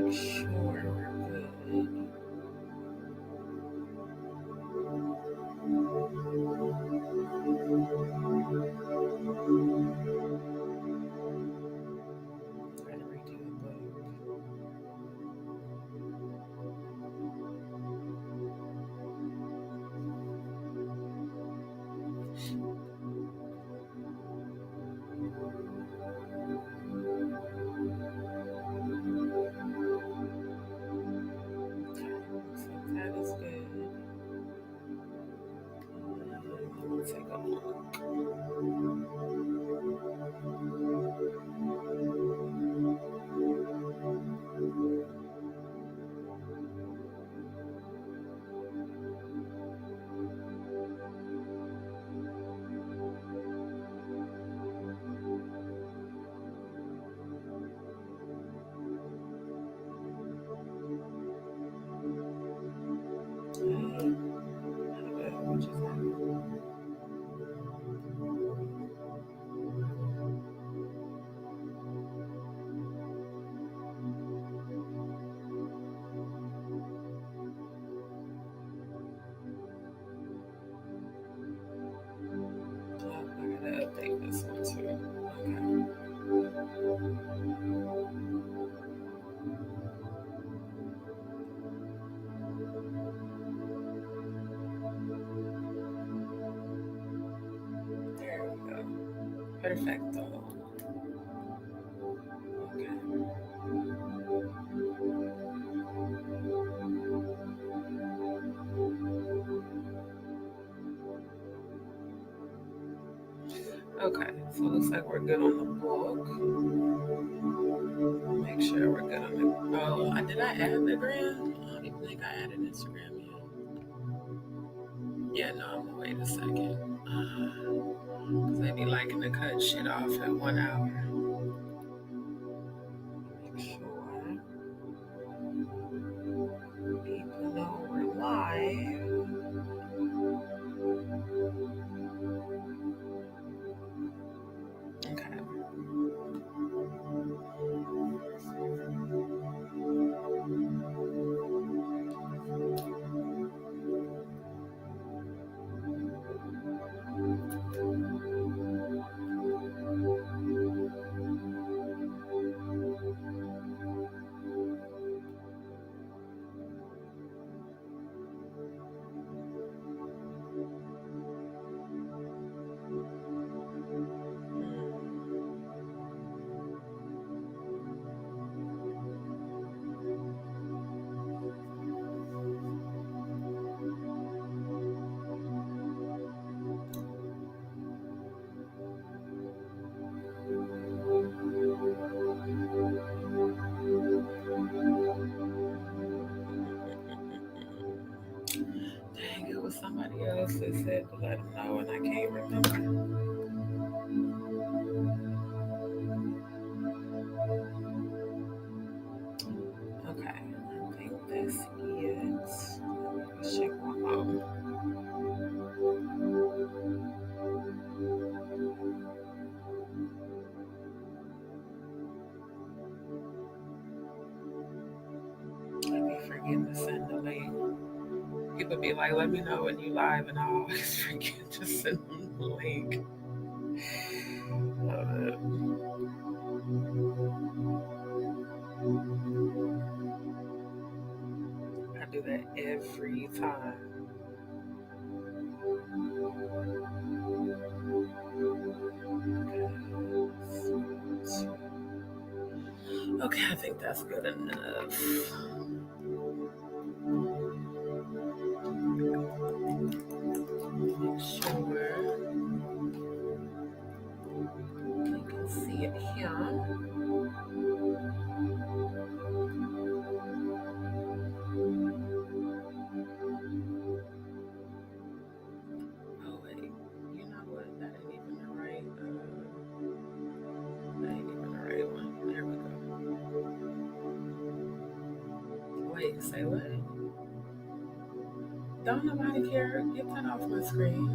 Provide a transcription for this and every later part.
make sure we're good. Gotta redo the book. Looks like that is good. Let's take a look. What just happened? I gotta update this one too. Okay. There we go. Perfecto. Okay, so it looks like we're good on the book. Make sure we're good on the. Oh, did I add the gram? I don't even think I added Instagram yet. Yeah, no, I'm gonna wait a second. Because they be liking to cut shit off at 1 hour. Make sure people know we're live. Okay. Dang, it was somebody else that said to let them know, and I can't remember. Okay, I think that's it. Let's check one more. I be forgetting to send the link. People be like, let me know when you live, and I always forget to send them the link. I do that every time. Okay, I think that's good enough. Make sure you can see it here. Oh wait, you know what? That ain't even the right. That ain't even the right one. There we go. Wait, say what? Don't nobody care. Get that off my screen.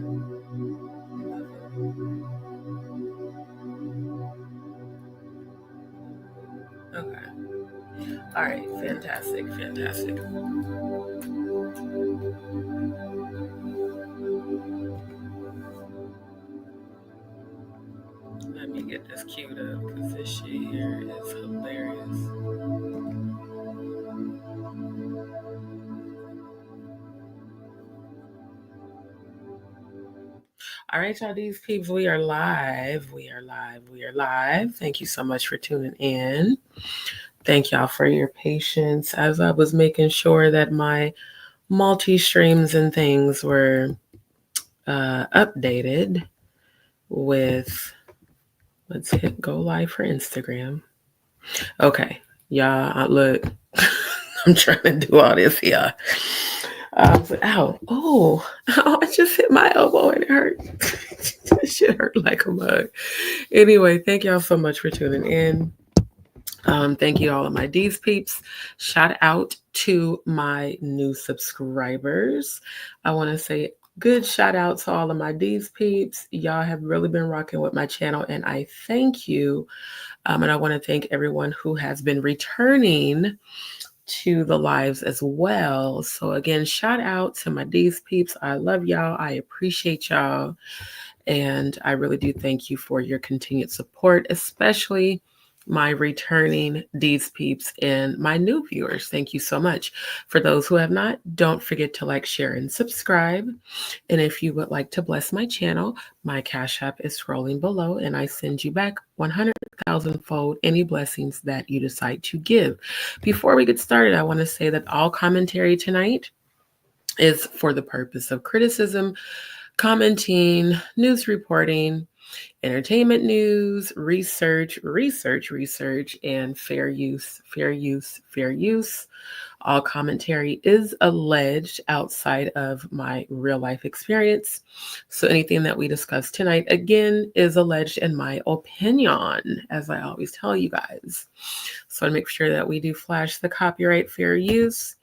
Okay. All right, fantastic, fantastic. Let me get this queued up because this shit here is hilarious. All right, y'all, DzPeepz, we are live. We are live. We are live. Thank you so much for tuning in. Thank y'all for your patience as I was making sure that my multi-streams and things were updated with, let's hit go live for Instagram. Okay, y'all, look, I'm trying to do all this here. Oh, I just hit my elbow and it hurt. That shit hurt like a mug. Anyway, thank y'all so much for tuning in. Thank you all of my DzPeepz. Shout out to my new subscribers. I want to say good shout out to all of my DzPeepz. Y'all have really been rocking with my channel, and I thank you. And I want to thank everyone who has been returning to the lives as well. So again, shout out to my DzPeepz. I love y'all. I appreciate y'all. And I really do thank you for your continued support, especially my returning DzPeepz and my new viewers. Thank you so much. For those who have not, don't forget to like, share, and subscribe. And if you would like to bless my channel, my Cash App is scrolling below, and I send you back 100,000-fold any blessings that you decide to give. Before we get started, I want to say that all commentary tonight is for the purpose of criticism, commenting, news reporting, entertainment news, research, and fair use. All commentary is alleged outside of my real life experience. So anything that we discuss tonight, again, is alleged in my opinion, as I always tell you guys. So I make sure that we do flash the copyright fair use.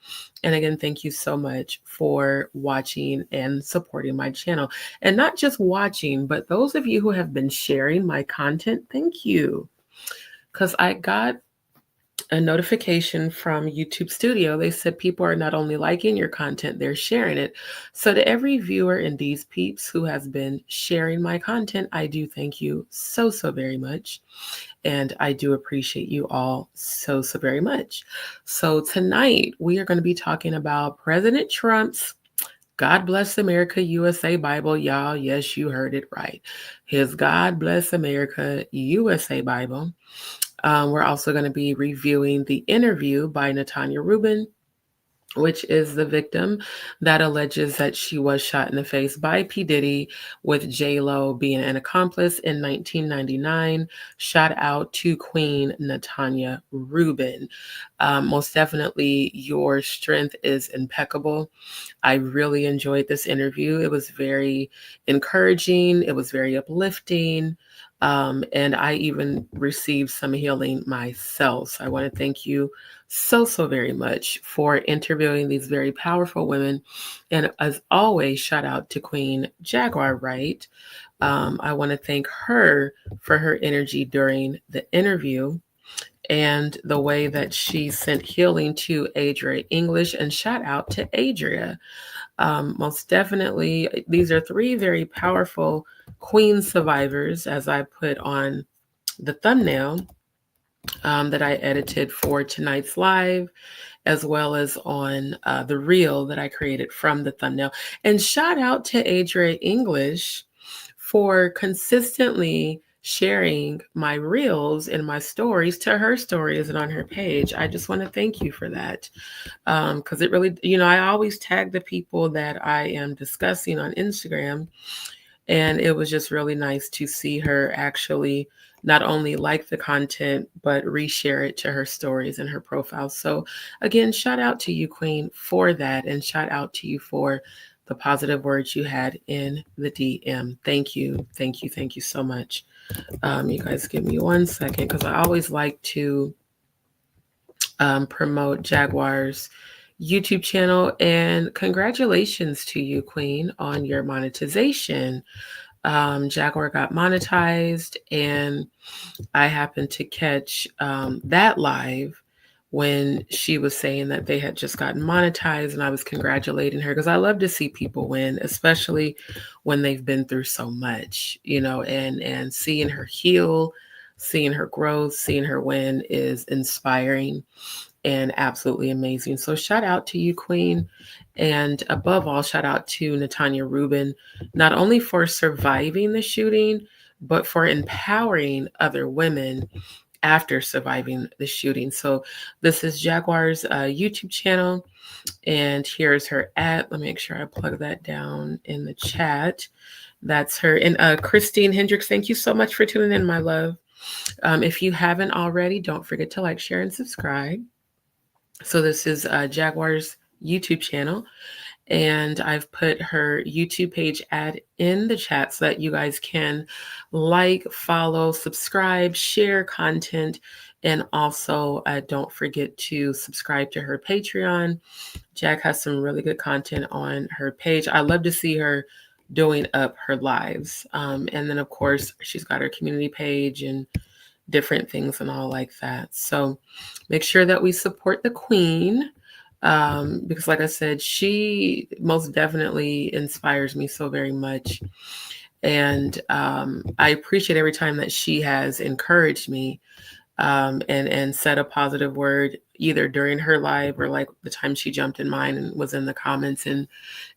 And again, thank you so much for watching and supporting my channel. And not just watching, but those of you who have been sharing my content, thank you. Because I got a notification from YouTube Studio. They said people are not only liking your content, they're sharing it. So to every viewer in DzPeepz who has been sharing my content, I do thank you so very much. And I do appreciate you all so very much. So tonight we are going to be talking about President Trump's God Bless America USA Bible. Y'all, yes, you heard it right. His God Bless America USA Bible. We're also going to be reviewing the interview by Natania Reuben, which is the victim that alleges that she was shot in the face by P. Diddy, with J-Lo being an accomplice in 1999. Shout out to Queen Natania Reuben. Most definitely, your strength is impeccable. I really enjoyed this interview. It was very encouraging. It was very uplifting. And I even received some healing myself. So I want to thank you so very much for interviewing these very powerful women. And as always, shout out to Queen Jaguar Wright. I want to thank her for her energy during the interview and the way that she sent healing to Adria English. And shout out to Adria. Most definitely, these are three very powerful queen survivors, as I put on the thumbnail that I edited for tonight's live, as well as on the reel that I created from the thumbnail. And shout out to Adria English for consistently sharing my reels and my stories to her stories and on her page. I just want to thank you for that. Because it really, I always tag the people that I am discussing on Instagram. And it was just really nice to see her actually not only like the content, but reshare it to her stories and her profile. So again, shout out to you, Queen, for that. And shout out to you for the positive words you had in the DM. Thank you. Thank you so much. You guys give me 1 second, because I always like to promote Jaguar's YouTube channel. And congratulations to you, Queen, on your monetization. Jaguar got monetized, and I happened to catch that live when she was saying that they had just gotten monetized, and I was congratulating her because I love to see people win, especially when they've been through so much, and seeing her heal, seeing her growth, seeing her win is inspiring and absolutely amazing. So shout out to you, Queen. And above all, shout out to Natania Reuben, not only for surviving the shooting, but for empowering other women after surviving the shooting. So this is Jaguar's YouTube channel, and here's her at. Let me make sure I plug that down in the chat. That's her. And Christine Hendricks, thank you so much for tuning in, my love. If you haven't already, don't forget to like, share, and subscribe. So this is Jaguar's YouTube channel, and I've put her YouTube page ad in the chat so that you guys can like, follow, subscribe, share content, and also don't forget to subscribe to her Patreon. Jag has some really good content on her page. I love to see her doing up her lives. And then, of course, she's got her community page and different things and all like that. So make sure that we support the Queen, because like I said, she most definitely inspires me so very much. And I appreciate every time that she has encouraged me, and said a positive word either during her live or like the time she jumped in mine and was in the comments and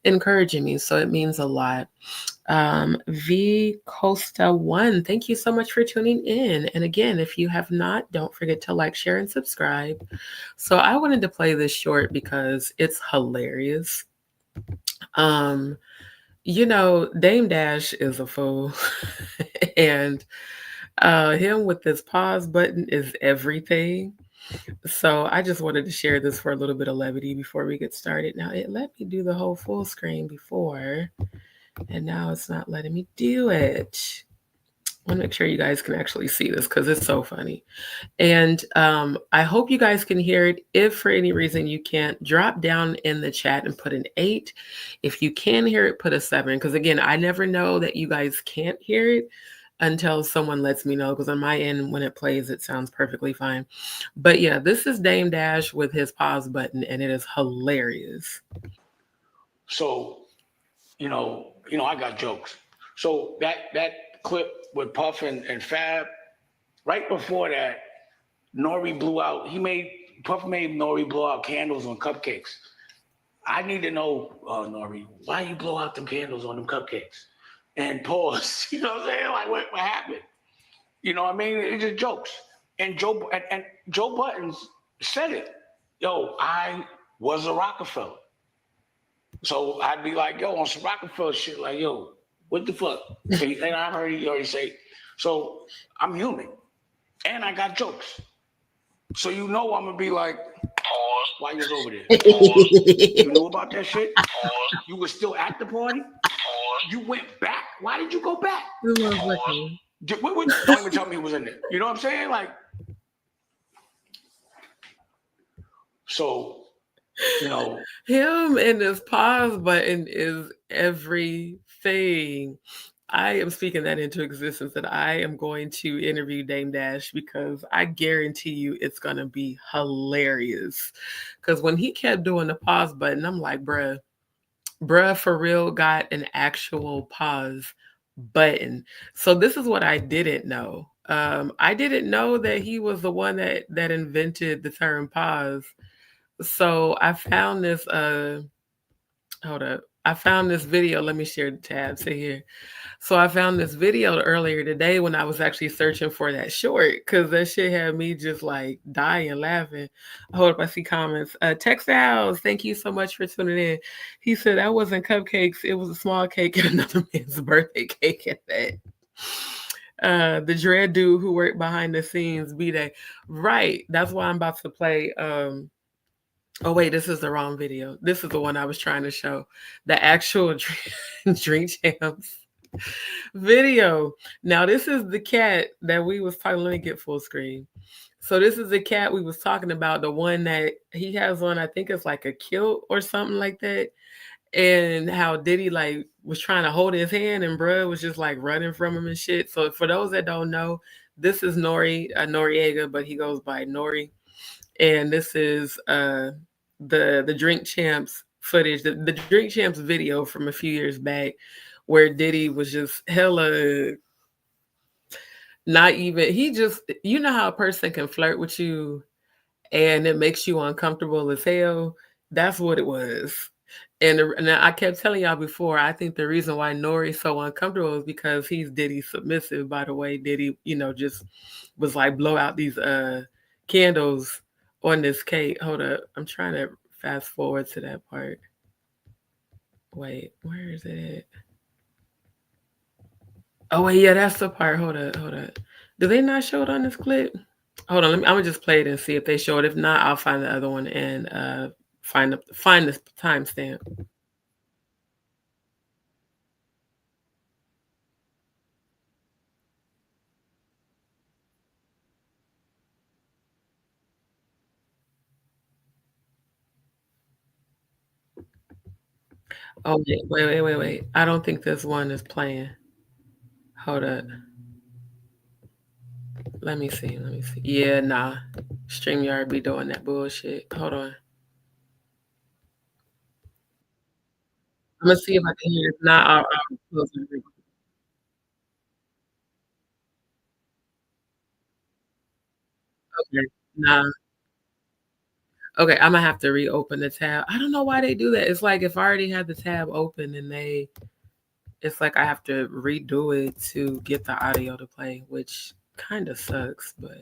encouraging me. So it means a lot. V Costa 1, thank you so much for tuning in. And again, if you have not, don't forget to like, share, and subscribe. So I wanted to play this short because it's hilarious. Dame Dash is a fool. And him with this pause button is everything. So I just wanted to share this for a little bit of levity before we get started. Now, it let me do the whole full screen before, and now it's not letting me do it. I want to make sure you guys can actually see this because it's so funny. And I hope you guys can hear it. If for any reason you can't, drop down in the chat and put an 8. If you can hear it, put a 7. Because again, I never know that you guys can't hear it until someone lets me know, because on my end, when it plays, it sounds perfectly fine. But yeah, this is Dame Dash with his pause button, and it is hilarious. So, I got jokes. So that clip with Puff and Fab, right before that, Nori blew out. Puff made Nori blow out candles on cupcakes. I need to know, Nori, why you blow out them candles on them cupcakes? And pause. You know what I'm saying? Like, what happened? You know what I mean? It's just jokes. And Joe Buttons said it. Yo, I was a Rockefeller. So I'd be like, yo, on some Rockefeller shit, like, yo, what the fuck? And I heard you already say, so I'm human. And I got jokes. So I'm going to be like, pause. Why you was over there? Pause. You knew about that shit? Pause. You were still at the party? Pause. You went back? Why did you go back? Pause. Don't even tell me who was in there. You know what I'm saying? Like, so, him and his pause button is everything. I am speaking that into existence, that I am going to interview Dame Dash, because I guarantee you it's going to be hilarious. Because when he kept doing the pause button, I'm like, bruh for real got an actual pause button. So this is what I didn't know. I didn't know that he was the one that invented the term pause. So I found this, hold up. I found this video. Let me share the tab to here. So I found this video earlier today when I was actually searching for that short, because that shit had me just like dying laughing. Hold up, I see comments. Textiles, thank you so much for tuning in. He said that wasn't cupcakes. It was a small cake and another man's birthday cake at that. The dread dude who worked behind the scenes, B-Day. Right. That's why I'm about to play. Oh, wait, this is the wrong video. This is the one I was trying to show. The actual Drink Champs video. Now, this is the cat that we was talking. Let me get full screen. So this is the cat we was talking about, the one that he has on, I think it's like a kilt or something like that. And how Diddy like was trying to hold his hand and bruh was just like running from him and shit. So for those that don't know, this is Noriega, but he goes by Nori. And this is the Drink Champs footage, the Drink Champs video from a few years back, where Diddy was just hella not even. He just, you know how a person can flirt with you and it makes you uncomfortable as hell. That's what it was. And I kept telling y'all before, I think the reason why Nori's so uncomfortable is because he's Diddy submissive. By the way, Diddy, just was like, blow out these candles on this cake. Hold up, I'm trying to fast forward to that part. Wait, where is it? Oh wait, yeah, that's the part. Hold up. Do they not show it on this clip? Hold on, I'm gonna just play it and see if they show it. If not, I'll find the other one and find the timestamp. Oh wait. I don't think this one is playing. Hold up. Let me see. Yeah, nah. StreamYard be doing that bullshit. Hold on. I'm gonna see if I can hear it. If not, I'll close it. Okay. Nah. Okay, I'm gonna have to reopen the tab. I don't know why they do that. It's like if I already had the tab open and it's like I have to redo it to get the audio to play, which kind of sucks, but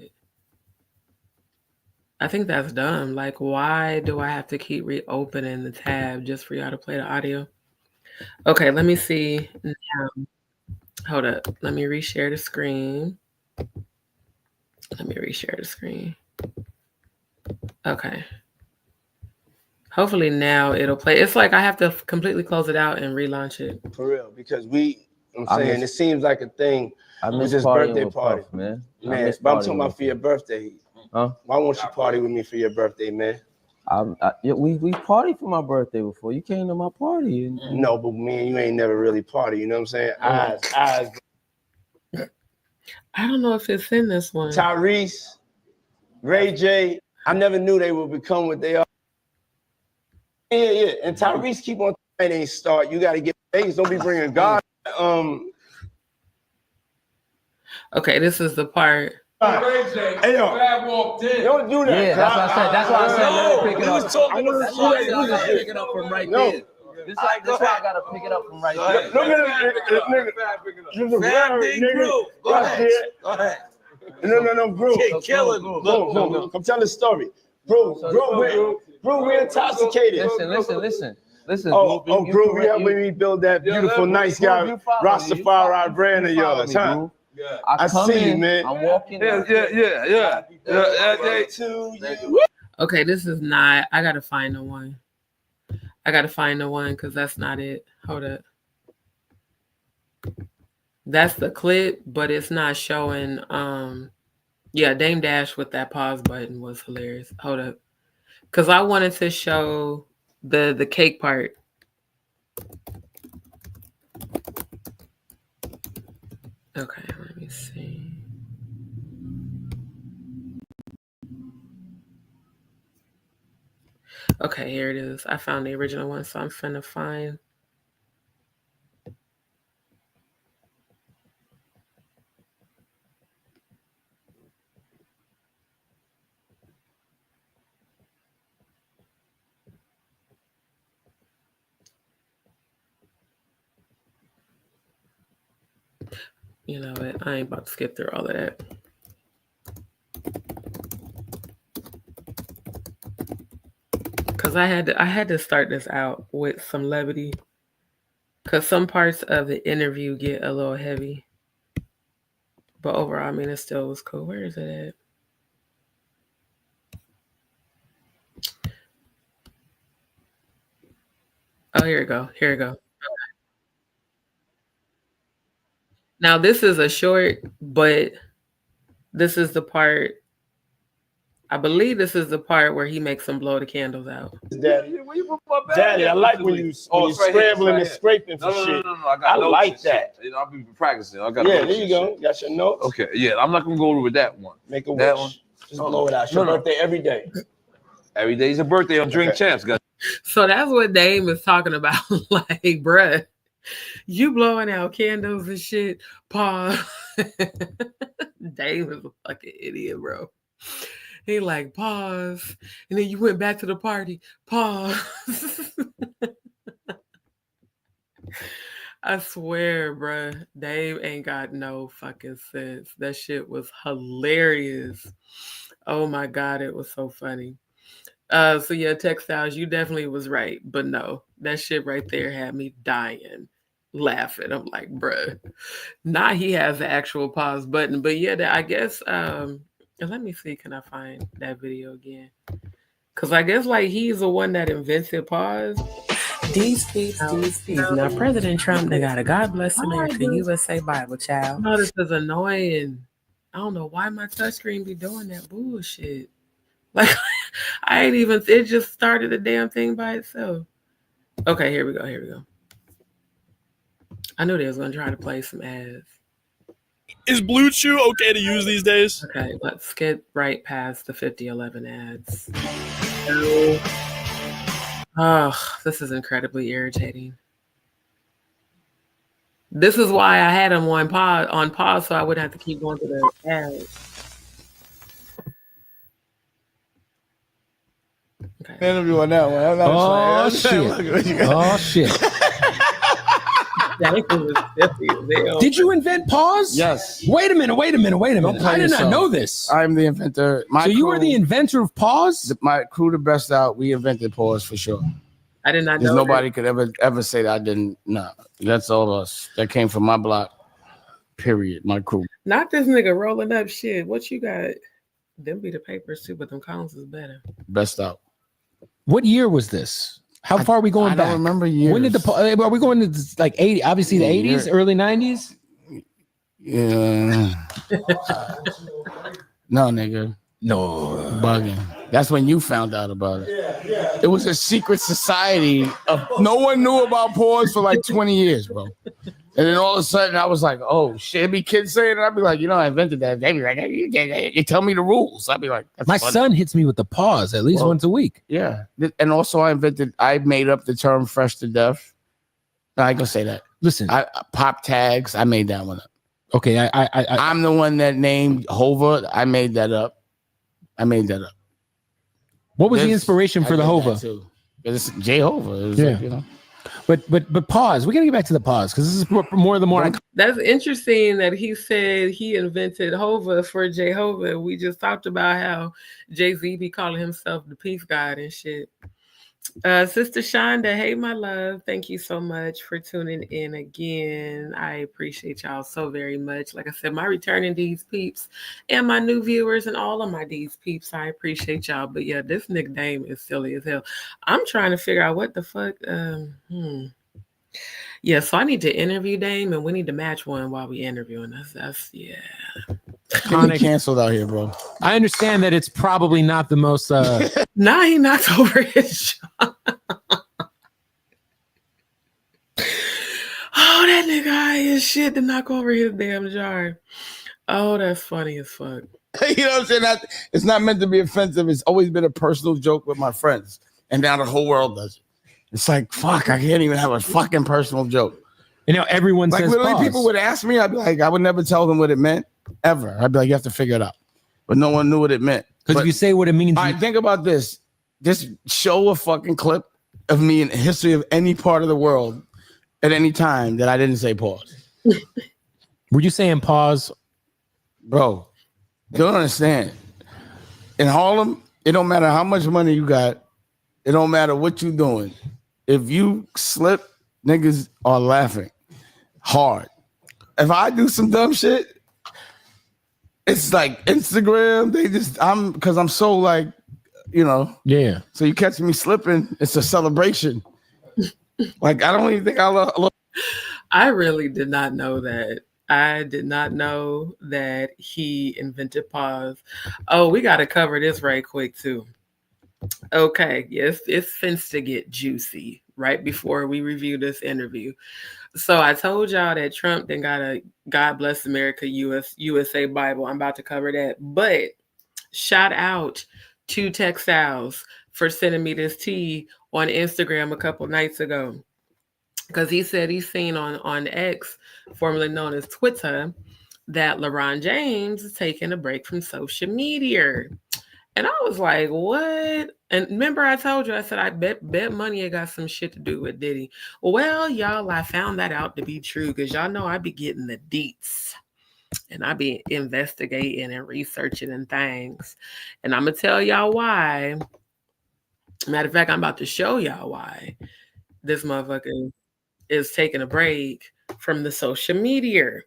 I think that's dumb. Like, why do I have to keep reopening the tab just for y'all to play the audio? Okay, let me see now. Hold up. Let me reshare the screen. Okay. Hopefully now it'll play. It's like I have to completely close it out and relaunch it. For real, because I'm saying it seems like a thing. I It's miss just birthday party, Puff, man. But I'm talking about for your birthday. Huh? Why won't you party with me for your birthday, man? We partied for my birthday before. You came to my party. No, but me and you ain't never really party. You know what I'm saying? Eyes. I don't know if it's in this one. Tyrese, Ray J. I never knew they would become what they are. Yeah. And Tyrese keep on saying they start. You got to get things. Don't be bringing God. Okay, this is the part. Hey, yo, walked in. Don't do that. Yeah, that's what I said. That's why I said let me pick it up. That's why I gotta pick it up from right there. This why I gotta pick it up from right there. Look at this nigga. Go ahead. No, bro. Kill it, bro. Come tell the story. Bro, we're intoxicated. Listen. Oh, bro, we helping me build that beautiful, nice guy, Rastafari brand of yours, huh? Yeah. I see you, man. I'm walking. Yeah. Okay, this is not. I gotta find the one. Because that's not it. Hold up. That's the clip, but it's not showing. Yeah, Dame Dash with that pause button was hilarious. Hold up, because I wanted to show the cake part. Okay, let me see. Okay, here it is. I found the original one, so I'm finna find. You know what? I ain't about to skip through all of that. Cause I had to start this out with some levity. Cause some parts of the interview get a little heavy. But overall, I mean, it still was cool. Where is it at? Oh, here we go. Now this is a short, but this is the part. I believe this is the part where he makes them blow the candles out. Daddy, I like when you scrambling and scraping for shit. No. I like that. I'll be practicing. I got there you go. Got your notes. Okay, yeah, I'm not gonna go over that one. Make a That wish. one. Just blow it out. It's your birthday every day. Every day's a birthday on Drink Champs, guys. So that's what Dame is talking about. Like, bruh, you blowing out candles and shit. Pause. Dame is a fucking idiot, bro. He like, pause. And then you went back to the party. Pause. I swear, bruh, Dave ain't got no fucking sense. That shit was hilarious. Oh my God, it was so funny. So yeah, textiles, you definitely was right. But no, that shit right there had me dying, laughing. I'm like, bruh. Now he has the actual pause button. But yeah, I guess, let me see, can I find that video again? Because I guess like he's the one that invented pause. DzPeepz. Now, President Trump, they got a God Bless America USA Bible, child. No, this is annoying. I don't know why my touchscreen be doing that bullshit. Like, I ain't even, it just started the damn thing by itself. Okay, here we go. I knew they was going to try to play some ads. Is Blue Chew okay to use these days? Okay, let's get right past the 5011 ads. Oh, this is incredibly irritating. This is why I had him on pause, so I wouldn't have to keep going to the ads. Okay. Interview on that one. Oh shit! Oh shit! Did you invent pause? Yes. Wait a minute. I did not yourself. know this. I'm the inventor. So you were the inventor of pause? My crew, the best out. We invented pause for sure. I did not know. There's nobody could ever say that I didn't. No, that's all us. That came from my block. Period. My crew. Not this nigga rolling up shit. What you got? Them be the papers too, but them columns is better. Best out. What year was this? How far are we going back? I don't remember years. When did are we going to like 80? Obviously the 80s, early 90s? Yeah. No, nigga. No. Bugging. That's when you found out about it. It was a secret society. No one knew about pause for like 20 years, bro. And then all of a sudden I was like, oh shit, it'd be kids saying it. I'd be like, I invented that. They'd be like, you tell me the rules. I'd be like, my son hits me with the pause at least once a week. Yeah. And also I made up the term fresh to death. No, I can say that. Listen, I pop tags. I made that one up. Okay. I'm the one that named Hova. I made that up. What was the inspiration for the Hova? It's Jehovah. Yeah. But pause. We gotta get back to the pause because this is more the more. That's interesting that he said he invented Hova for Jehovah. We just talked about how Jay-Z be calling himself the peace god and shit. Sister Shonda, hey my love, thank you so much for tuning in again. I appreciate y'all so very much. Like I said, my returning DzPeepz and my new viewers and all of my DzPeepz, I appreciate y'all. But yeah, this nickname is silly as hell. I'm trying to figure out what the fuck. Yeah, so I need to interview Dame and we need to match one while we interviewing. That's yeah. Canceled out here, bro. I understand that it's probably not the most. Nah, he knocked over his shot. Oh, that nigga high as shit to knock over his damn jar. Oh, that's funny as fuck. You know what I'm saying? It's not meant to be offensive. It's always been a personal joke with my friends, and now the whole world does it. It's like, fuck, I can't even have a fucking personal joke. Everyone like, says literally, pause. people would ask me, I'd be like, I would never tell them what it meant, ever. I'd be like, you have to figure it out. But no one knew what it meant. Because if you say what it means. All right, think about this. Just show a fucking clip of me in the history of any part of the world at any time that I didn't say pause. Were you saying pause? Bro, you don't understand. In Harlem, it don't matter how much money you got. It don't matter what you doing. If you slip, niggas are laughing hard. If I do some dumb shit, it's like Instagram. Because I'm so like, Yeah. So you catch me slipping, it's a celebration. Like, I don't even think I love. I really did not know that. I did not know that he invented pause. Oh, we got to cover this right quick too. Okay, yes, it's finna to get juicy right before we review this interview. So I told y'all that Trump then got a God Bless America USA Bible. I'm about to cover that. But shout out to Textiles for sending me this tea on Instagram a couple nights ago. Because he said he's seen on X, formerly known as Twitter, that LeBron James is taking a break from social media. And I was like, what? And remember I told you, I said, I bet money it got some shit to do with Diddy. Well, y'all, I found that out to be true because y'all know I be getting the deets. And I be investigating and researching and things. And I'm going to tell y'all why. Matter of fact, I'm about to show y'all why this motherfucker is taking a break from the social media.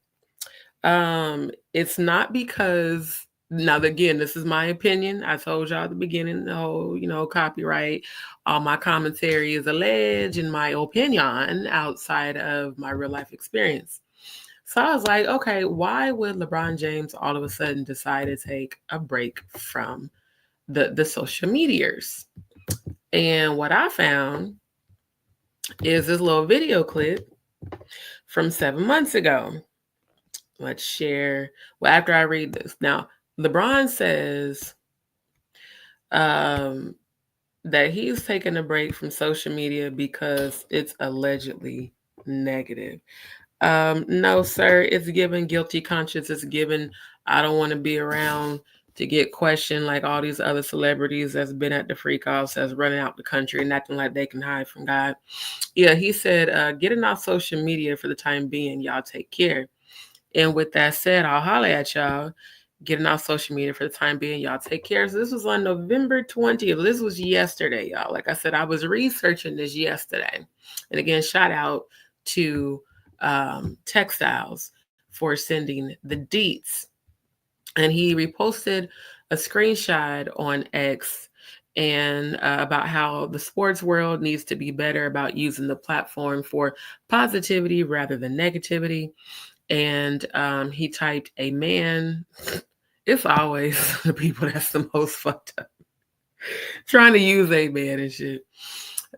It's not because, now again, this is my opinion. I told y'all at the beginning, the whole, copyright, all my commentary is alleged in my opinion outside of my real life experience. So I was like, okay, why would LeBron James all of a sudden decide to take a break from the social medias? And what I found is this little video clip from 7 months ago. Let's share. Well, after I read this. Now, LeBron says that he's taking a break from social media because it's allegedly negative. No, sir, it's given guilty conscience. It's given I don't want to be around to get questioned like all these other celebrities that's been at the freak offs, that's running out the country and acting like they can hide from God. Yeah, he said, getting off social media for the time being, y'all take care. And with that said, I'll holler at y'all. Getting off social media for the time being, y'all take care. So this was on November 20th. This was yesterday, y'all. Like I said, I was researching this yesterday. And again, shout out to Textiles for sending the deets. And he reposted a screenshot on X and about how the sports world needs to be better about using the platform for positivity rather than negativity. And he typed a man. It's always the people that's the most fucked up. Trying to use a man and shit.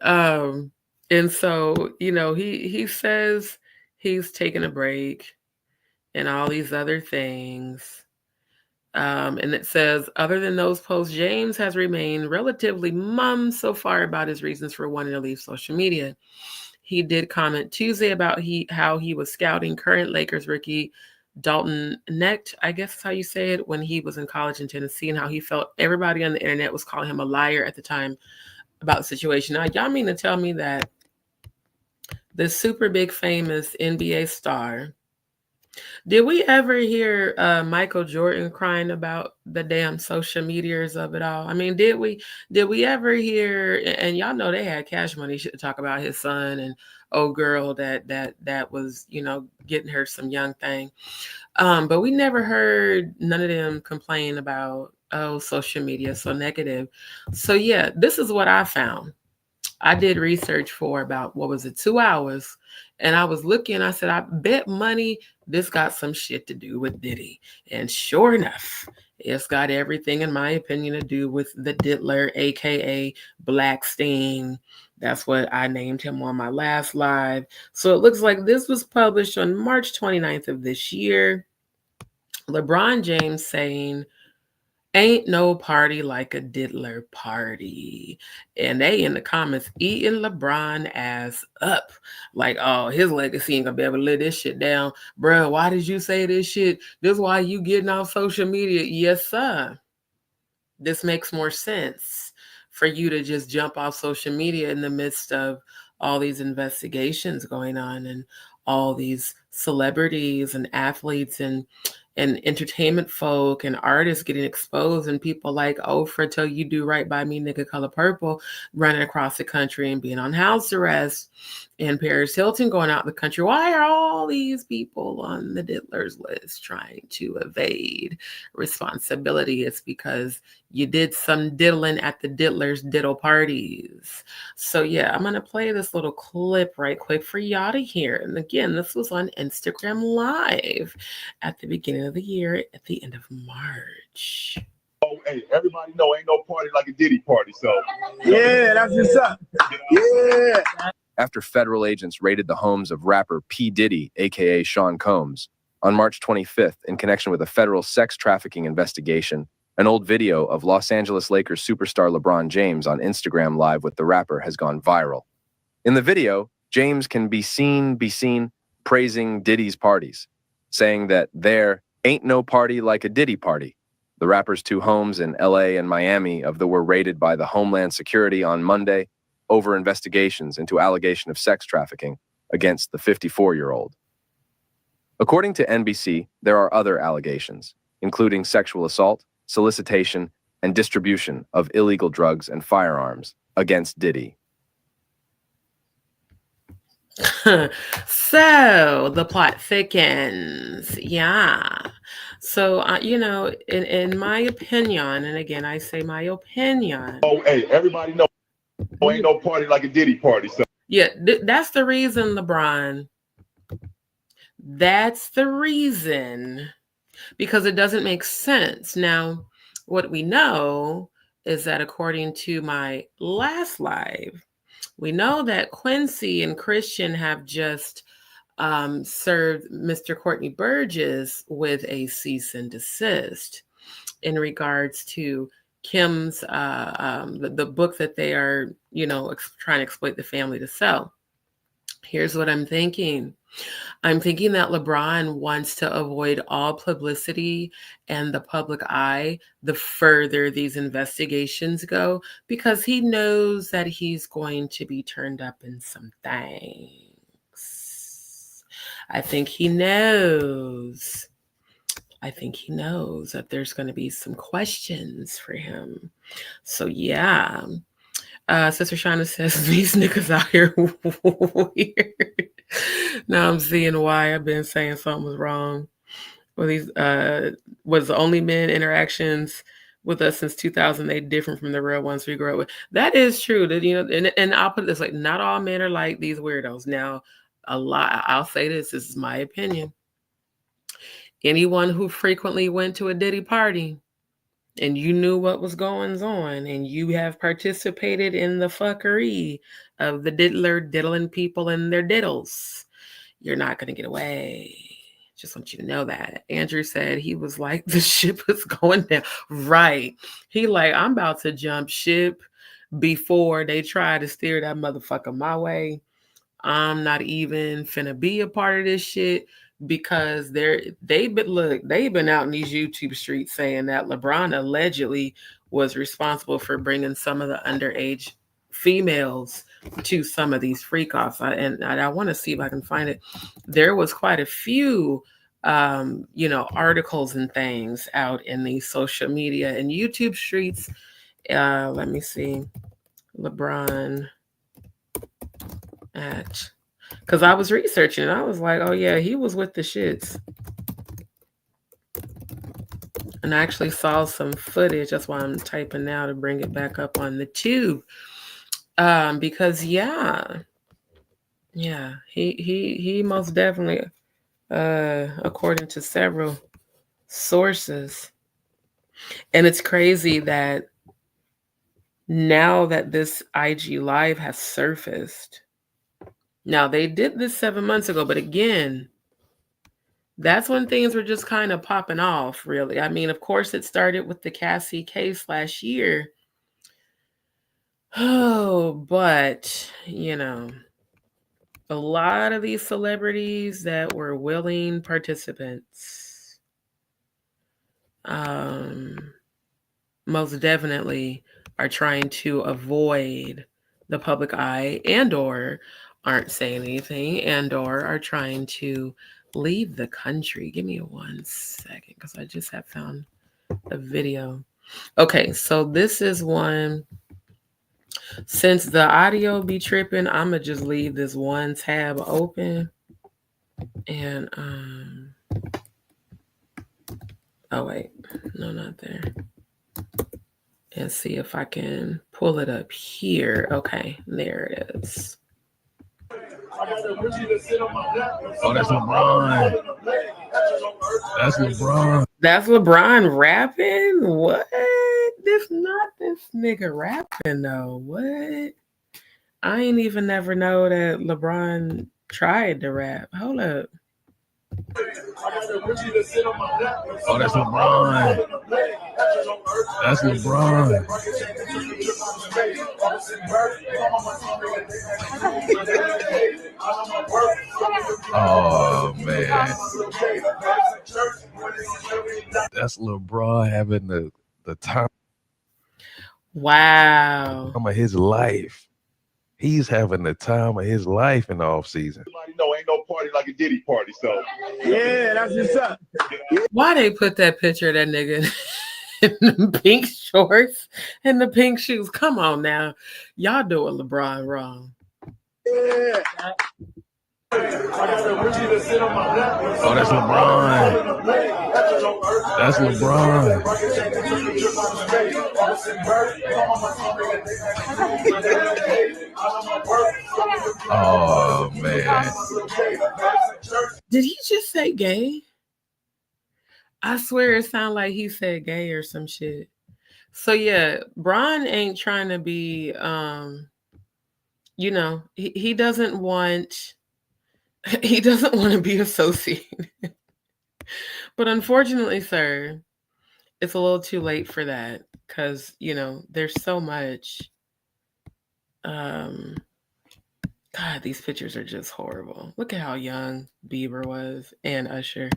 And so, he says he's taking a break and all these other things. And it says, other than those posts, James has remained relatively mum so far about his reasons for wanting to leave social media. He did comment Tuesday about how he was scouting current Lakers rookie Dalton Knecht, I guess is how you say it, when he was in college in Tennessee, and how he felt everybody on the internet was calling him a liar at the time about the situation. Now, y'all mean to tell me that this super big famous NBA star, did we ever hear Michael Jordan crying about the damn social medias of it all? I mean, did we ever hear, and y'all know they had Cash Money shit to talk about his son and old girl that was, getting her some young thing. But we never heard none of them complain about, social media so negative. So yeah, this is what I found. I did research for about, 2 hours. And I was looking, I said, I bet money this got some shit to do with Diddy. And sure enough, it's got everything, in my opinion, to do with the Diddler, a.k.a. Blackstein. That's what I named him on my last live. So it looks like this was published on March 29th of this year. LeBron James saying, ain't no party like a diddler party. And they in the comments eating LeBron ass up. Like, oh, his legacy ain't gonna be able to let this shit down. Bruh, why did you say this shit? This is why you getting off social media. Yes, sir. This makes more sense for you to just jump off social media in the midst of all these investigations going on and all these celebrities and athletes and entertainment folk and artists getting exposed, and people like Oprah till you do right by me, nigga color purple, running across the country and being on house arrest, and Paris Hilton going out the country. Why are all these people on the diddlers list trying to evade responsibility? It's because you did some diddling at the diddlers diddle parties. So yeah, I'm gonna play this little clip right quick for y'all to hear. And again, this was on Instagram Live at the beginning of the year, at the end of March. Oh, hey, everybody know ain't no party like a Diddy party, so. Yeah, that's what's up. Yeah. After federal agents raided the homes of rapper P. Diddy, a.k.a. Sean Combs, on March 25th in connection with a federal sex trafficking investigation, An old video of Los Angeles Lakers superstar LeBron James on Instagram Live with the rapper has gone viral. In the video, James can be seen praising Diddy's parties, saying that there ain't no party like a Diddy party. The rapper's 2 homes in LA and Miami were raided by the Homeland Security on Monday over investigations into allegation of sex trafficking against the 54-year-old. According to NBC, there are other allegations, including sexual assault, solicitation, and distribution of illegal drugs and firearms against Diddy. So the plot thickens. Yeah. So, in my opinion, and again, I say my opinion. Oh, hey, everybody know ain't no party like a Diddy party. So. Yeah, that's the reason, LeBron. That's the reason. Because it doesn't make sense. Now, what we know is that according to my last live, we know that Quincy and Christian have just served Mr. Courtney Burgess with a cease and desist in regards to Kim's the book that they are, trying to exploit the family to sell. Here's what I'm thinking. I'm thinking that LeBron wants to avoid all publicity and the public eye the further these investigations go, because he knows that he's going to be turned up in some things. I think he knows that there's going to be some questions for him. So yeah. Sister Shauna says, these niggas out here weird. Now I'm seeing why I've been saying something was wrong. Well, these was the only men interactions with us since 2008 different from the real ones we grew up with. That is true. That, and I'll put it this way, not all men are like these weirdos. Now, I'll say this is my opinion. Anyone who frequently went to a Diddy party and you knew what was going on and you have participated in the fuckery of the diddling people and their diddles, you're not going to get away. Just want you to know that. Andrew said he was like, the ship is going down. Right. He like, I'm about to jump ship before they try to steer that motherfucker my way. I'm not even finna be a part of this shit. Because they've been out in these YouTube streets saying that LeBron allegedly was responsible for bringing some of the underage females to some of these freak offs. And I want to see if I can find it. There was quite a few, articles and things out in these social media and YouTube streets. Let me see. LeBron at... Because I was researching and I was like, oh, yeah, he was with the shits. And I actually saw some footage. That's why I'm typing now to bring it back up on the tube. Because, he most definitely, according to several sources. And it's crazy that now that this IG Live has surfaced, now, they did this 7 months ago, but again, that's when things were just kind of popping off, really. I mean, of course, it started with the Cassie case last year. Oh, but, a lot of these celebrities that were willing participants most definitely are trying to avoid the public eye and or aren't saying anything and or are trying to leave the country. Give me 1 second because I just have found a video. Okay, so this is one. Since the audio be tripping, I'm gonna just leave this one tab open and oh wait, no, not there. And see if I can pull it up here. Okay, there it is. Oh, that's LeBron. That's LeBron. That's LeBron rapping? What? This nigga rapping though. What? I ain't even never know that LeBron tried to rap. Hold up. Oh, that's LeBron. That's LeBron. Oh man, that's LeBron having the time Wow. of his life. He's having the time of his life in the off season. Everybody know ain't no party like a Diddy party. So Yeah, that's what's up. Why they put that picture of that nigga in the pink shorts and the pink shoes? Come on now. Y'all doing LeBron wrong. Yeah. Oh, that's LeBron. That's LeBron. Oh man. Did he just say gay? I swear it sounded like he said gay or some shit. So yeah, Bron ain't trying to be he doesn't want to be associated. But unfortunately, sir, it's a little too late for that because there's so much. God, these pictures are just horrible. Look at how young Bieber was and Usher.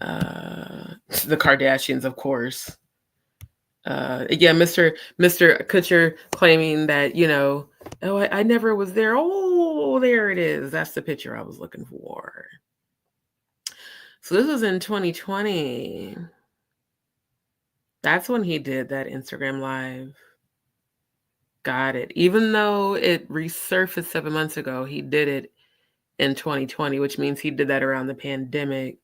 The Kardashians, of course. Mr. Kutcher claiming that, I never was there. Oh, there it is. That's the picture I was looking for. So this was in 2020. That's when he did that Instagram Live. Got it. Even though it resurfaced 7 months ago, he did it in 2020, which means he did that around the pandemic.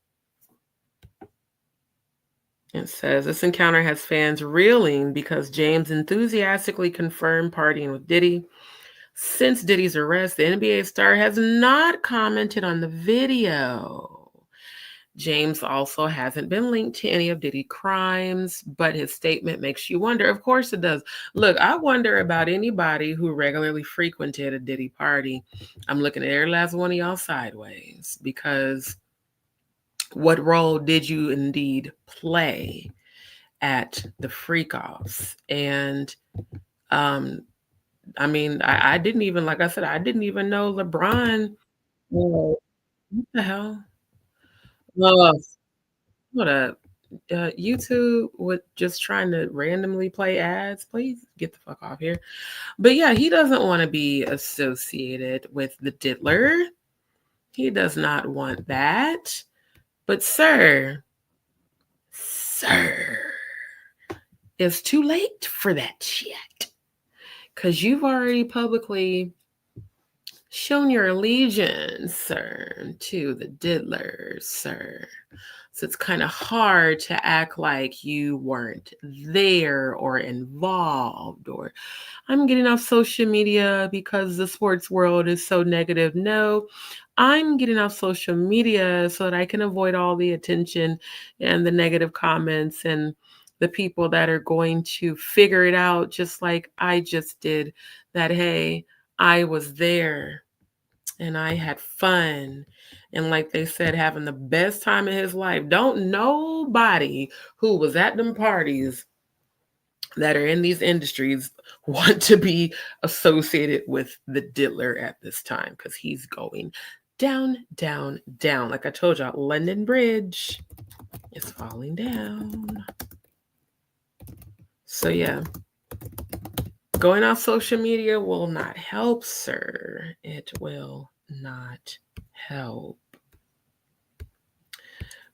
It says, this encounter has fans reeling because James enthusiastically confirmed partying with Diddy. Since Diddy's arrest, the NBA star has not commented on the video. James also hasn't been linked to any of Diddy's crimes, but his statement makes you wonder. Of course it does. Look, I wonder about anybody who regularly frequented a Diddy party. I'm looking at every last one of y'all sideways because what role did you indeed play at the freak-offs? And I didn't even, like I said, I didn't even know LeBron. What the hell? Well, what up? YouTube with just trying to randomly play ads. Please get the fuck off here. But yeah, he doesn't want to be associated with the diddler. He does not want that. But sir, it's too late for that shit. Because you've already publicly shown your allegiance, sir, to the diddler, sir. So it's kind of hard to act like you weren't there or involved or I'm getting off social media because the sports world is so negative. No, I'm getting off social media so that I can avoid all the attention and the negative comments and the people that are going to figure it out just like I just did, that, hey, I was there and I had fun. And like they said, having the best time of his life. Don't nobody who was at them parties that are in these industries want to be associated with the diddler at this time because he's going down, down, down. Like I told y'all, London Bridge is falling down. So yeah, going off social media will not help, sir. It will not help.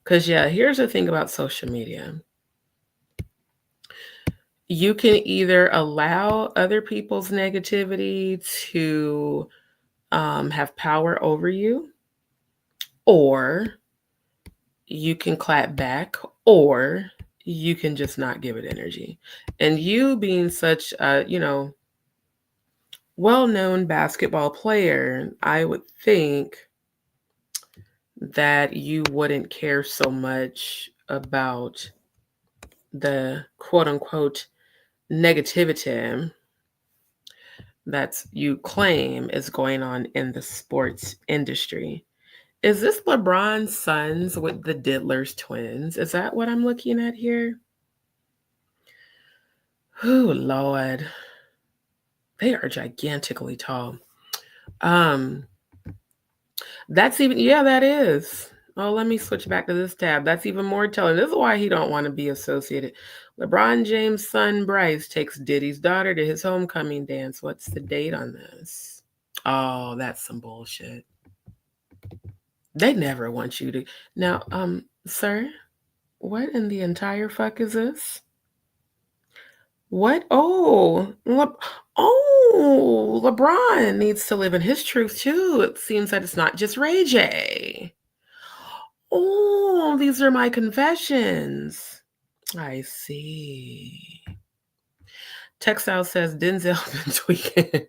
Because yeah, here's the thing about social media. You can either allow other people's negativity to have power over you, or you can clap back, or you can just not give it energy. And you being such a, well-known basketball player, I would think that you wouldn't care so much about the quote-unquote negativity that you claim is going on in the sports industry. Is this LeBron's sons with the Diddler's twins? Is that what I'm looking at here? Oh, Lord. They are gigantically tall. That's even, yeah, that is. Oh, let me switch back to this tab. That's even more telling. This is why he don't want to be associated. LeBron James' son Bryce takes Diddy's daughter to his homecoming dance. What's the date on this? Oh, that's some bullshit. They never want you to. Now, sir, what in the entire fuck is this? What? Oh, LeBron needs to live in his truth too. It seems that it's not just Ray J. Oh, these are my confessions. I see. Textile says Denzel been tweaking.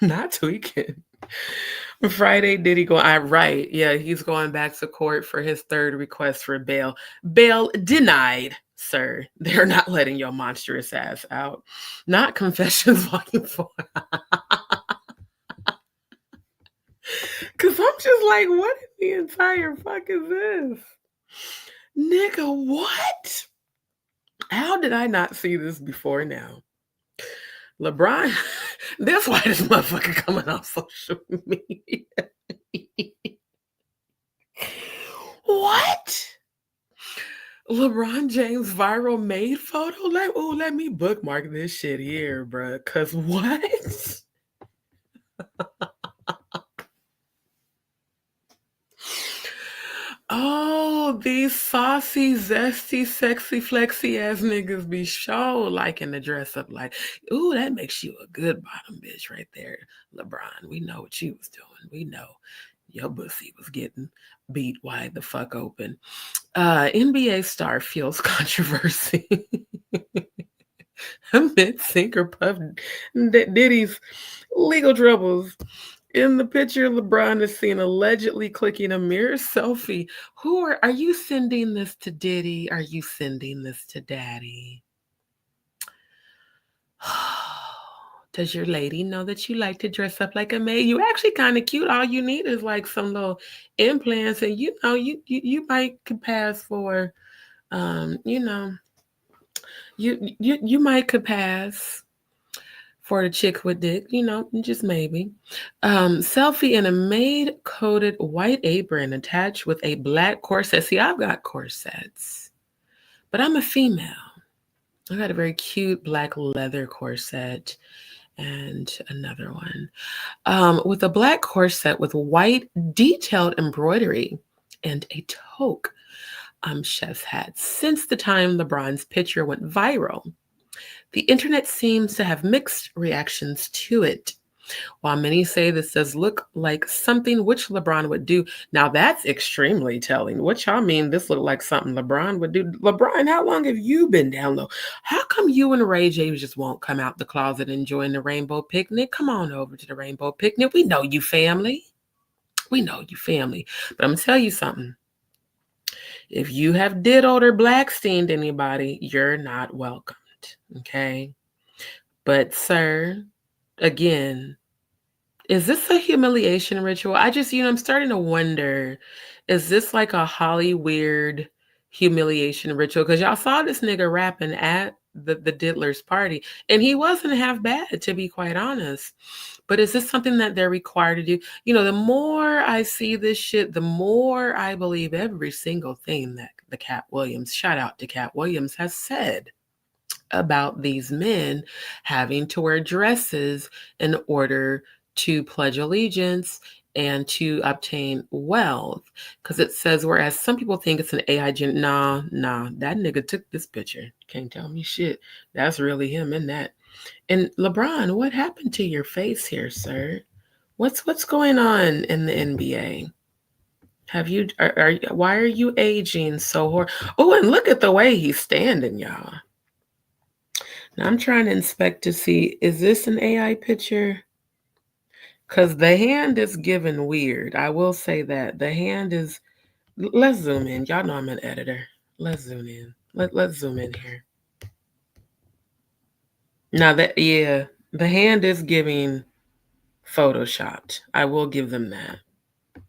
Not tweaking. Friday, Diddy go? Right. Yeah, he's going back to court for his third request for bail. Bail denied, sir. They're not letting your monstrous ass out. Not confessions volume 4. Because I'm just like, what in the entire fuck is this? Nigga, what? How did I not see this before now? LeBron, that's why this motherfucker coming off social media. What? LeBron James viral made photo? Let me bookmark this shit here, bruh. Cause what? Oh, these saucy, zesty, sexy, flexy ass niggas be show liking to dress up like, ooh, that makes you a good bottom bitch right there, LeBron. We know what you was doing. We know your pussy was getting beat wide the fuck open. NBA star feels controversy amid Sinker Puff Diddy's legal troubles. In the picture, LeBron is seen allegedly clicking a mirror selfie. Are you sending this to Diddy? Are you sending this to Daddy? Does your lady know that you like to dress up like a maid? You actually kind of cute. All you need is like some little implants, and you might could pass for, you might could pass for the chick with dick, just maybe. Selfie in a maid-coated white apron attached with a black corset. See, I've got corsets, but I'm a female. I got a very cute black leather corset and another one with a black corset with white detailed embroidery and a toque chef's hat. Since the time LeBron's picture went viral, the internet seems to have mixed reactions to it. While many say this does look like something which LeBron would do. Now that's extremely telling. What y'all mean this look like something LeBron would do? LeBron, how long have you been down low? How come you and Ray J just won't come out the closet and join the rainbow picnic? Come on over to the rainbow picnic. We know you family. We know you family. But I'm going to tell you something. If you have diddled or blacksteined anybody, you're not welcome. Okay. But sir, again, is this a humiliation ritual? I'm starting to wonder, is this like a Holly weird humiliation ritual? Because y'all saw this nigga rapping at the Diddler's party, and he wasn't half bad, to be quite honest. But is this something that they're required to do? The more I see this shit, the more I believe every single thing that the Cat Williams, shout out to Cat Williams, has said about these men having to wear dresses in order to pledge allegiance and to obtain wealth. Because it says, whereas some people think it's an AI nah, that nigga took this picture. Can't tell me shit. That's really him in that. And LeBron, what happened to your face here, sir? What's going on in the NBA? Why are you aging so hard? Oh, and look at the way he's standing, y'all. Now I'm trying to inspect to see, is this an AI picture? Because the hand is given weird. I will say that. The hand is, let's zoom in. Y'all know I'm an editor. Let's zoom in. Let's zoom in here. Now the hand is giving photoshopped. I will give them that.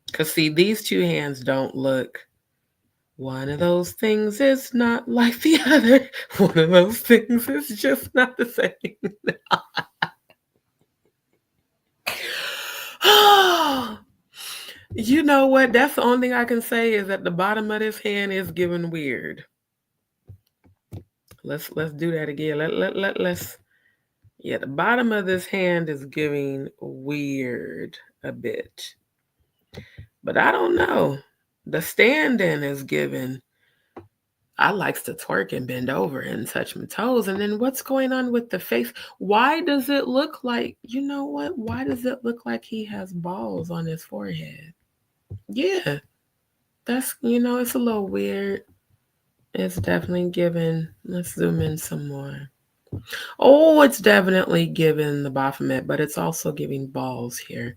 Because, see, these two hands don't look. One of those things is not like the other. One of those things is just not the same. You know what? That's the only thing I can say is that the bottom of this hand is giving weird. Let's do that again. Let's. Yeah, the bottom of this hand is giving weird a bit. But I don't know. The stand-in is giving. I likes to twerk and bend over and touch my toes. And then what's going on with the face? Why does it look like, you know what? Why does it look like he has balls on his forehead? Yeah, that's, it's a little weird. It's definitely giving. Let's zoom in some more. Oh, it's definitely giving the Baphomet, but it's also giving balls here.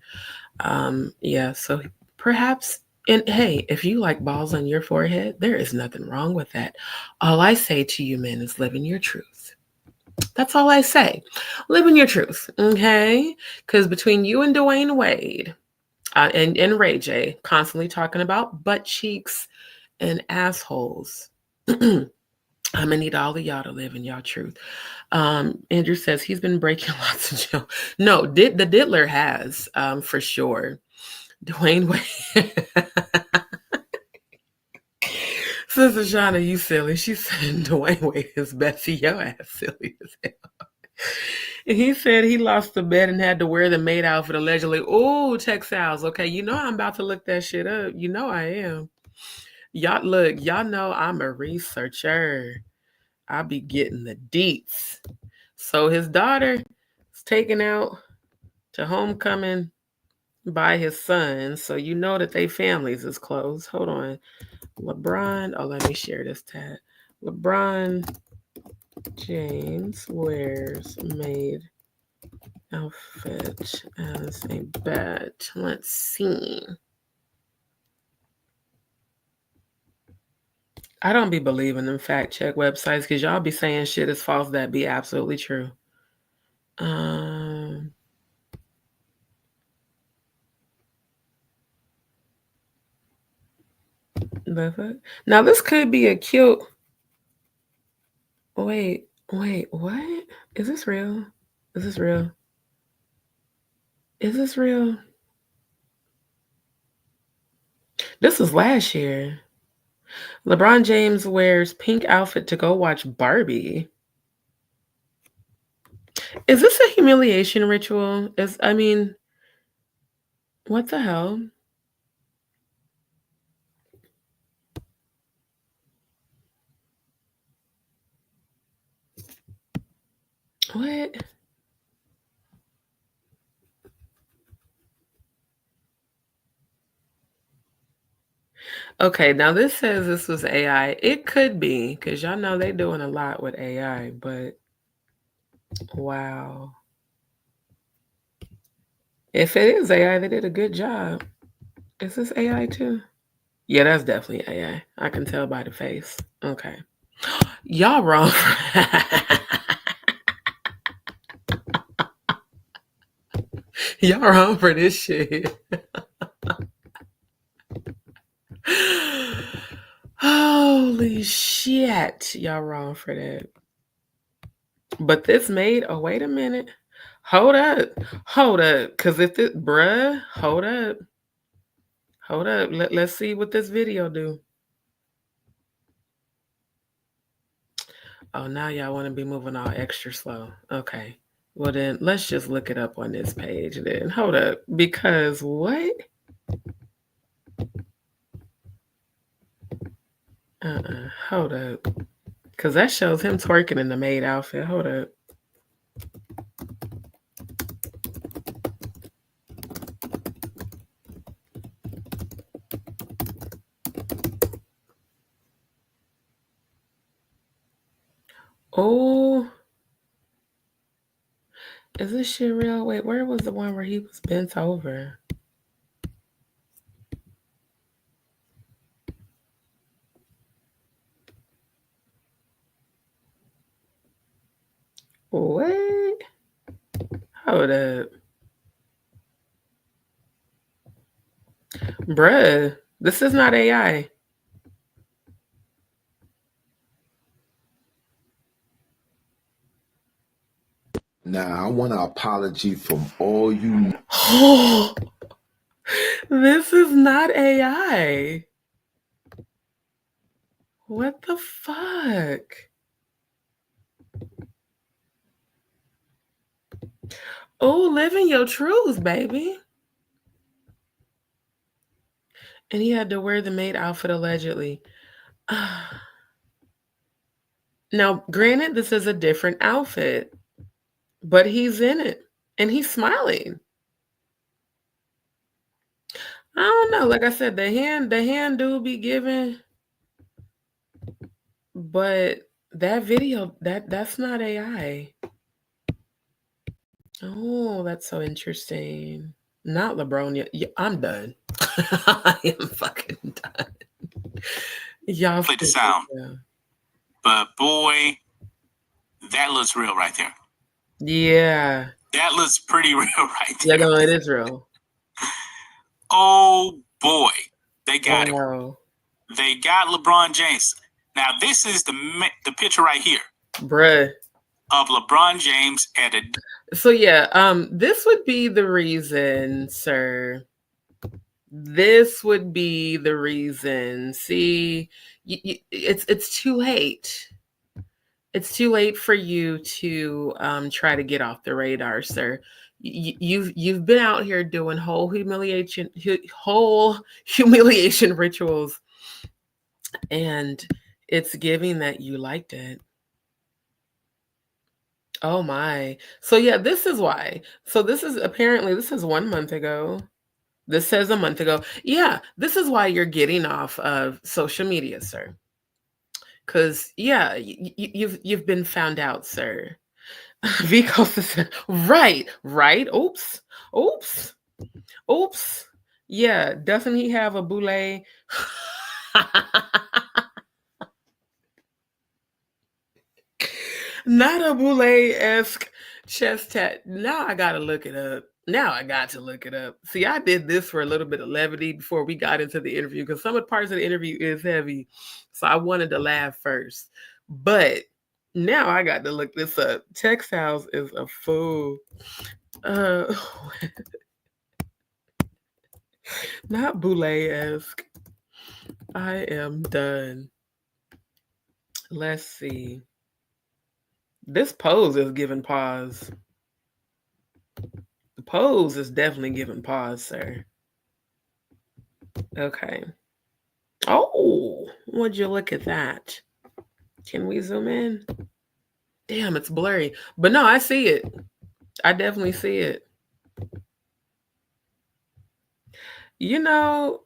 Yeah, so perhaps, and hey, if you like balls on your forehead, there is nothing wrong with that. All I say to you men is live in your truth. That's all I say. Live in your truth, okay? Because between you and Dwayne Wade and Ray J constantly talking about butt cheeks and assholes, I'm gonna need all of y'all to live in y'all truth. Andrew says he's been breaking lots of jail. No, the Diddler has, for sure. Dwayne Wade. Sister Shauna, you silly. She said Dwayne Wade is Betsy. Your ass silly as hell. And he said he lost the bet and had to wear the maid outfit allegedly. Oh, textiles. Okay, I'm about to look that shit up. I am. Y'all know I'm a researcher. I'll be getting the deets. So his daughter is taken out to homecoming by his son. So you know that they families is close. Hold on. LeBron. Oh, let me share this tab. LeBron James wears maid outfit as a bet. Let's see. I don't be believing them fact check websites because y'all be saying shit is false that be absolutely true. Now this could be a cute. Wait, what? Is this real? Is this real? Is this real? This was last year. LeBron James wears pink outfit to go watch Barbie. Is this a humiliation ritual? What the hell? What? Okay, now this says this was AI. It could be, because y'all know they're doing a lot with AI, but wow. If it is AI, they did a good job. Is this AI too? Yeah, that's definitely AI. I can tell by the face. Okay. Y'all wrong. Y'all wrong for this shit. Holy shit. Y'all wrong for that. But this made, oh, wait a minute. Hold up. Because if it, bruh, hold up. Let's see what this video do. Oh, now y'all want to be moving all extra slow. Okay. Well, then let's just look it up on this page then. Hold up. Because what? Hold up. Because that shows him twerking in the maid outfit. Hold up. Oh. Is this shit real? Wait, where was the one where he was bent over? What? Hold up. Bruh, this is not AI. Now, I want an apology from all you. This is not AI. What the fuck? Oh, living your truth, baby. And he had to wear the maid outfit allegedly. Now, granted, this is a different outfit, but he's in it and he's smiling. I don't know. Like I said, the hand do be giving, but that video, that's not AI. Oh, that's so interesting. Not LeBron. Yeah, I'm done. I am fucking done. Y'all Play the sound. But boy, that looks real right there. Yeah. That looks pretty real right there. Yeah, no, it is real. Oh boy, they got Wow. it. They got LeBron James. Now this is the picture right here, Bruh. of LeBron James at a. So yeah, this would be the reason, sir. This would be the reason. See, it's too late. It's too late for you to try to get off the radar, sir. You've been out here doing whole humiliation rituals, and it's giving that you liked it. Oh my. So yeah, this is why. So this is 1 month ago. This says a month ago. Yeah, this is why you're getting off of social media, sir. Because yeah, you've been found out, sir. Vico said, right. Oops. Yeah, doesn't he have a boule? Not a boule-esque chest tat. Now I gotta look it up. See, I did this for a little bit of levity before we got into the interview because some of the parts of the interview is heavy. So I wanted to laugh first. But now I got to look this up. Textiles is a fool. Not boule-esque. I am done. Let's see. This pose is giving pause. The pose is definitely giving pause, sir. Okay. Oh, would you look at that? Can we zoom in? Damn, it's blurry. But no, I see it. I definitely see it. You know,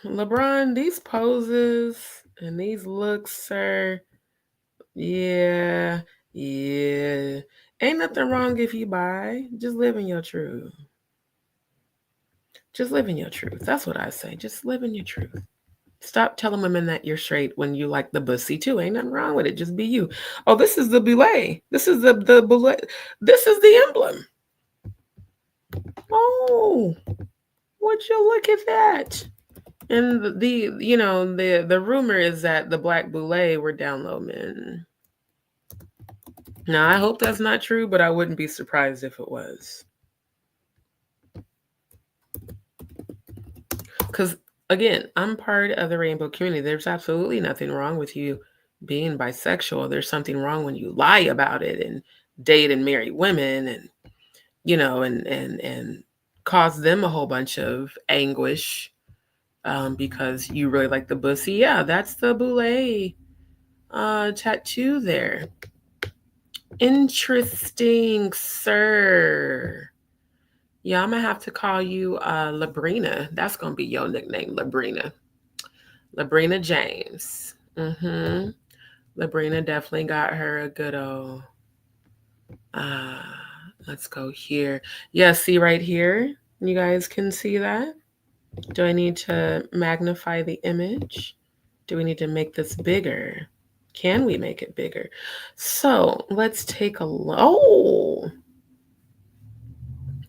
LeBron, these poses and these looks, sir. Yeah. Ain't nothing wrong if you buy. Just live in your truth. Just live in your truth. That's what I say. Just live in your truth. Stop telling women that you're straight when you like the bussy too. Ain't nothing wrong with it. Just be you. Oh, this is the boule. This is the boule. This is the emblem. Oh, would you look at that? And the rumor is that the black boule were down low men. Now, I hope that's not true, but I wouldn't be surprised if it was. Because, again, I'm part of the rainbow community. There's absolutely nothing wrong with you being bisexual. There's something wrong when you lie about it and date and marry women and, and cause them a whole bunch of anguish because you really like the bussy. Yeah, that's the boule tattoo there. Interesting, sir. Yeah, I'm gonna have to call you Labrina. That's gonna be your nickname, Labrina. Labrina James. Labrina definitely got her a good old. Let's go here. Yeah, see right here. You guys can see that. Do I need to magnify the image? Do we need to make this bigger? Can we make it bigger? So let's take a look. Oh,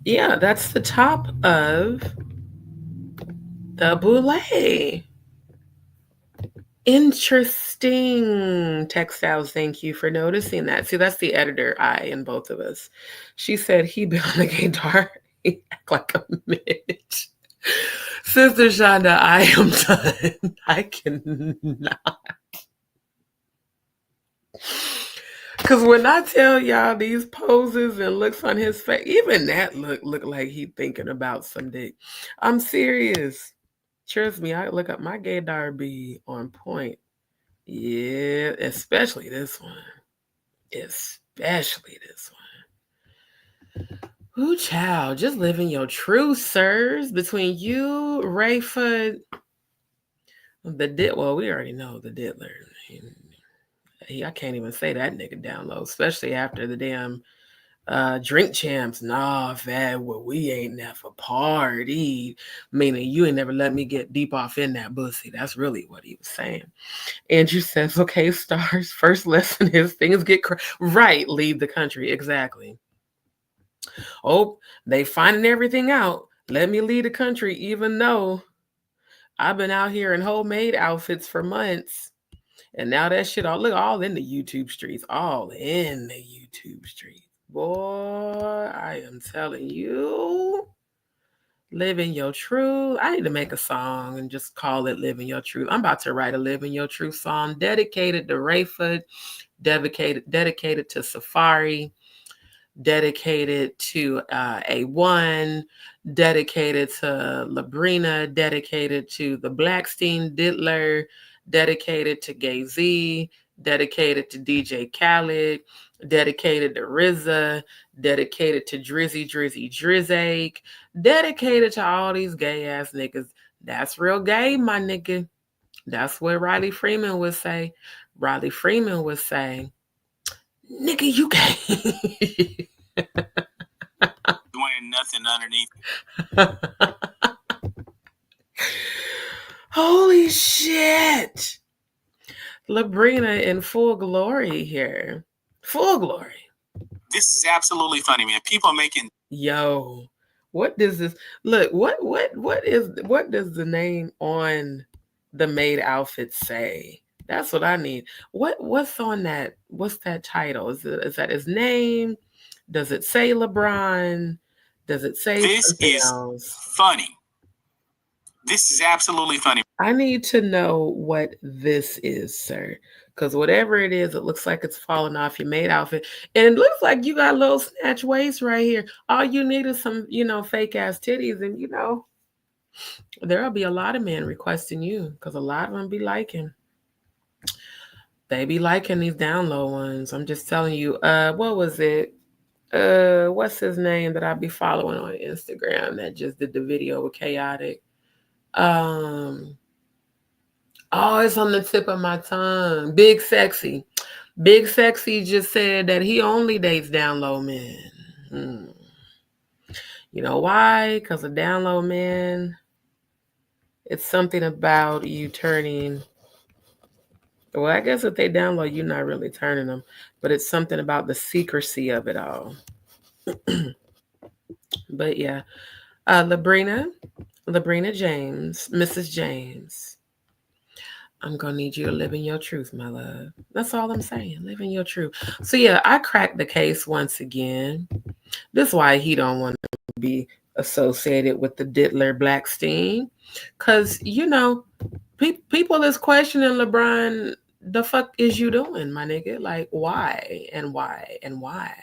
yeah, that's the top of The boule. Interesting. Textiles, thank you for noticing that. See, that's the editor eye in both of us. She said he been on the gaydar. He act like a bitch. Sister Shonda, I am done. I cannot. Because when I tell y'all these poses and looks on his face, even that look like he thinking about some dick. I'm serious. Trust me, I look up my gaydar be on point. Yeah, especially this one. Especially this one. Ooh, child, just living your truth, sirs. Between you, Rayford, well, we already know the diddler. I can't even say that nigga down low, especially after the damn drink champs. Nah, fat, well, we ain't never partied. Meaning you ain't never let me get deep off in that pussy. That's really what he was saying. Andrew says, okay, stars, first lesson is things get right, leave the country. Exactly. Oh, they finding everything out. Let me leave the country, even though I've been out here in homemade outfits for months. And now that shit all in the YouTube streets. All in the YouTube streets. Boy, I am telling you. Living Your Truth. I need to make a song and just call it Living Your Truth. I'm about to write a Living Your Truth song dedicated to Rayford, dedicated to Safari, dedicated to A1, dedicated to Labrina, dedicated to the Blackstein Diddler, dedicated to Gay Z, dedicated to DJ Khaled, dedicated to RZA, dedicated to Drizzy, dedicated to all these gay ass niggas. That's real gay, my nigga. That's what Riley Freeman would say. Riley Freeman would say, nigga, you gay. Doing nothing underneath. Holy shit. Labrina in full glory here. Full glory. This is absolutely funny, man. People making Yo, what does this look? What does the name on the maid outfit say? That's what I need. What's on that? What's that title? Is that his name? Does it say LeBron? Does it say this something is else? funny. This is absolutely funny. I need to know what this is, sir. Because whatever it is, it looks like it's falling off your maid outfit. And it looks like you got a little snatch waist right here. All you need is some, fake ass titties. And, there'll be a lot of men requesting you because a lot of them be liking. They be liking these down low ones. I'm just telling you. What was it? What's his name that I be following on Instagram that just did the video with Chaotic? Oh, it's on the tip of my tongue. Big Sexy. Big Sexy just said that he only dates down low men. You know why? Because a down low man, it's something about you turning. Well, I guess if they down low, you're not really turning them. But it's something about the secrecy of it all. But yeah. Labrina James, Mrs. James. I'm going to need you to live in your truth, my love. That's all I'm saying. Live in your truth. So, yeah, I cracked the case once again. This is why he don't want to be associated with the Diddler Blackstein. Because, people is questioning LeBron, the fuck is you doing, my nigga? Like, why and why and why?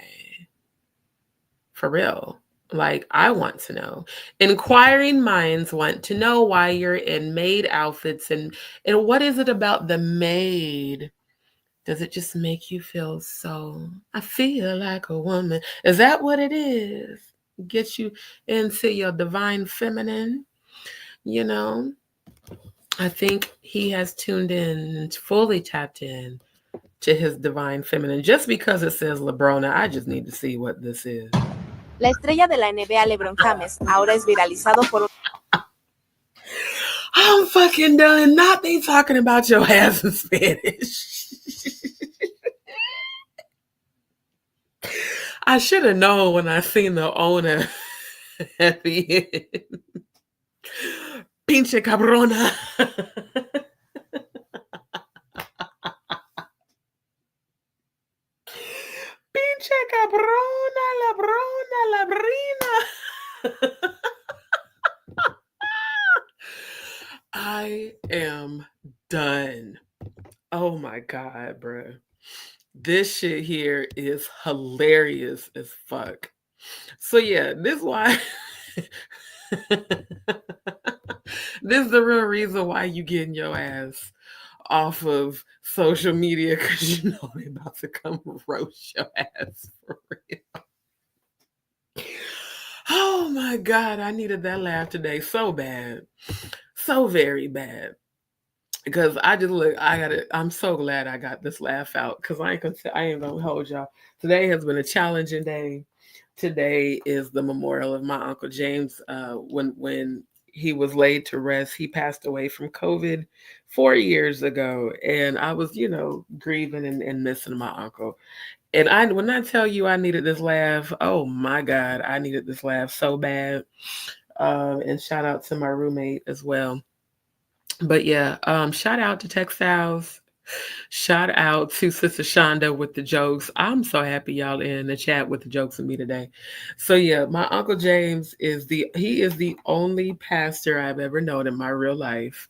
For real. Like, I want to know. Inquiring minds want to know why you're in maid outfits and what is it about the maid? Does it just make you feel so, I feel like a woman? Is that what it is? Get you into your divine feminine? I think he has tuned in, fully tapped in to his divine feminine. Just because it says LeBron, I just need to see what this is. La estrella de la NBA, LeBron James, ahora es viralizado por I'm fucking done. Not they talking about your ass in Spanish. I should have known when I seen the owner at the end. Pinche cabrona. Pinche cabrona, la brona, la brina. I am done. Oh my God, bro. This shit here is hilarious as fuck. So yeah, this is why this is the real reason why you getting your ass off of social media, because you know they about to come roast your ass for real. Oh my God, I needed that laugh today so bad. So very bad. Because I just look, I'm so glad I got this laugh out, because I ain't gonna hold y'all. Today has been a challenging day. Today is the memorial of my Uncle James. When he was laid to rest, he passed away from COVID 4 years ago. And I was, grieving and missing my uncle. And when I tell you I needed this laugh, oh my God, I needed this laugh so bad. And shout out to my roommate as well. But yeah, shout out to Textiles. Shout out to Sister Shonda with the jokes. I'm so happy y'all in the chat with the jokes with me today. So yeah, my Uncle James is the only pastor I've ever known in my real life,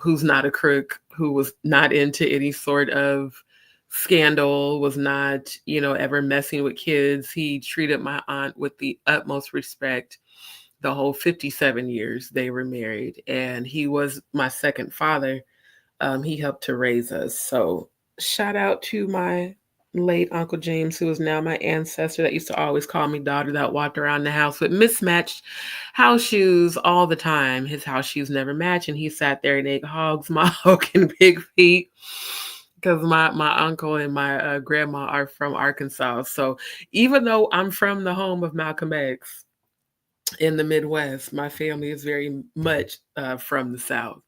who's not a crook, who was not into any sort of scandal, was not, ever messing with kids. He treated my aunt with the utmost respect. The whole 57 years they were married, and he was my second father. He helped to raise us. So shout out to my late Uncle James, who is now my ancestor, that used to always call me daughter, that walked around the house with mismatched house shoes all the time. His house shoes never match, and he sat there and ate hogs, mahawk, and big feet, because my uncle and my grandma are from Arkansas. So even though I'm from the home of Malcolm X, in the Midwest, my family is very much from the South.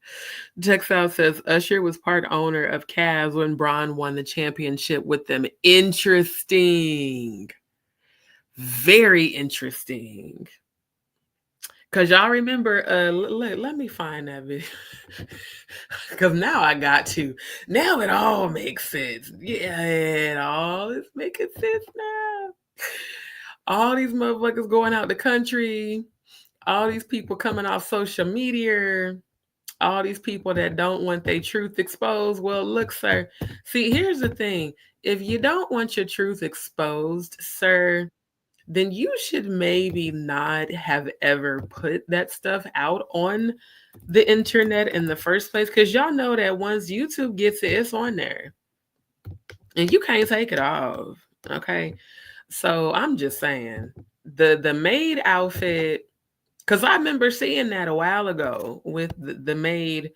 Textile says Usher was part owner of Cavs when Bron won the championship with them. Interesting. Very interesting. Because y'all remember, let me find that video. Because now I got to. Now it all makes sense. Yeah, it all is making sense now. All these motherfuckers going out the country, all these people coming off social media, all these people that don't want their truth exposed. Well, look, sir. See, here's the thing. If you don't want your truth exposed, sir, then you should maybe not have ever put that stuff out on the internet in the first place. Because y'all know that once YouTube gets it, it's on there. And you can't take it off. Okay. So I'm just saying, the maid outfit, because I remember seeing that a while ago with the maid,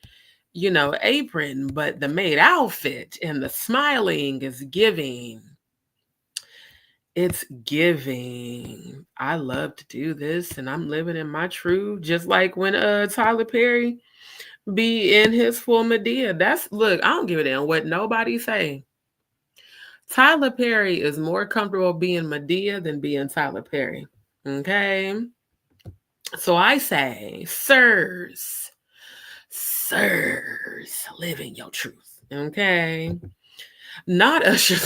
apron, but the maid outfit and the smiling is giving. It's giving. I love to do this, and I'm living in my truth, just like when Tyler Perry be in his full Medea. Look, I don't give a damn what nobody say. Tyler Perry is more comfortable being Medea than being Tyler Perry. Okay? So I say, sirs, live in your truth. Okay? Not Usher.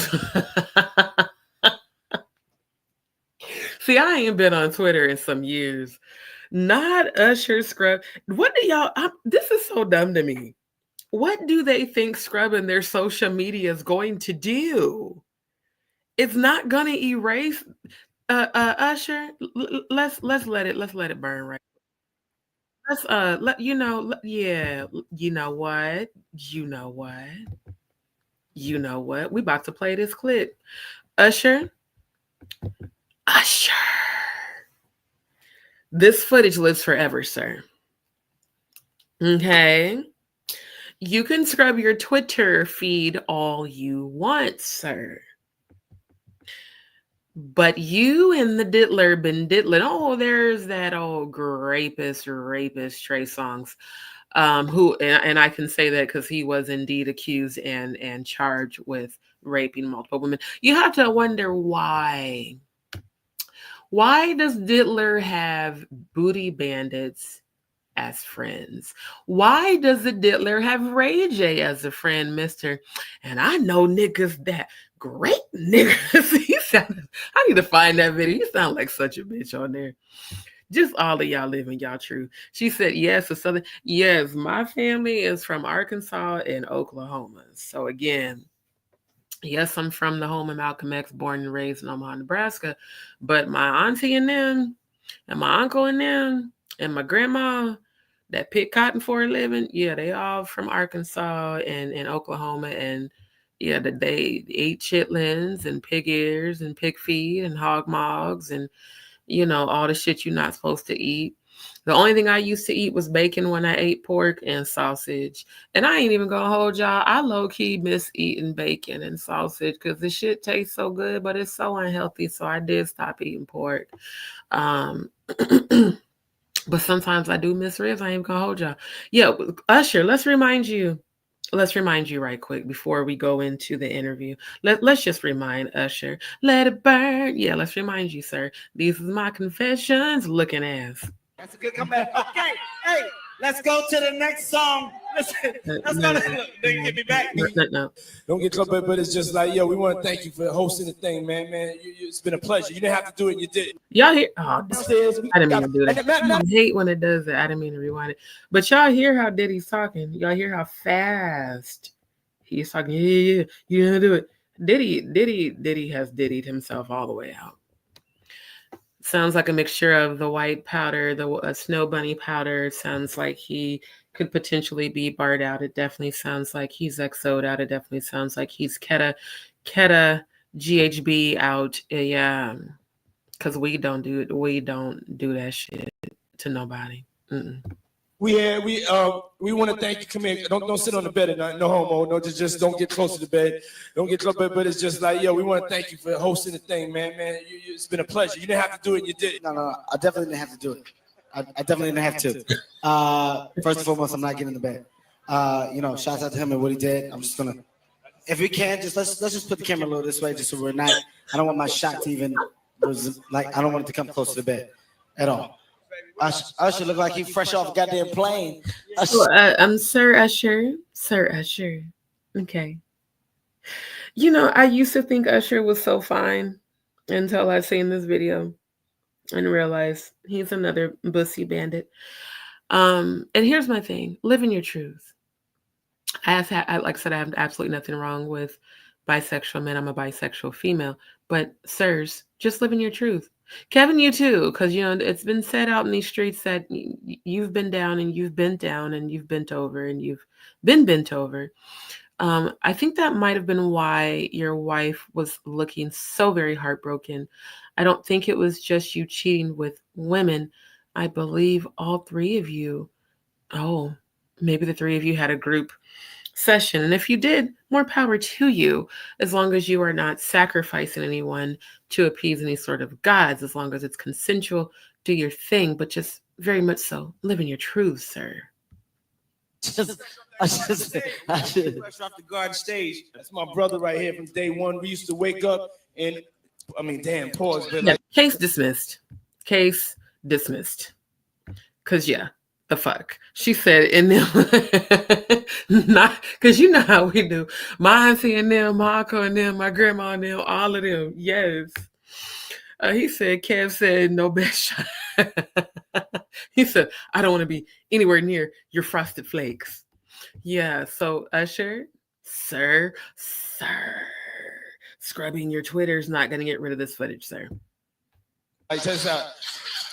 See, I ain't been on Twitter in some years. Not Usher scrub. What do y'all, this is so dumb to me. What do they think scrubbing their social media is going to do? It's not going to erase Usher. Let's let it burn, right? Let's yeah, you know what? We about to play this clip. Usher. This footage lives forever, sir. Okay. You can scrub your Twitter feed all you want, sir. But you and the diddler been diddling. Oh, there's that old rapist Trey Songz, who, and I can say that because he was indeed accused and charged with raping multiple women. You have to wonder why. Why does Diddler have booty bandits as friends? Why does the diddler have Ray J as a friend, mister? And I know niggas that great niggas. I need to find that video. You sound like such a bitch on there. Just all of y'all living y'all truth. She said, yes, a Southern. Yes, my family is from Arkansas and Oklahoma. So again, yes, I'm from the home of Malcolm X, born and raised in Omaha, Nebraska. But my auntie and them, and my uncle and them, and my grandma that pick cotton for a living, yeah, they all from Arkansas and Oklahoma. And yeah, they ate chitlins and pig ears and pig feet and hog mogs and, you know, all the shit you're not supposed to eat. The only thing I used to eat was bacon when I ate pork and sausage. And I ain't even gonna hold y'all. I low-key miss eating bacon and sausage because the shit tastes so good, but it's so unhealthy. So I did stop eating pork. But sometimes I do miss ribs. I ain't even gonna hold y'all. Yeah, Usher, let's remind you right quick before we go into the interview. Let's just remind Usher. Let it burn. Yeah, let's remind you, sir. These are my confessions. Looking ass. That's a good comeback. Okay, hey, let's go to the next song. Let's go. They get me back. No. Don't get trouble, but it's just like, yo, we want to thank you for hosting the thing, man. It's been a pleasure. You didn't have to do it, and you did. Y'all hear? Oh, I didn't mean to do that. I hate when it does that. I didn't mean to rewind it. But y'all hear how Diddy's talking. Y'all hear how fast he's talking. Yeah, you gonna do it. Diddy has diddied himself all the way out. Sounds like a mixture of the white powder, the snow bunny powder. It sounds like he could potentially be barred out. It definitely sounds like he's XO'd out. It definitely sounds like he's Keta GHB out. Yeah, because we don't do that shit to nobody. We want to thank you. Come here. Don't sit on the bed at night. No homo. No, just don't get close to the bed. Don't get close. But it's just like, yo, we want to thank you for hosting the thing, man. It's been a pleasure. You didn't have to do it. You did. No. I definitely didn't have to do it. I definitely didn't have to. First and foremost, I'm not getting in the bed. Shouts out to him and what he did. I'm just gonna, if we can, let's just put the camera a little this way, just so we're not. I don't want my shot to even I don't want it to come close to the bed at all. Usher look like he fresh off a goddamn plane. I'm Sir Usher. Sir Usher. Okay. You know, I used to think Usher was so fine until I seen this video and realized he's another bussy bandit. And here's my thing. Live in your truth. Like I said, I have absolutely nothing wrong with bisexual men. I'm a bisexual female. But sirs, just live in your truth. Kevin, you too, because, it's been said out in these streets that you've been down and you've bent down and you've bent over and you've been bent over. I think that might have been why your wife was looking so very heartbroken. I don't think it was just you cheating with women. I believe all three of you, maybe the three of you had a group session. And if you did, more power to you, as long as you are not sacrificing anyone to appease any sort of gods, as long as it's consensual, do your thing, but just very much so, live in your truth, sir. I should fresh off the garden stage. That's my brother right here from day one. We used to wake up and, pause. But Case dismissed. Case dismissed. Because, the fuck. She said, and then, not, because you know how we do. My auntie and them, my uncle and them, my grandma and them, all of them. Yes. He said, Kev said, no best shot. He said, I don't want to be anywhere near your frosted flakes. Yeah, so Usher, sir, scrubbing your Twitter's not going to get rid of this footage, sir.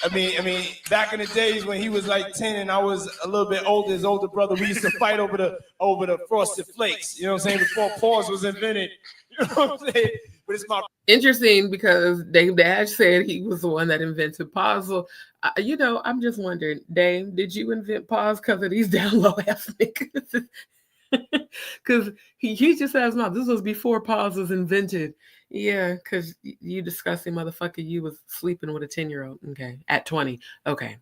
I mean, back in the days when he was like 10 and I was a little bit older, his older brother, we used to fight over the frosted flakes. You know what I'm saying? Before pause was invented. You know what I'm saying? But it's my interesting because Dame Dash said he was the one that invented pause. So, I'm just wondering, Dame, did you invent pause because of these down low ass niggas? Because he just has mouth. This was before pause was invented. Yeah, because you disgusting motherfucker, you was sleeping with a 10-year-old. Okay, at 20. Okay.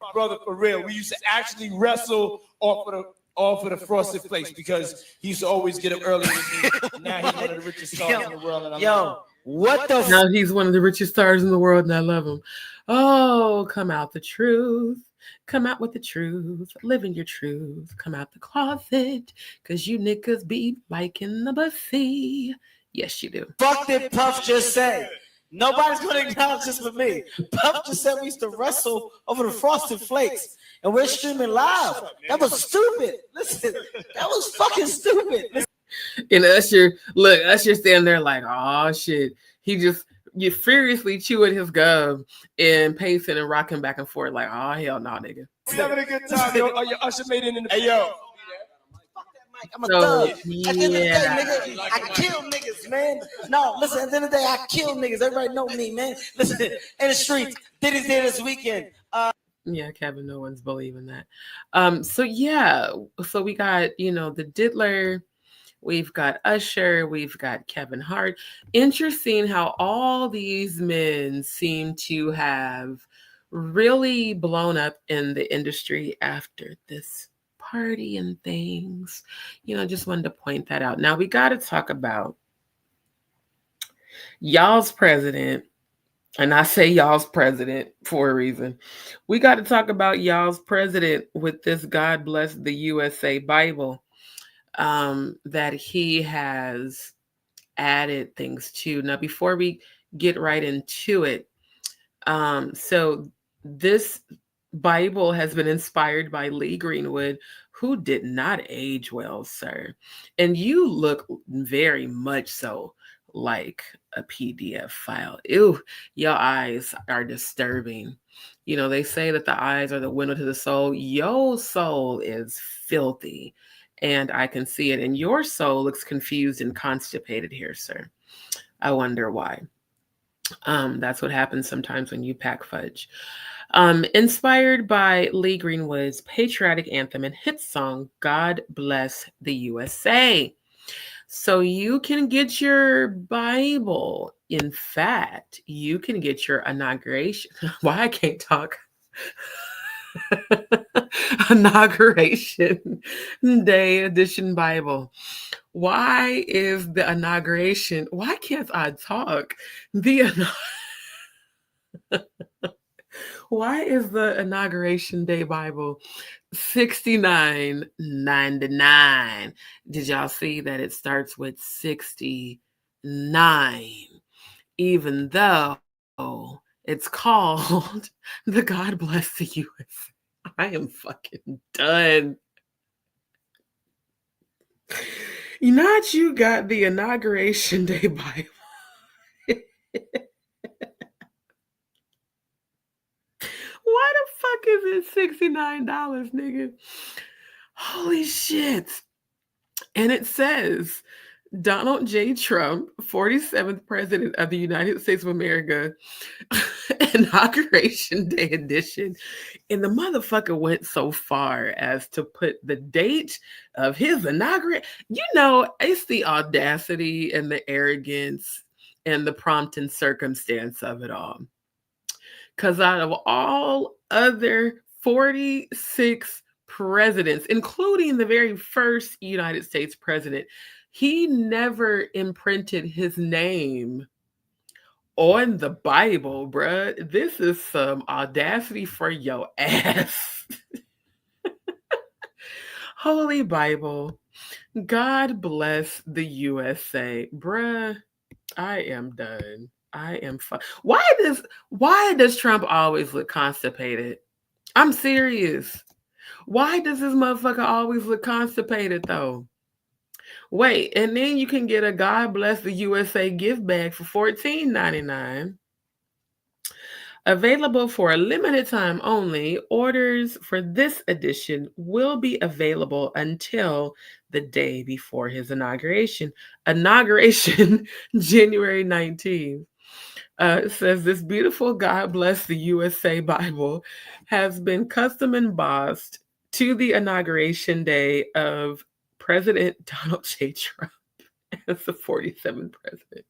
My brother, for real, we used to actually wrestle off of the frosted flakes because he used to always get up early with me. Now he's one of the richest stars in the world. And Now he's one of the richest stars in the world, and I love him. Oh, come out the truth. Come out with the truth, live in your truth. Come out the closet, cause you niggas be liking the pussy. Yes, you do. Fuck did Puff just say? Nobody's gonna acknowledge this but me. Puff just said we used to wrestle over the Frosted Flakes, and we're streaming live. That was stupid. Listen, that was fucking stupid. Listen. And Usher standing there like, oh shit. He just furiously chewing his gum and pacing and rocking back and forth like, oh hell no, nigga. We having a good time, yo. Oh, your Usher made it in the. Hey, yo. I'm a thug. At the end of the day, nigga, I kill niggas, man. No, listen, at the end of the day, I kill niggas. Everybody know me, man. Listen, in the streets, Diddy's there this weekend. Yeah, Kevin, no one's believing that. So we got, the Diddler, we've got Usher, we've got Kevin Hart. Interesting how all these men seem to have really blown up in the industry after this party and things. Just wanted to point that out. Now we got to talk about y'all's president. And I say y'all's president for a reason. We got to talk about y'all's president with this God Bless the USA Bible that he has added things to. Now, before we get right into it, so this Bible has been inspired by Lee Greenwood, who did not age well, sir. And you look very much so like a PDF file. Ew, your eyes are disturbing. They say that the eyes are the window to the soul. Your soul is filthy, and I can see it. And your soul looks confused and constipated here, sir. I wonder why. That's what happens sometimes when you pack fudge. Inspired by Lee Greenwood's patriotic anthem and hit song, God Bless the USA. So you can get your Bible. In fact, you can get your inauguration. Why I can't talk? Inauguration Day Edition Bible. Why is the inauguration? Why can't I talk? Why is the Inauguration Day Bible $69.99? Did y'all see that it starts with 69, even though it's called the God Bless the USA? I am fucking done. Not you got the Inauguration Day Bible. Why the fuck is it $69, nigga? Holy shit. And it says, Donald J. Trump, 47th President of the United States of America, Inauguration Day edition. And the motherfucker went so far as to put the date of his inauguration. It's the audacity and the arrogance and the prompt and circumstance of it all. Because out of all other 46 presidents, including the very first United States president, he never imprinted his name on the Bible, bruh. This is some audacity for your ass. Holy Bible, God bless the USA, bruh. I am done. I am Why does Trump always look constipated? I'm serious. Why does this motherfucker always look constipated though? Wait, and then you can get a God Bless the USA gift bag for $14.99. Available for a limited time only. Orders for this edition will be available until the day before his inauguration. Inauguration, January 19th. It says this beautiful God Bless the USA Bible has been custom embossed to the inauguration day of President Donald J. Trump as the 47th president.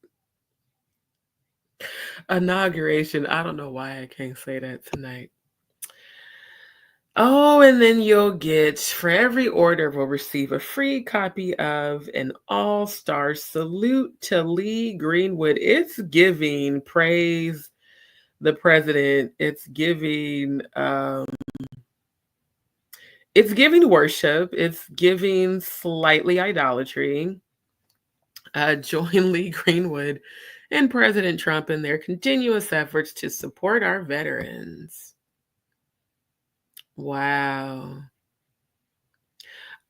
Inauguration. I don't know why I can't say that tonight. Oh, and then you'll get, for every order, we'll receive a free copy of an all-star salute to Lee Greenwood. It's giving praise the president. It's giving worship. It's giving slightly idolatry. Join Lee Greenwood and President Trump in their continuous efforts to support our veterans. Wow.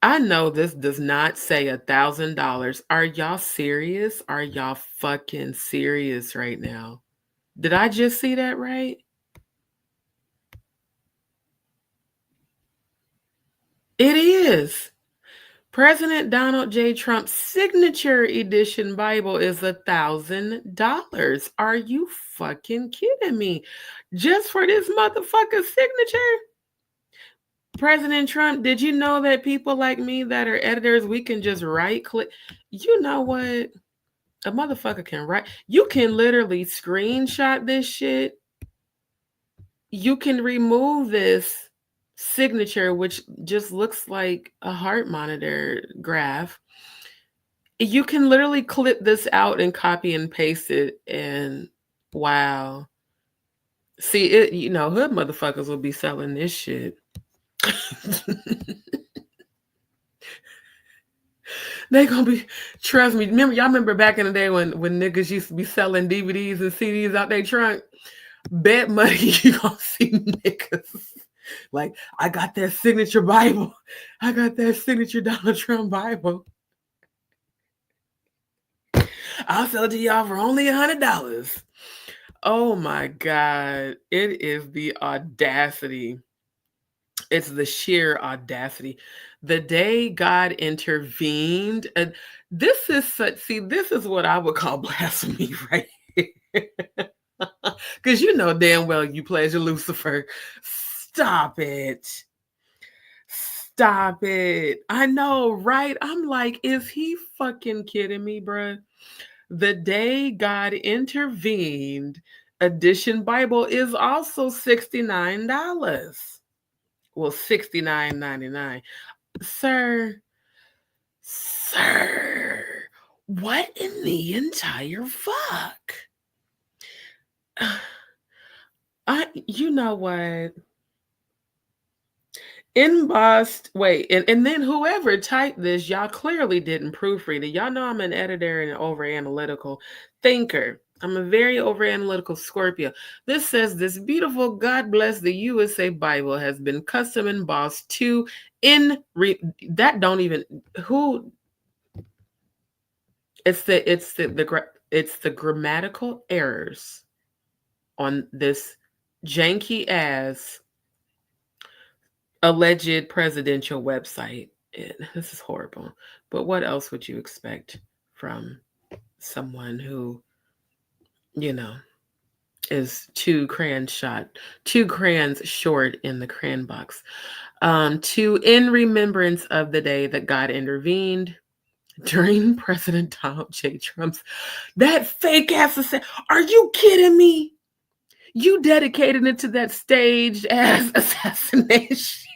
I know this does not say $1,000. Are y'all serious? Are y'all fucking serious right now? Did I just see that right? It is. President Donald J. Trump's signature edition Bible is $1,000. Are you fucking kidding me? Just for this motherfucker's signature? President Trump, did you know that people like me that are editors, we can just right click? You know what? A motherfucker can write. You can literally screenshot this shit. You can remove this signature, which just looks like a heart monitor graph. You can literally clip this out and copy and paste it, and wow. See it, hood motherfuckers will be selling this shit. They gonna be, trust me. Y'all remember back in the day when niggas used to be selling DVDs and CDs out their trunk? Bet money you gonna see niggas like, I got that signature Bible. I got that signature Donald Trump Bible. I'll sell it to y'all for only $100. Oh my God. It is the audacity. It's the sheer audacity. The day God intervened, this is what I would call blasphemy right here. Because you know damn well you pleasure Lucifer. Stop it. Stop it. I know, right? I'm like, is he fucking kidding me, bruh? The day God intervened edition Bible is also $69. Well, $69.99. Sir, what in the entire fuck? You know what? Embossed, wait, and then whoever typed this, y'all clearly didn't proofread it. Y'all know I'm an editor and an over-analytical thinker. I'm a very over-analytical Scorpio. This says, this beautiful God bless the USA Bible has been custom embossed to it's the grammatical errors on this janky ass alleged presidential website. This is horrible. But what else would you expect from someone who, is two crayons short in the crayon box? To in remembrance of the day that God intervened during President Donald J. Trump's that fake ass. Are you kidding me? You dedicated it to that staged ass assassination.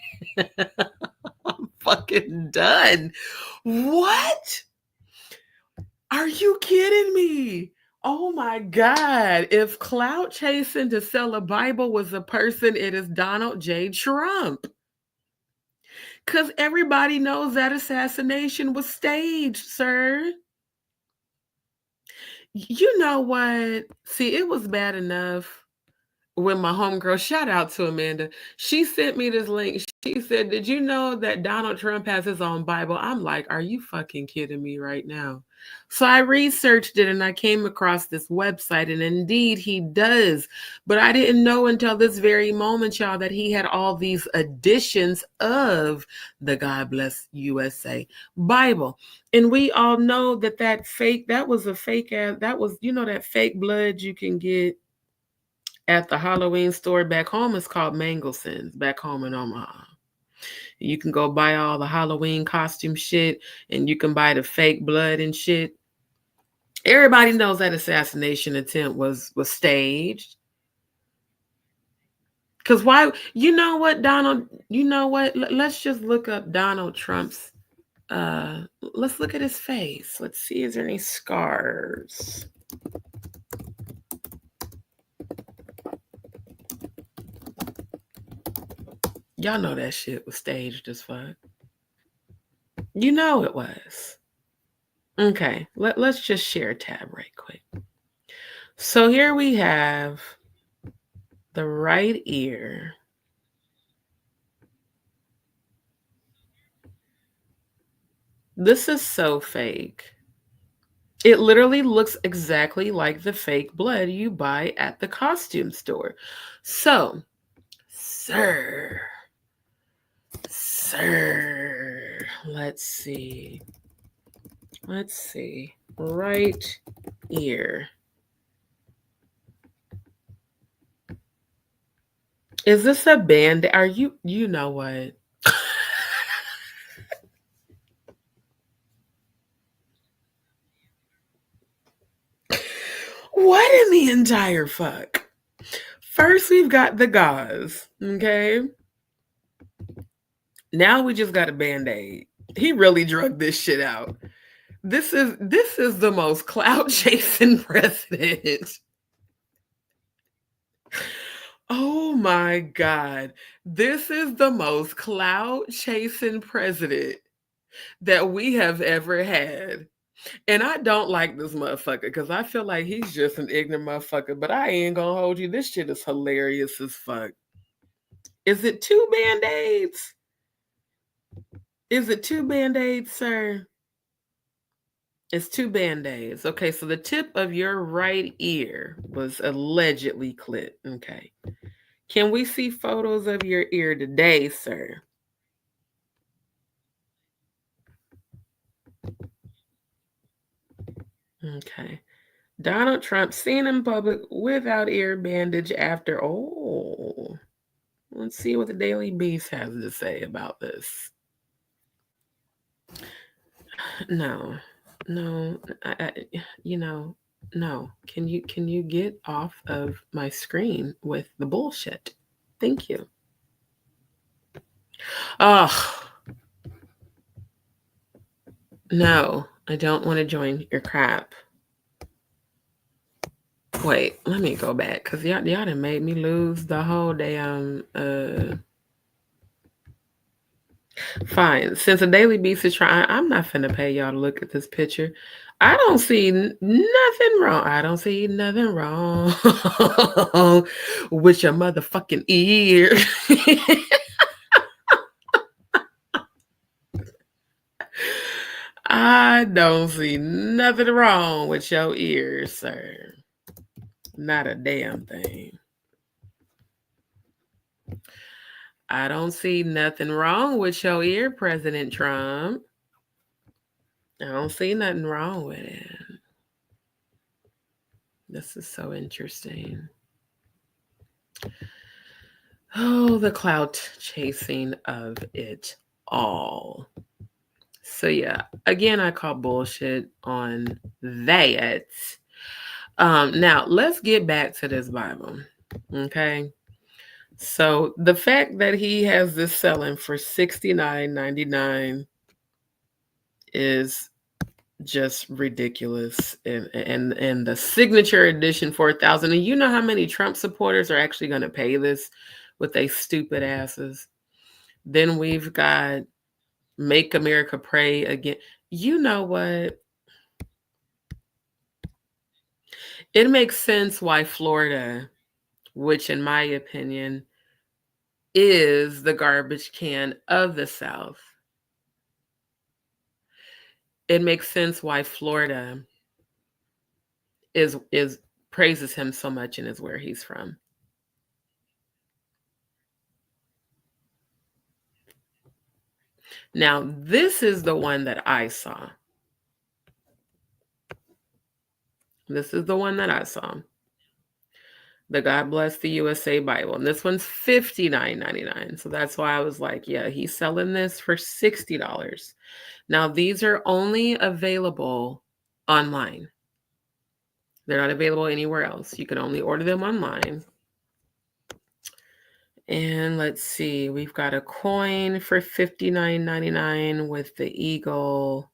I'm fucking done. What? Are you kidding me? Oh my God. If clout chasing to sell a Bible was a person, it is Donald J. Trump. Because everybody knows that assassination was staged, sir. You know what? See, it was bad enough when my homegirl, shout out to Amanda, she sent me this link. She said, did you know that Donald Trump has his own Bible? I'm like, are you fucking kidding me right now? So I researched it and I came across this website, and indeed he does. But I didn't know until this very moment, y'all, that he had all these editions of the God Bless USA Bible. And we all know that that was a fake ass, that was, that fake blood you can get at the Halloween store back home. Is called Mangelson's back home in Omaha. You can go buy all the Halloween costume shit, and you can buy the fake blood and shit. Everybody knows that assassination attempt was staged. Because why? You know what, Donald? You know what? Let's just look up Donald Trump's. Let's look at his face. Let's see, is there any scars? Y'all know that shit was staged as fuck. You know it was. Okay, let's just share a tab right quick. So here we have the right ear. This is so fake. It literally looks exactly like the fake blood you buy at the costume store. So, sir, let's see. Right ear. Is this a band? Are you know what? What in the entire fuck? First, we've got the gauze, okay? Now we just got a Band-Aid. He really drugged this shit out. This is the most clout chasing president. Oh my God. This is the most clout chasing president that we have ever had. And I don't like this motherfucker because I feel like he's just an ignorant motherfucker, but I ain't gonna hold you. This shit is hilarious as fuck. Is it 2 Band-Aids? Is it 2 Band-Aids, sir? It's 2 Band-Aids. Okay, so the tip of your right ear was allegedly clipped. Okay. Can we see photos of your ear today, sir? Okay. Donald Trump seen in public without ear bandage after. Oh, let's see what the Daily Beast has to say about this. No. No. Can you get off of my screen with the bullshit? Thank you. Oh. No, I don't want to join your crap. Wait, let me go back because y'all done made me lose the whole damn. Fine. Since the Daily Beast is trying, I'm not finna pay y'all to look at this picture. I don't see nothing wrong. I don't see nothing wrong with your motherfucking ear. I don't see nothing wrong with your ears, sir. Not a damn thing. I don't see nothing wrong with your ear, President Trump. I don't see nothing wrong with it. This is so interesting. Oh, the clout chasing of it all. So yeah, again, I call bullshit on that. Now let's get back to this Bible. Okay. So the fact that he has this selling for $69.99 is just ridiculous. And the signature edition for $1,000. And you know how many Trump supporters are actually going to pay this with they stupid asses? Then we've got Make America Pray Again. You know what? It makes sense why Florida, which in my opinion is the garbage can of the South, it makes sense why Florida is praises him so much and is where he's from. Now, this is the one that I saw. This is the one that I saw. The God Bless the USA Bible. And this one's $59.99. So that's why I was like, yeah, he's selling this for $60. Now, these are only available online. They're not available anywhere else. You can only order them online. And let's see, we've got a coin for $59.99 with the eagle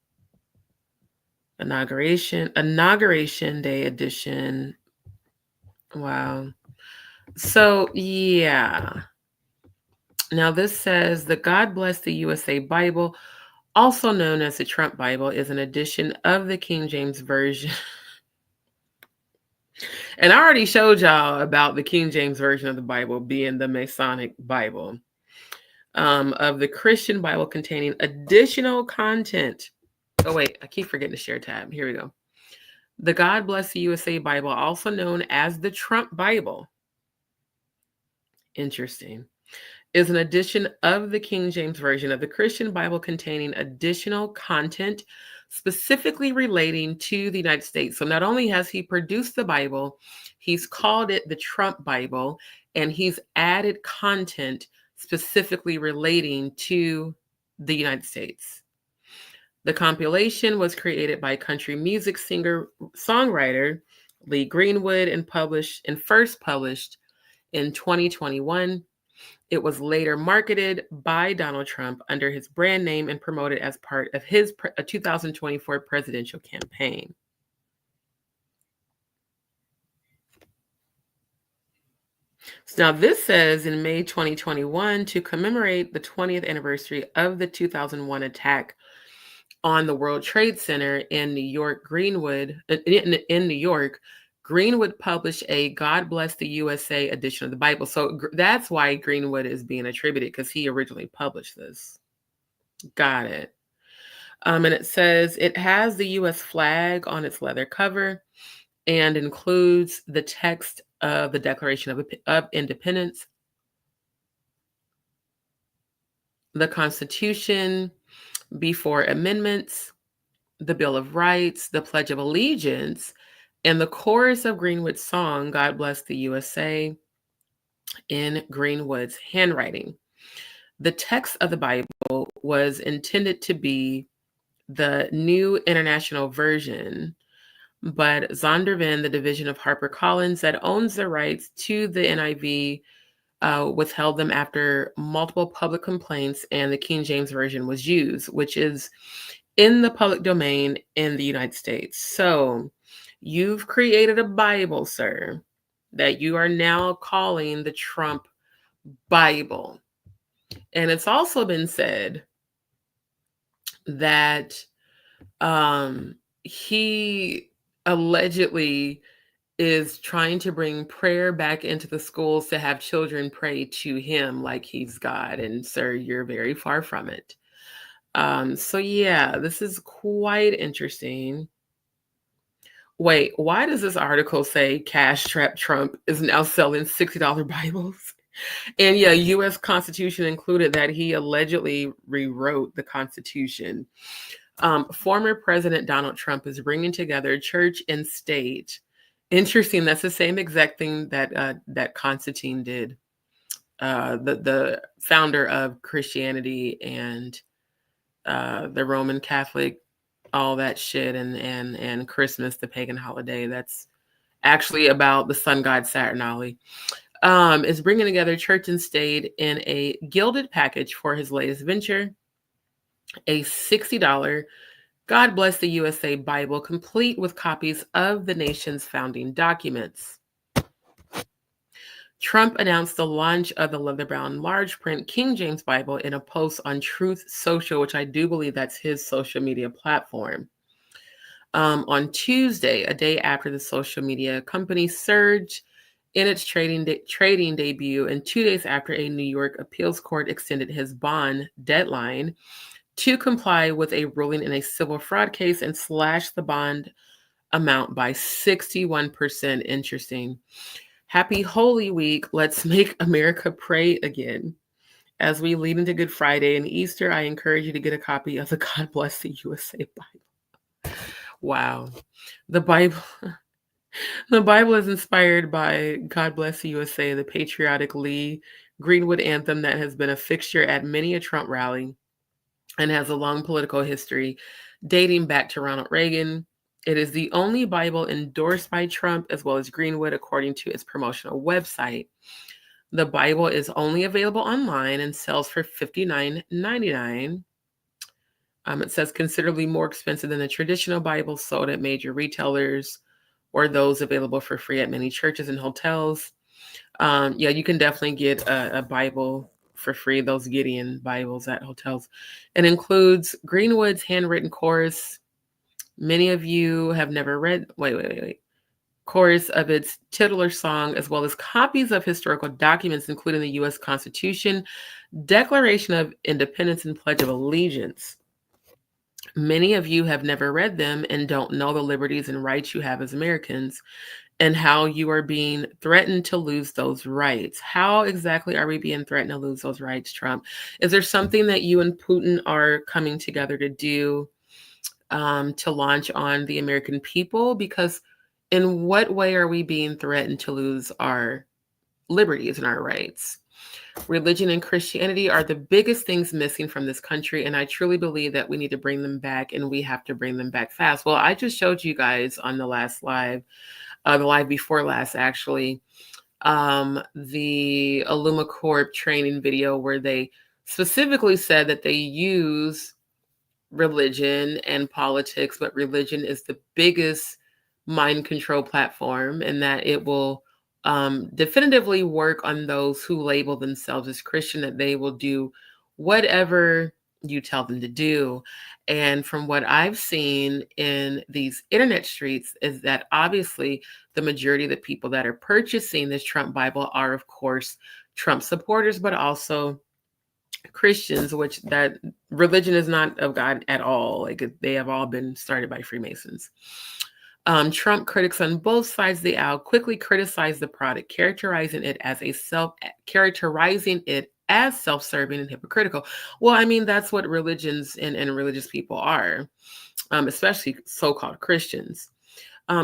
inauguration day edition. Wow. So yeah, Now, this says the God Bless the USA Bible, also known as the Trump Bible, is an edition of the King James Version. And I already showed y'all about the King James Version of the Bible being the Masonic Bible, of the Christian Bible containing additional content. Oh, wait, I keep forgetting to share tab. Here we go. The God Bless the USA Bible, also known as the Trump Bible, interesting, is an edition of the King James Version of the Christian Bible containing additional content specifically relating to the United States. So not only has he produced the Bible, he's called it the Trump Bible, and he's added content specifically relating to the United States. The compilation was created by country music singer-songwriter Lee Greenwood and first published in 2021. It was later marketed by Donald Trump under his brand name and promoted as part of his 2024 presidential campaign. So now this says in May 2021, to commemorate the 20th anniversary of the 2001 attack on the World Trade Center in New York, Greenwood published a God Bless the USA edition of the Bible. So that's why Greenwood is being attributed, because he originally published this. Got it. And it says it has the U.S. flag on its leather cover and includes the text of the Declaration of Independence, the Constitution before amendments, the Bill of Rights, the Pledge of Allegiance, and the chorus of Greenwood's song, God Bless the USA, in Greenwood's handwriting. The text of the Bible was intended to be the New International Version, but Zondervan, the division of HarperCollins that owns the rights to the NIV, withheld them after multiple public complaints, and the King James Version was used, which is in the public domain in the United States. So you've created a Bible, sir, that you are now calling the Trump Bible. And it's also been said that he allegedly is trying to bring prayer back into the schools to have children pray to him like he's God. And sir, you're very far from it. So yeah, this is quite interesting. Wait, why does this article say Cash Trap Trump is now selling $60 Bibles? And yeah, U.S. Constitution included that he allegedly rewrote the Constitution. Former President Donald Trump is bringing together church and state. Interesting. That's the same exact thing that Constantine did. The founder of Christianity and the Roman Catholic, all that shit, and Christmas, the pagan holiday. That's actually about the sun god Saturnalia. Is bringing together church and state in a gilded package for his latest venture, a $60 God Bless the USA Bible, complete with copies of the nation's founding documents. Trump announced the launch of the leather-bound large print King James Bible in a post on Truth Social, which I do believe that's his social media platform. On Tuesday, a day after the social media company surged in its trading debut, and 2 days after a New York appeals court extended his bond deadline to comply with a ruling in a civil fraud case and slashed the bond amount by 61%. Interesting. Happy Holy Week. Let's make America pray again. As we lead into Good Friday and Easter, I encourage you to get a copy of the God Bless the USA Bible. Wow. The Bible is inspired by God Bless the USA, the patriotic Lee Greenwood anthem that has been a fixture at many a Trump rally and has a long political history dating back to Ronald Reagan. It is the only Bible endorsed by Trump as well as Greenwood, according to its promotional website. The Bible is only available online and sells for $59.99. It says considerably more expensive than the traditional Bible sold at major retailers or those available for free at many churches and hotels. Yeah, you can definitely get a Bible for free, those Gideon Bibles at hotels. It includes Greenwood's handwritten chorus. Many of you have never read, chorus of its titular song, as well as copies of historical documents, including the U.S. Constitution, Declaration of Independence, and Pledge of Allegiance. Many of you have never read them and don't know the liberties and rights you have as Americans and how you are being threatened to lose those rights. How exactly are we being threatened to lose those rights, Trump? Is there something that you and Putin are coming together to do to launch on the American people? Because in what way are we being threatened to lose our liberties and our rights? Religion and Christianity are the biggest things missing from this country, and I truly believe that we need to bring them back, and we have to bring them back fast. Well, I just showed you guys on the last live, the live before last, actually, the Illuma Corp training video where they specifically said that they use religion and politics, but religion is the biggest mind control platform, and that it will definitively work on those who label themselves as Christian, that they will do whatever you tell them to do. And from what I've seen in these internet streets is that obviously the majority of the people that are purchasing this Trump Bible are, of course, Trump supporters, but also Christians, which that religion is not of God at all. Like, they have all been started by Freemasons. Trump critics on both sides of the aisle quickly criticized the product, characterizing it as self-serving and hypocritical. Well, I mean, that's what religions and religious people are, especially so-called Christians.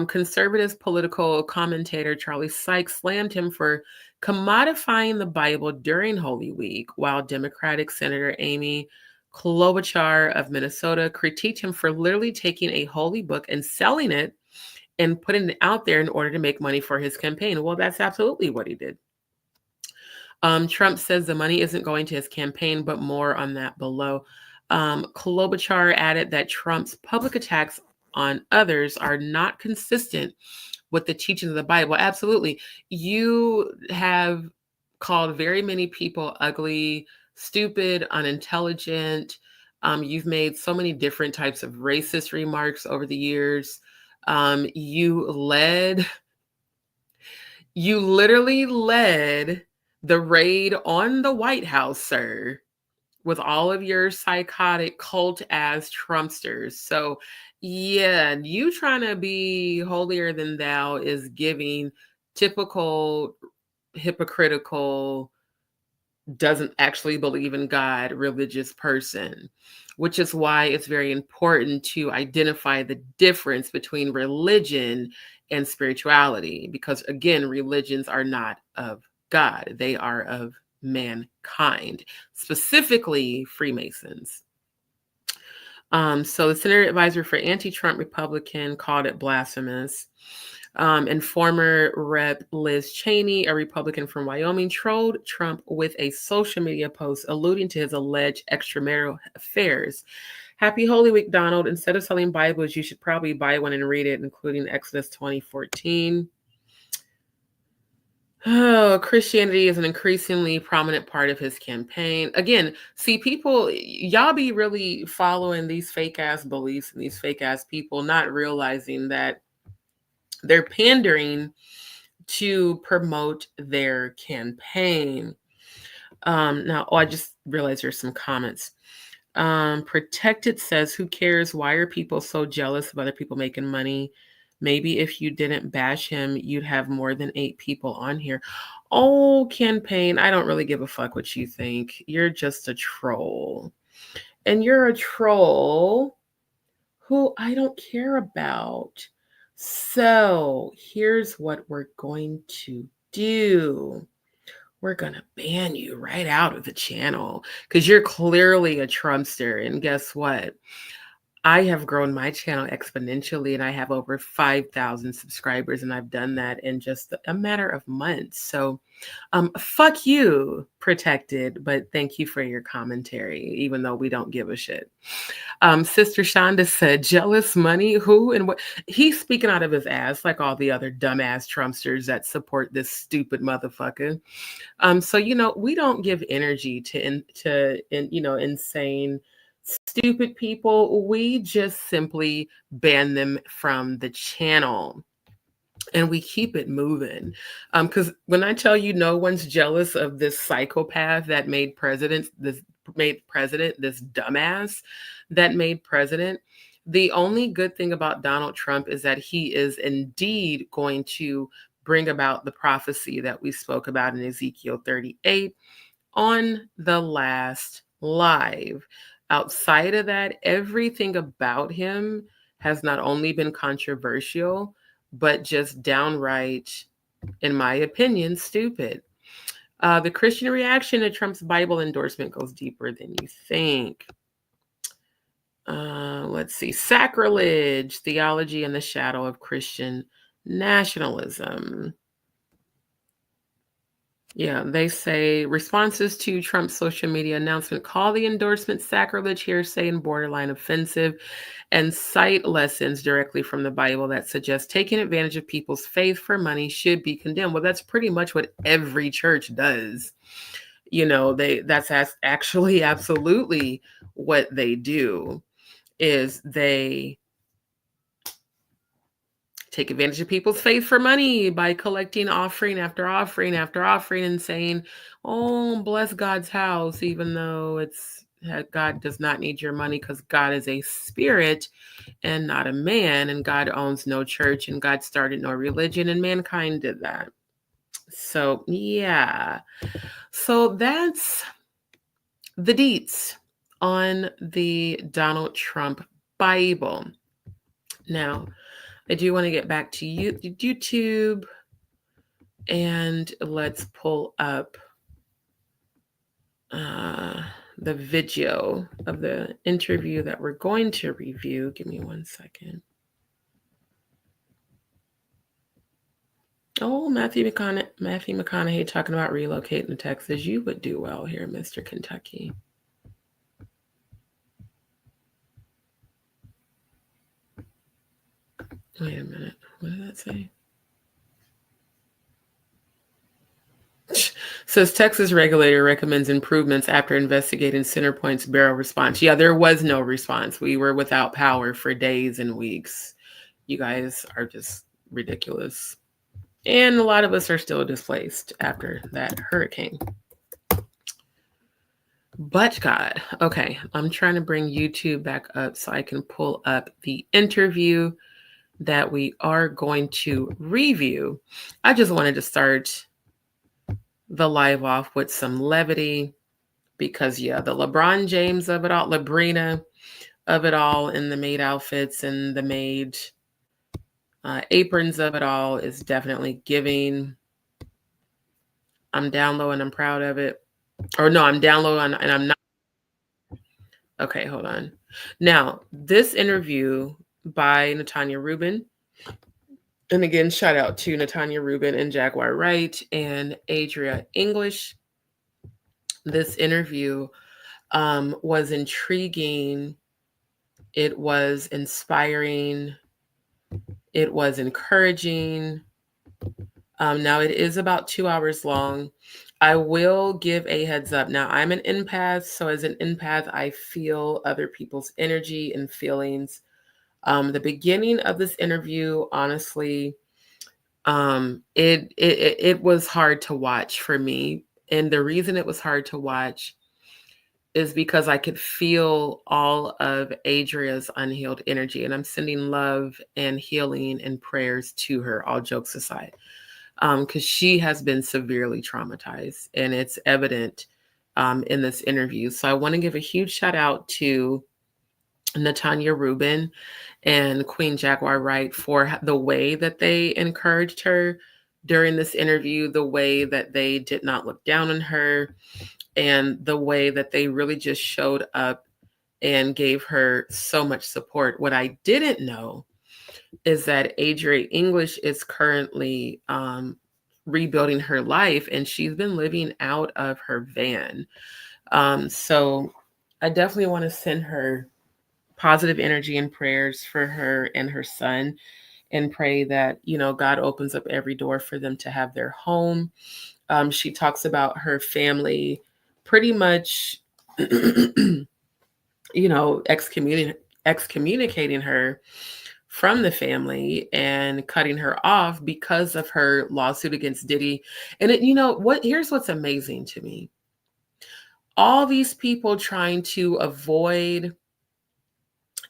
Conservative political commentator Charlie Sykes slammed him for commodifying the Bible during Holy Week, while Democratic Senator Amy Klobuchar of Minnesota critiqued him for literally taking a holy book and selling it and putting it out there in order to make money for his campaign. Well, that's absolutely what he did. Trump says the money isn't going to his campaign, but more on that below. Klobuchar added that Trump's public attacks on others are not consistent with the teachings of the Bible. Absolutely. You have called very many people ugly, stupid, unintelligent. You've made so many different types of racist remarks over the years. You literally led the raid on the White House, sir, with all of your psychotic cult-ass Trumpsters. So yeah, you trying to be holier than thou is giving typical hypocritical, doesn't actually believe in God, religious person, which is why it's very important to identify the difference between religion and spirituality, because again, religions are not of God. They are of mankind, specifically Freemasons. So the Senate advisor for anti-Trump Republican called it blasphemous. And former Rep. Liz Cheney, a Republican from Wyoming, trolled Trump with a social media post alluding to his alleged extramarital affairs. Happy Holy Week, Donald. Instead of selling Bibles, you should probably buy one and read it, including Exodus 20:14. Oh, Christianity is an increasingly prominent part of his campaign. Again, see, people, y'all be really following these fake ass beliefs and these fake ass people, not realizing that they're pandering to promote their campaign. Now, I just realized there's some comments. Protected says, who cares? Why are people so jealous of other people making money? Maybe if you didn't bash him, you'd have more than 8 people on here. Oh, campaign, I don't really give a fuck what you think. You're just a troll. And you're a troll who I don't care about. So here's what we're going to do. We're going to ban you right out of the channel because you're clearly a Trumpster. And guess what? I have grown my channel exponentially, and I have over 5,000 subscribers, and I've done that in just a matter of months. So fuck you, Protected, but thank you for your commentary, even though we don't give a shit. Sister Shonda said, jealous money? Who and what? He's speaking out of his ass like all the other dumbass Trumpsters that support this stupid motherfucker. So, we don't give energy to insane, stupid people. We just simply ban them from the channel. And we keep it moving. Because when I tell you no one's jealous of this psychopath that made president, this dumbass that made president, the only good thing about Donald Trump is that he is indeed going to bring about the prophecy that we spoke about in Ezekiel 38 on the last live. Outside of that, everything about him has not only been controversial, but just downright, in my opinion, stupid. The Christian reaction to Trump's Bible endorsement goes deeper than you think. Let's see. Sacrilege, theology in the shadow of Christian nationalism. Yeah, they say responses to Trump's social media announcement call the endorsement sacrilege, hearsay, and borderline offensive, and cite lessons directly from the Bible that suggest taking advantage of people's faith for money should be condemned. Well, that's pretty much what every church does. That's actually absolutely what they do, is they take advantage of people's faith for money by collecting offering after offering after offering and saying, oh, bless God's house, even though God does not need your money because God is a spirit and not a man, and God owns no church, and God started no religion, and mankind did that. So, yeah. So that's the deets on the Donald Trump Bible. Now, I do want to get back to YouTube, and let's pull up the video of the interview that we're going to review. Give me 1 second. Oh, Matthew McConaughey talking about relocating to Texas. You would do well here, Mr. Kentucky. Wait a minute. What did that say? Says Texas regulator recommends improvements after investigating Centerpoint's barrel response. Yeah, there was no response. We were without power for days and weeks. You guys are just ridiculous. And a lot of us are still displaced after that hurricane. But God, okay, I'm trying to bring YouTube back up so I can pull up the interview that we are going to review. I just wanted to start the live off with some levity because, yeah, the LeBron James of it all, Labrina of it all, and the maid outfits and the maid aprons of it all is definitely giving. I'm down low and I'm proud of it. Or no, I'm down low and I'm not. Okay, hold on. Now, this interview by Natania Reuben. And again, shout out to Natania Reuben and Jaguar Wright and Adria English. This interview was intriguing. It was inspiring. It was encouraging. Now, it is about 2 hours long. I will give a heads up. Now, I'm an empath. So as an empath, I feel other people's energy and feelings. The beginning of this interview, honestly, it was hard to watch for me. And the reason it was hard to watch is because I could feel all of Adria's unhealed energy. And I'm sending love and healing and prayers to her, all jokes aside, because she has been severely traumatized. And it's evident in this interview. So I want to give a huge shout out to Natania Reuben and Queen Jaguar Wright for the way that they encouraged her during this interview, the way that they did not look down on her, and the way that they really just showed up and gave her so much support. What I didn't know is that Adria English is currently rebuilding her life, and she's been living out of her van. So I definitely want to send her positive energy and prayers for her and her son, and pray that, you know, God opens up every door for them to have their home. She talks about her family pretty much, you know, excommunicating her from the family and cutting her off because of her lawsuit against Diddy. And it, you know what, here's what's amazing to me. All these people trying to avoid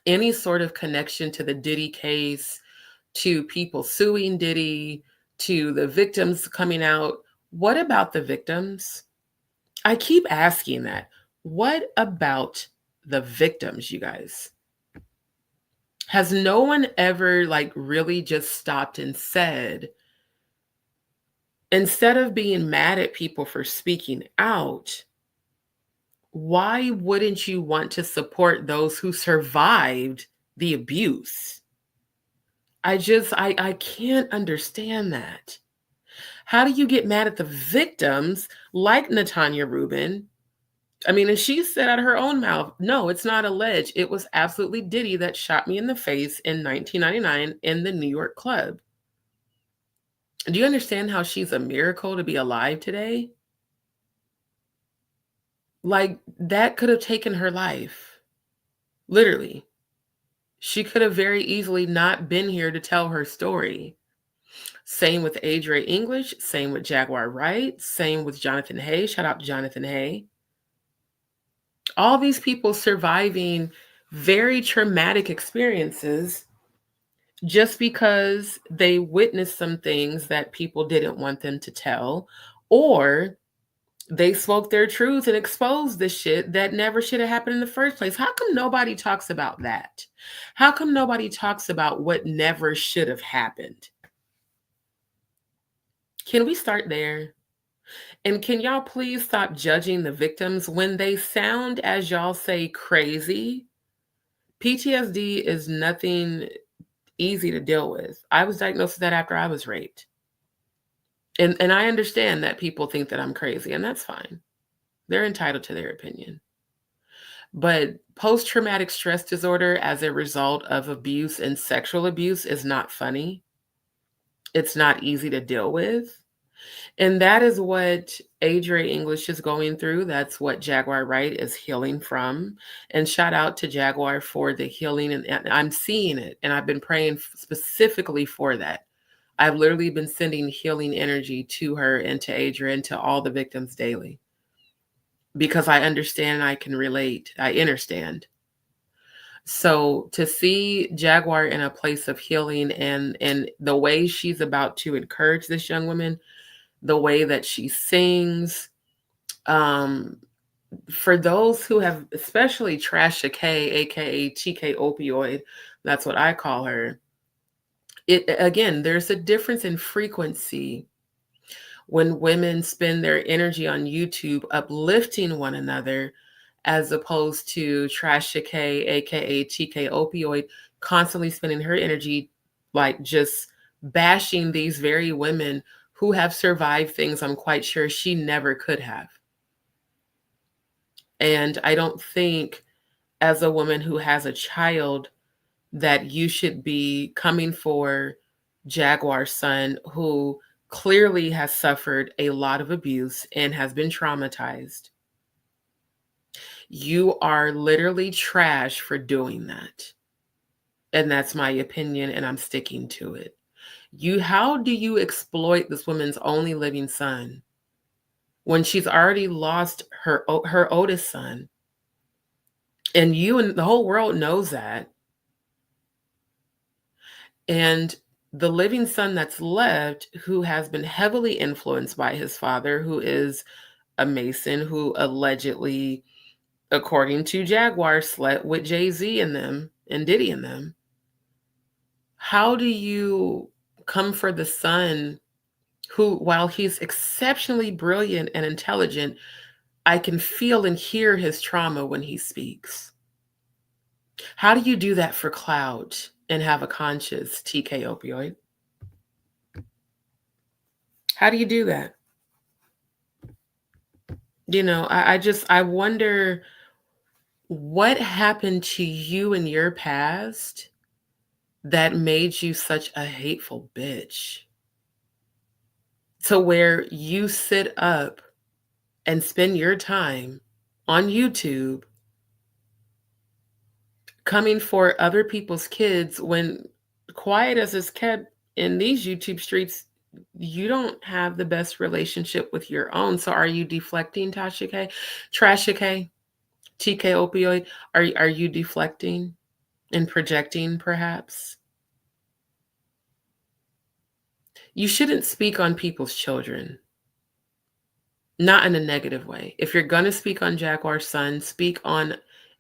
any sort of connection to the Diddy case, to people suing Diddy, to the victims coming out. What about the victims? I keep asking that. What about the victims, you guys? Has no one ever like really just stopped and said, instead of being mad at people for speaking out, why wouldn't you want to support those who survived the abuse? I can't understand that. How do you get mad at the victims like Natania Reuben? I mean, and she said out of her own mouth, no, it's not alleged. It was absolutely Diddy that shot me in the face in 1999 in the New York club. Do you understand how she's a miracle to be alive today? Like, that could have taken her life. Literally. She could have very easily not been here to tell her story. Same with Adria English, same with Jaguar Wright, same with Jonathan Hay. Shout out to Jonathan Hay. All these people surviving very traumatic experiences just because they witnessed some things that people didn't want them to tell, or they spoke their truth and exposed the shit that never should have happened in the first place. How come nobody talks about that? How come nobody talks about what never should have happened? Can we start there? And can y'all please stop judging the victims when they sound, as y'all say, crazy? PTSD is nothing easy to deal with. I was diagnosed with that after I was raped. And I understand that people think that I'm crazy, and that's fine. They're entitled to their opinion. But post-traumatic stress disorder as a result of abuse and sexual abuse is not funny. It's not easy to deal with. And that is what Adria English is going through. That's what Jaguar Wright is healing from. And shout out to Jaguar for the healing. And I'm seeing it. And I've been praying specifically for that. I've literally been sending healing energy to her and to Adria and to all the victims daily. Because I understand and I can relate. I understand. So to see Jaguar in a place of healing and the way she's about to encourage this young woman, the way that she sings, for those who have, especially Trasha K, aka TK Opioid, that's what I call her. Again, there's a difference in frequency when women spend their energy on YouTube uplifting one another, as opposed to Trasha K, aka TK Opioid, constantly spending her energy like just bashing these very women who have survived things I'm quite sure she never could have. And I don't think, as a woman who has a child, that you should be coming for Jaguar's son, who clearly has suffered a lot of abuse and has been traumatized. You are literally trash for doing that. And that's my opinion, and I'm sticking to it. How do you exploit this woman's only living son when she's already lost her oldest son? And you and the whole world knows that. And the living son that's left, who has been heavily influenced by his father, who is a Mason, who allegedly, according to Jaguar, slept with Jay-Z and them and Diddy and them. How do you come for the son who, while he's exceptionally brilliant and intelligent, I can feel and hear his trauma when he speaks? How do you do that for clout and have a conscience, TK Opioid? How do you do that? You know, I wonder what happened to you in your past that made you such a hateful bitch, to where you sit up and spend your time on YouTube coming for other people's kids when, quiet as it's kept in these YouTube streets, you don't have the best relationship with your own. So are you deflecting, Tasha K? Trasha K? TK Opioid? Are you deflecting and projecting perhaps? You shouldn't speak on people's children. Not in a negative way. If you're gonna speak on Jaguar's son, speak on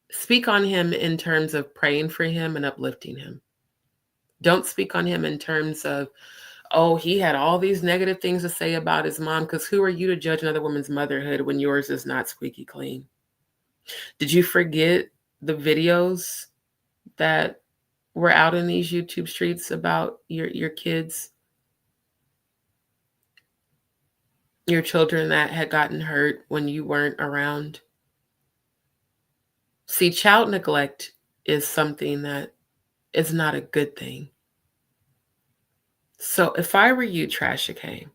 him in terms of praying for him and uplifting him. Don't speak on him in terms of, oh, he had all these negative things to say about his mom, because who are you to judge another woman's motherhood when yours is not squeaky clean? Did you forget the videos that were out in these YouTube streets about your kids? Your children that had gotten hurt when you weren't around? See, child neglect is something that is not a good thing. So if I were you, Trasha K,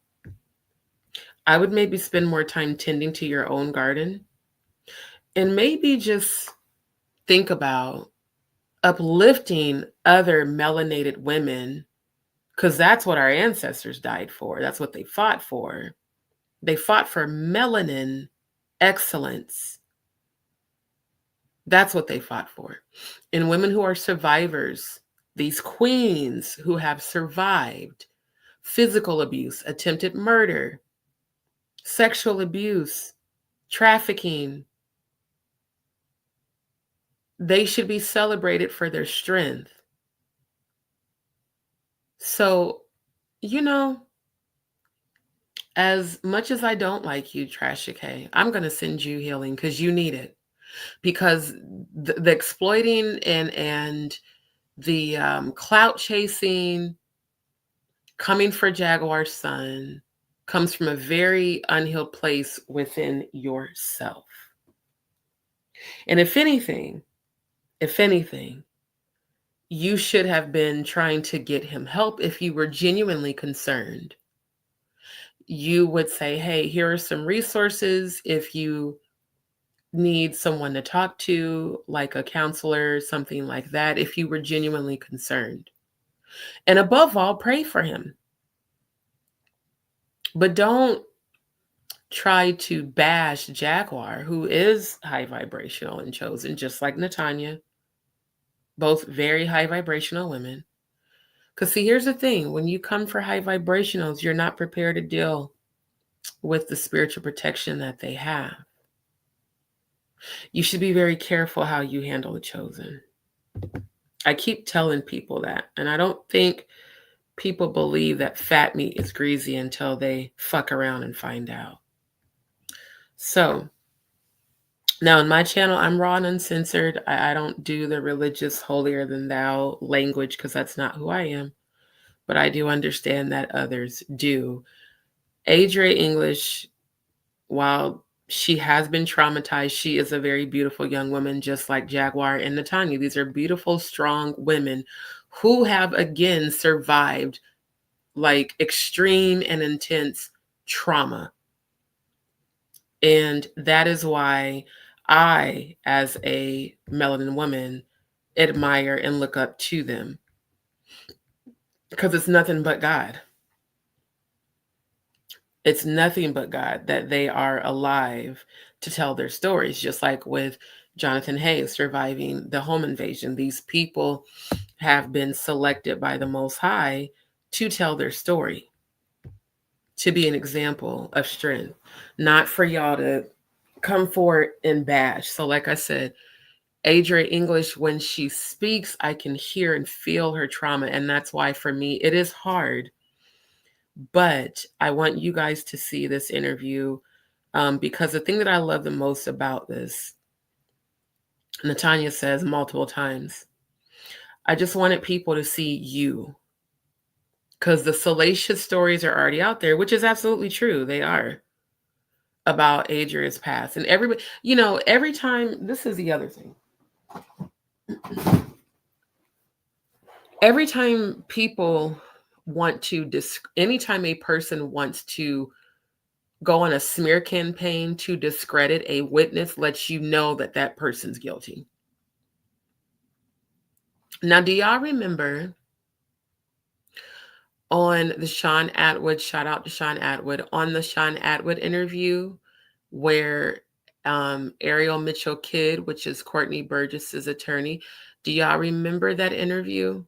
I would maybe spend more time tending to your own garden and maybe just think about uplifting other melanated women, because that's what our ancestors died for. That's what they fought for. They fought for melanin excellence. That's what they fought for. And women who are survivors, these queens who have survived physical abuse, attempted murder, sexual abuse, trafficking, they should be celebrated for their strength. So, you know, as much as I don't like you, Trasha K, I'm going to send you healing because you need it. Because the exploiting and the clout chasing coming for Jaguar's son comes from a very unhealed place within yourself. And if anything, you should have been trying to get him help if you were genuinely concerned. You would say, hey, here are some resources if you need someone to talk to, like a counselor, something like that, if you were genuinely concerned. And above all, pray for him. But don't try to bash Jaguar, who is high vibrational and chosen, just like Natania. Both very high vibrational women. Because see, here's the thing. When you come for high vibrationals, you're not prepared to deal with the spiritual protection that they have. You should be very careful how you handle the chosen. I keep telling people that, and I don't think people believe that fat meat is greasy until they fuck around and find out. So now on my channel, I'm raw and uncensored. I don't do the religious holier than thou language because that's not who I am. But I do understand that others do. Adria English, while she has been traumatized, she is a very beautiful young woman, just like Jaguar and Natania. These are beautiful, strong women who have, again, survived like extreme and intense trauma. And that is why I, as a melanin woman, admire and look up to them. Because it's nothing but God. It's nothing but God that they are alive to tell their stories, just like with Jonathan Hayes surviving the home invasion. These people have been selected by the Most High to tell their story, to be an example of strength, not for y'all to come forward and bash. So like I said, Adria English, when she speaks, I can hear and feel her trauma. And that's why for me, it is hard. But I want you guys to see this interview because the thing that I love the most about this, Natania says multiple times, I just wanted people to see you, because the salacious stories are already out there, which is absolutely true. They are about Adria's past. And everybody, every time, this is the other thing. Every time people want to, anytime a person wants to go on a smear campaign to discredit a witness, lets you know that that person's guilty. Now, do y'all remember on the Sean Atwood, shout out to Sean Atwood, on the Sean Atwood interview where Ariel Mitchell Kidd, which is Courtney Burgess's attorney, do y'all remember that interview?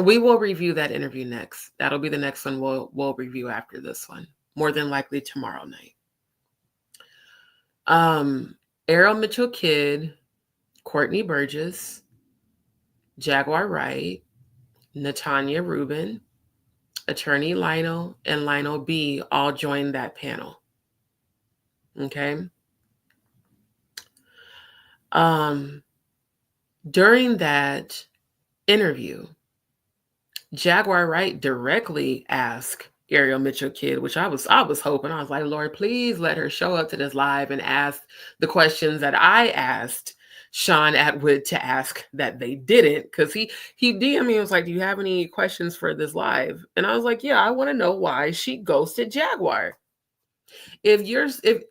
We will review that interview next. That'll be the next one we'll review after this one, more than likely tomorrow night. Ariel Mitchell Kidd, Courtney Burgess, Jaguar Wright, Natania Reuben, Attorney Lionel, and Lionel B all joined that panel. Okay. During that interview, Jaguar Wright directly asked Ariel Mitchell Kidd, which I was hoping, I was like, Lord, please let her show up to this live and ask the questions that I asked Sean Atwood to ask that they didn't, because he DM'd me and was like, do you have any questions for this live? And I was like, yeah, I want to know why she ghosted Jaguar. If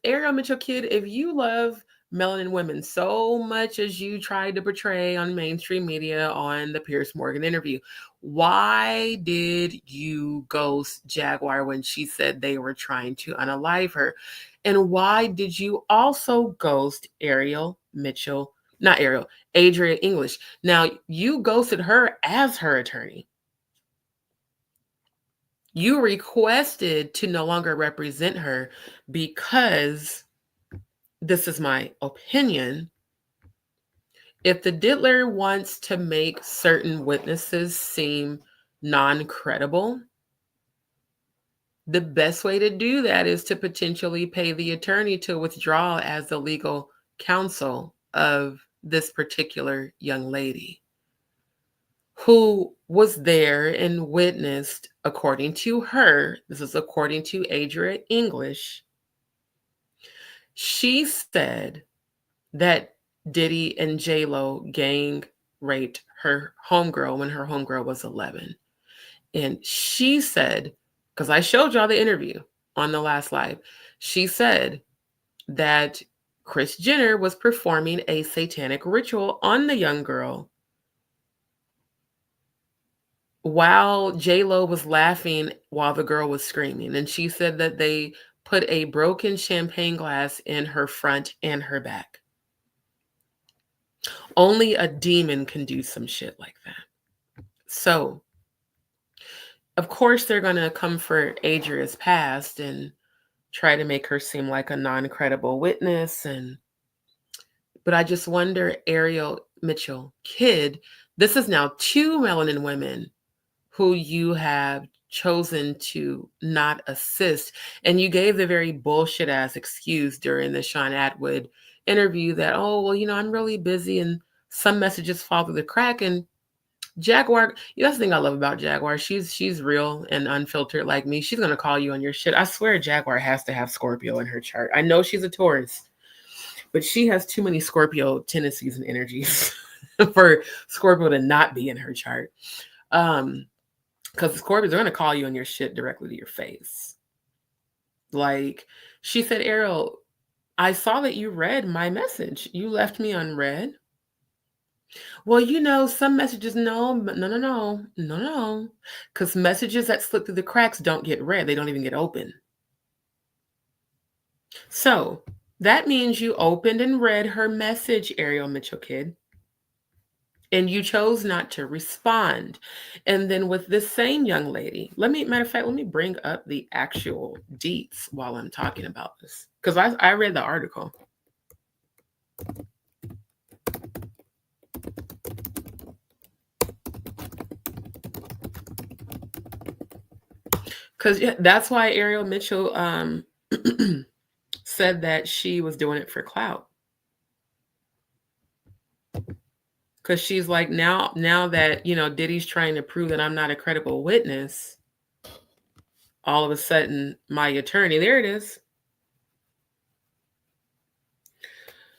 Ariel Mitchell Kidd, if you love melanin women so much as you tried to portray on mainstream media on the Piers Morgan interview, why did you ghost Jaguar when she said they were trying to unalive her? And why did you also ghost Adria English? Now, you ghosted her as her attorney. You requested to no longer represent her because, this is my opinion, if the diddler wants to make certain witnesses seem non-credible, the best way to do that is to potentially pay the attorney to withdraw as the legal counsel of this particular young lady who was there and witnessed, according to her, this is according to Adria English, she said that Diddy and J-Lo gang raped her homegirl when her homegirl was 11. And she said, because I showed y'all the interview on the last live, she said that Kris Jenner was performing a satanic ritual on the young girl while J-Lo was laughing while the girl was screaming. And she said that they put a broken champagne glass in her front and her back. Only a demon can do some shit like that. So, of course, they're going to come for Adria's past and try to make her seem like a non-credible witness. But I just wonder, Ariel Mitchell Kidd, this is now 2 melanin women who you have chosen to not assist. And you gave the very bullshit ass excuse during the Sean Atwood interview that, oh, well, I'm really busy and some messages fall through the crack. And Jaguar, that's the thing I love about Jaguar. She's real and unfiltered like me. She's going to call you on your shit. I swear Jaguar has to have Scorpio in her chart. I know she's a Taurus, but she has too many Scorpio tendencies and energies for Scorpio to not be in her chart. Because the Scorpios are going to call you on your shit directly to your face. Like, she said, Ariel, I saw that you read my message. You left me unread. Well, some messages, no. Because messages that slip through the cracks don't get read. They don't even get open. So that means you opened and read her message, Ariel Mitchell Kidd. And you chose not to respond. And then with this same young lady, matter of fact, let me bring up the actual deets while I'm talking about this. Because I read the article. Because that's why Ariel Mitchell said that she was doing it for clout. Because she's like, now that, Diddy's trying to prove that I'm not a credible witness, all of a sudden, my attorney, there it is.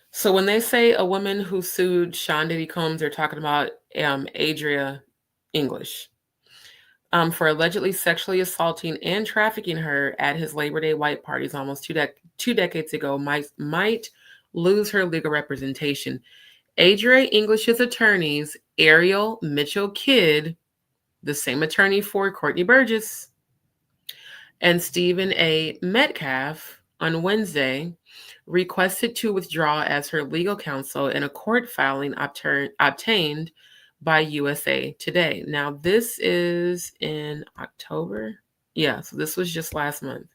So when they say a woman who sued Sean Diddy Combs, they're talking about Adria English for allegedly sexually assaulting and trafficking her at his Labor Day white parties almost two decades ago might lose her legal representation. Adria English's attorneys, Ariel Mitchell Kidd, the same attorney for Courtney Burgess, and Stephen A. Metcalf on Wednesday requested to withdraw as her legal counsel in a court filing obtained by USA Today. Now, this is in October. Yeah, so this was just last month.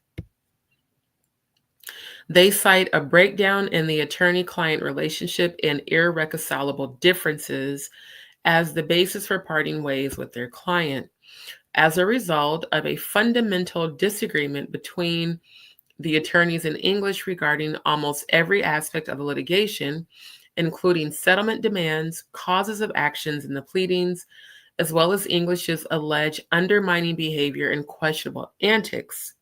They cite a breakdown in the attorney-client relationship and irreconcilable differences as the basis for parting ways with their client. As a result of a fundamental disagreement between the attorneys in English regarding almost every aspect of the litigation, including settlement demands, causes of actions in the pleadings, as well as English's alleged undermining behavior and questionable antics.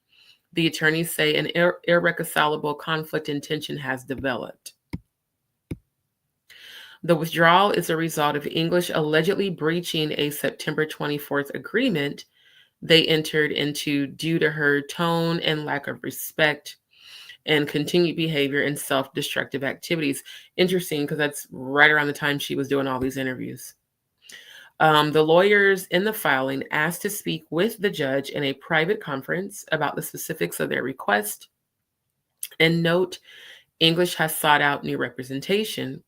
The attorneys say an irreconcilable conflict and tension has developed. The withdrawal is a result of English allegedly breaching a September 24th agreement they entered into due to her tone and lack of respect and continued behavior and self-destructive activities. Interesting, because that's right around the time she was doing all these interviews. The lawyers in the filing asked to speak with the judge in a private conference about the specifics of their request. And note, English has sought out new representation.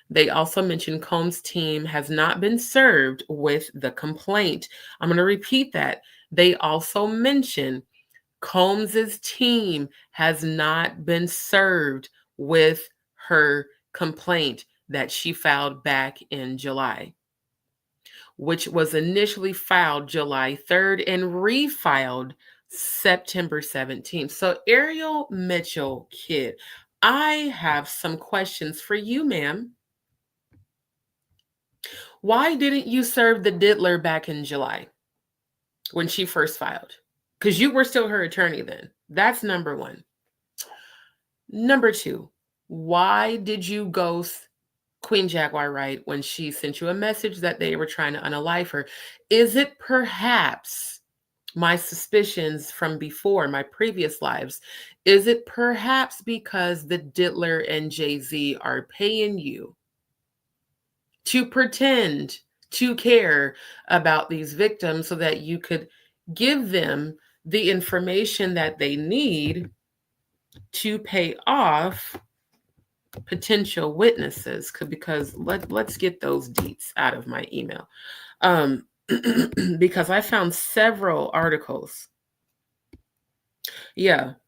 They also mentioned Combs' team has not been served with the complaint. I'm going to repeat that. They also mention Combs' team has not been served with her complaint that she filed back in July, which was initially filed July 3rd and refiled September 17th. So Ariel Mitchell Kidd, I have some questions for you, ma'am. Why didn't you serve the diddler back in July when she first filed? Because you were still her attorney then. That's number one. Number two, why did you ghost Queen Jaguar Wright when she sent you a message that they were trying to unalive her? Is it perhaps my suspicions from before, my previous lives? Is it perhaps because the diddler and Jay-Z are paying you to pretend to care about these victims so that you could give them the information that they need to pay off potential witnesses? Because let's get those deets out of my email. Because I found several articles,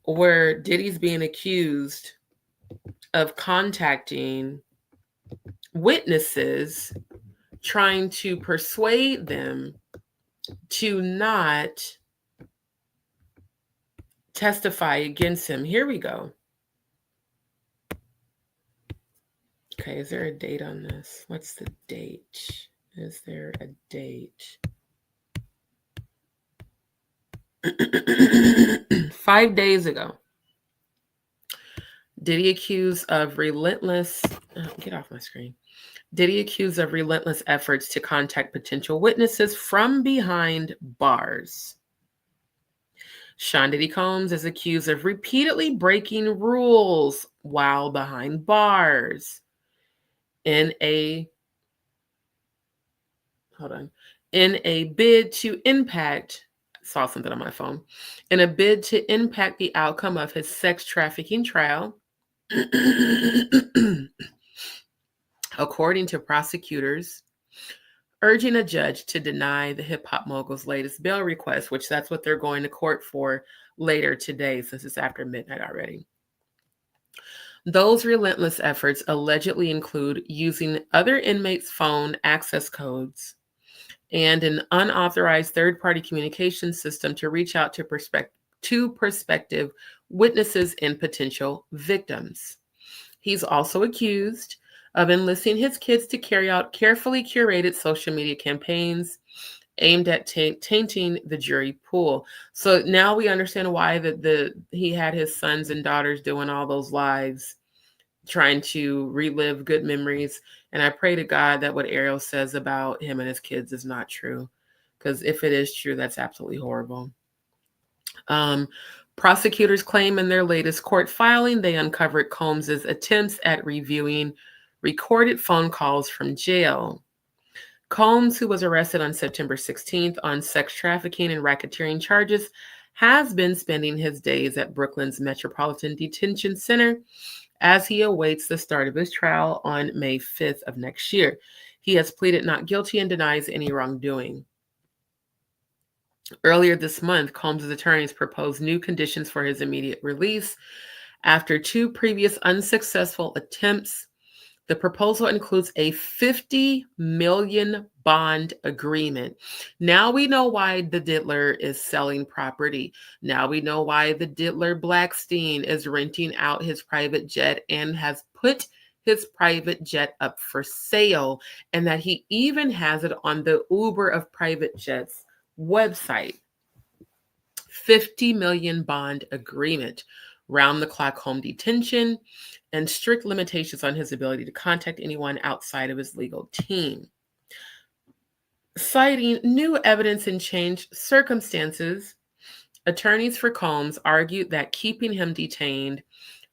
where Diddy's being accused of contacting witnesses, trying to persuade them to not testify against him. Here we go. Okay, is there a date on this? What's the date? Is there a date? 5 days ago. Diddy accused of relentless, get off my screen. Diddy accused of relentless efforts to contact potential witnesses from behind bars. Sean Diddy Combs is accused of repeatedly breaking rules while behind bars in a bid to impact, saw something on my phone, in a bid to impact the outcome of his sex trafficking trial. According to prosecutors, urging a judge to deny the hip-hop mogul's latest bail request, which that's what they're going to court for later today, since it's after midnight already. Those relentless efforts allegedly include using other inmates' phone access codes and an unauthorized third-party communication system to reach out to prospective witnesses and potential victims. He's also accused of enlisting his kids to carry out carefully curated social media campaigns aimed at tainting the jury pool. So now we understand why he had his sons and daughters doing all those lives, trying to relive good memories. And I pray to God that what Ariel says about him and his kids is not true, because if it is true, that's absolutely horrible. Prosecutors claim in their latest court filing they uncovered Combs's attempts at reviewing recorded phone calls from jail. Combs, who was arrested on September 16th on sex trafficking and racketeering charges, has been spending his days at Brooklyn's Metropolitan Detention Center as he awaits the start of his trial on May 5th of next year. He has pleaded not guilty and denies any wrongdoing. Earlier this month, Combs' attorneys proposed new conditions for his immediate release after 2 previous unsuccessful attempts. The proposal includes a $50 million bond agreement. Now we know why the diddler is selling property. Now we know why the diddler Blackstein is renting out his private jet and has put his private jet up for sale, and that he even has it on the Uber of private jets website. $50 million bond agreement, round-the-clock home detention, and strict limitations on his ability to contact anyone outside of his legal team. Citing new evidence and changed circumstances, attorneys for Combs argued that keeping him detained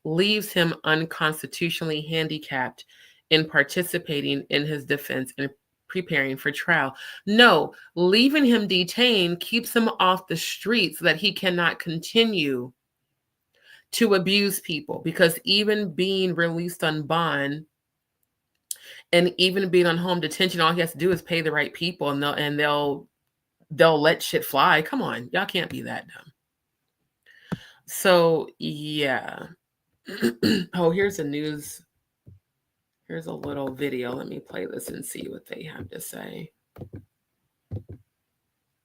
leaves him unconstitutionally handicapped in participating in his defense and preparing for trial. No, leaving him detained keeps him off the streets so that he cannot continue to abuse people, because even being released on bond and even being on home detention, all he has to do is pay the right people and they'll let shit fly. Come on, y'all can't be that dumb. So yeah. Oh, here's a little video. Let me play this and see what they have to say.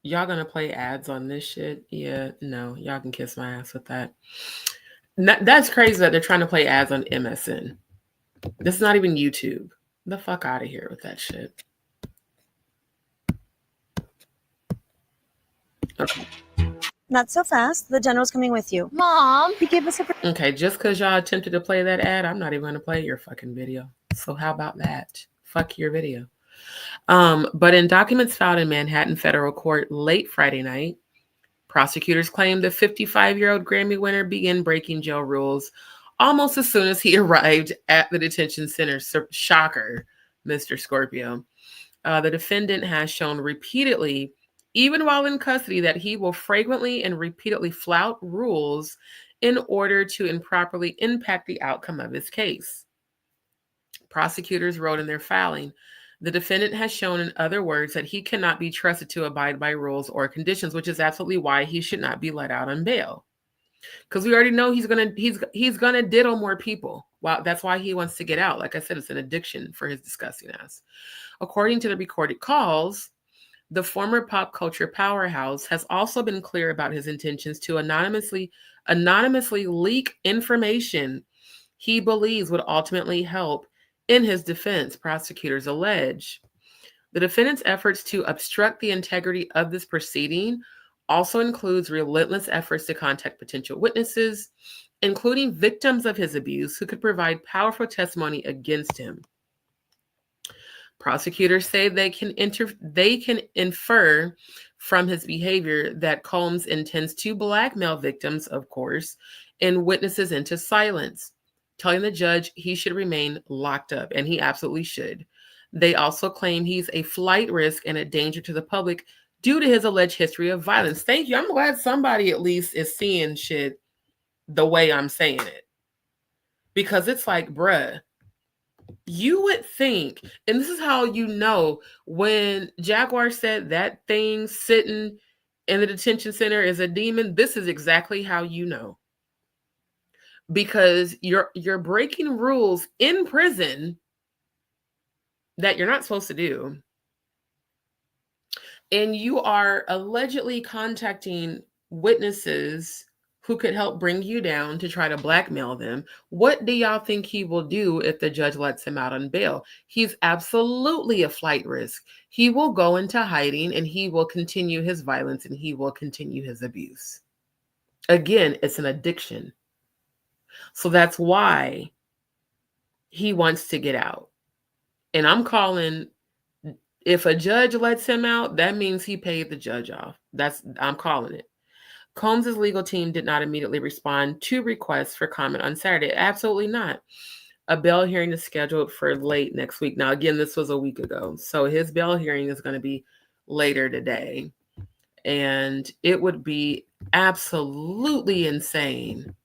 Y'all gonna play ads on this shit? Yeah, no, y'all can kiss my ass with that. That's crazy that they're trying to play ads on MSN. This is not even YouTube. The fuck out of here with that shit. Okay. Not so fast. The general's coming with you. Mom, he gave us a... Okay, just because y'all attempted to play that ad, I'm not even going to play your fucking video. So how about that? Fuck your video. But in documents filed in Manhattan federal court late Friday night, prosecutors claimed the 55-year-old Grammy winner began breaking jail rules almost as soon as he arrived at the detention center. Shocker, Mr. Scorpio. The defendant has shown repeatedly, even while in custody, that he will frequently and repeatedly flout rules in order to improperly impact the outcome of his case. Prosecutors wrote in their filing, the defendant has shown, in other words, that he cannot be trusted to abide by rules or conditions, which is absolutely why he should not be let out on bail. Because we already know he's gonna diddle more people. Well, that's why he wants to get out. Like I said, it's an addiction for his disgusting ass. According to the recorded calls, the former pop culture powerhouse has also been clear about his intentions to anonymously leak information he believes would ultimately help in his defense, prosecutors allege. The defendant's efforts to obstruct the integrity of this proceeding also includes relentless efforts to contact potential witnesses, including victims of his abuse, who could provide powerful testimony against him. Prosecutors say they can infer from his behavior that Combs intends to blackmail victims, of course, and witnesses into silence, telling the judge he should remain locked up, and he absolutely should. They also claim he's a flight risk and a danger to the public due to his alleged history of violence. Thank you. I'm glad somebody at least is seeing shit the way I'm saying it. Because it's like, bruh, you would think, and this is how you know, when Jaguar said that thing sitting in the detention center is a demon, this is exactly how you know. Because you're breaking rules in prison that you're not supposed to do. And you are allegedly contacting witnesses who could help bring you down to try to blackmail them. What do y'all think he will do if the judge lets him out on bail? He's absolutely a flight risk. He will go into hiding and he will continue his violence and he will continue his abuse. Again, it's an addiction. So that's why he wants to get out. And I'm calling, if a judge lets him out, that means he paid the judge off. I'm calling it. Combs' legal team did not immediately respond to requests for comment on Saturday. Absolutely not. A bail hearing is scheduled for late next week. Now, again, this was a week ago. So his bail hearing is going to be later today. And it would be absolutely insane.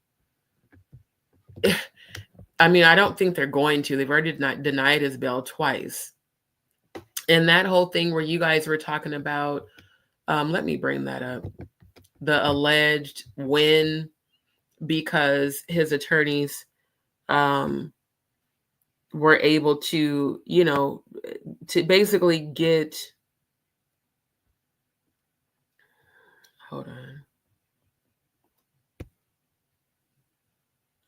I mean, I don't think they're going to. They've already denied his bail twice. And that whole thing where you guys were talking about, let me bring that up. The alleged win because his attorneys were able to, to basically get, hold on.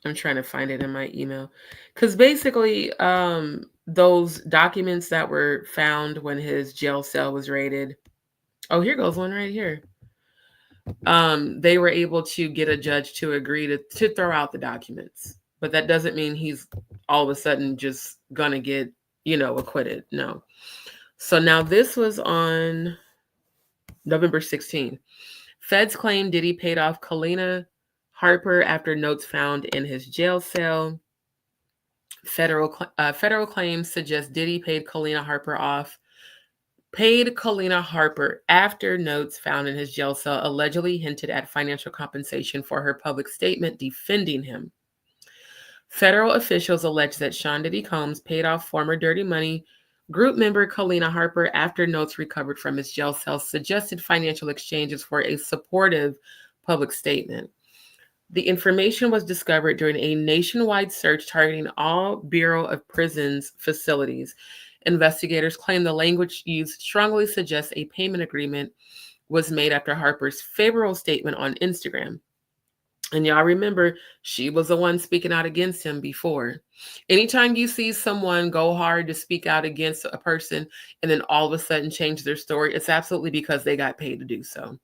I'm trying to find it in my email. Because basically, those documents that were found when his jail cell was raided. Oh, here goes one right here. They were able to get a judge to agree to throw out the documents. But that doesn't mean he's all of a sudden just gonna get, acquitted. No. So now this was on November 16th. Feds claim Diddy paid off Kalina Harper after notes found in his jail cell. Federal claims suggest Diddy paid Kalina Harper after notes found in his jail cell allegedly hinted at financial compensation for her public statement defending him. Federal officials allege that Sean Diddy Combs paid off former Dirty Money group member Kalina Harper after notes recovered from his jail cell suggested financial exchanges for a supportive public statement. The information was discovered during a nationwide search targeting all Bureau of Prisons facilities. Investigators claim the language used strongly suggests a payment agreement was made after Harper's favorable statement on Instagram. And y'all remember, she was the one speaking out against him before. Anytime you see someone go hard to speak out against a person and then all of a sudden change their story, it's absolutely because they got paid to do so.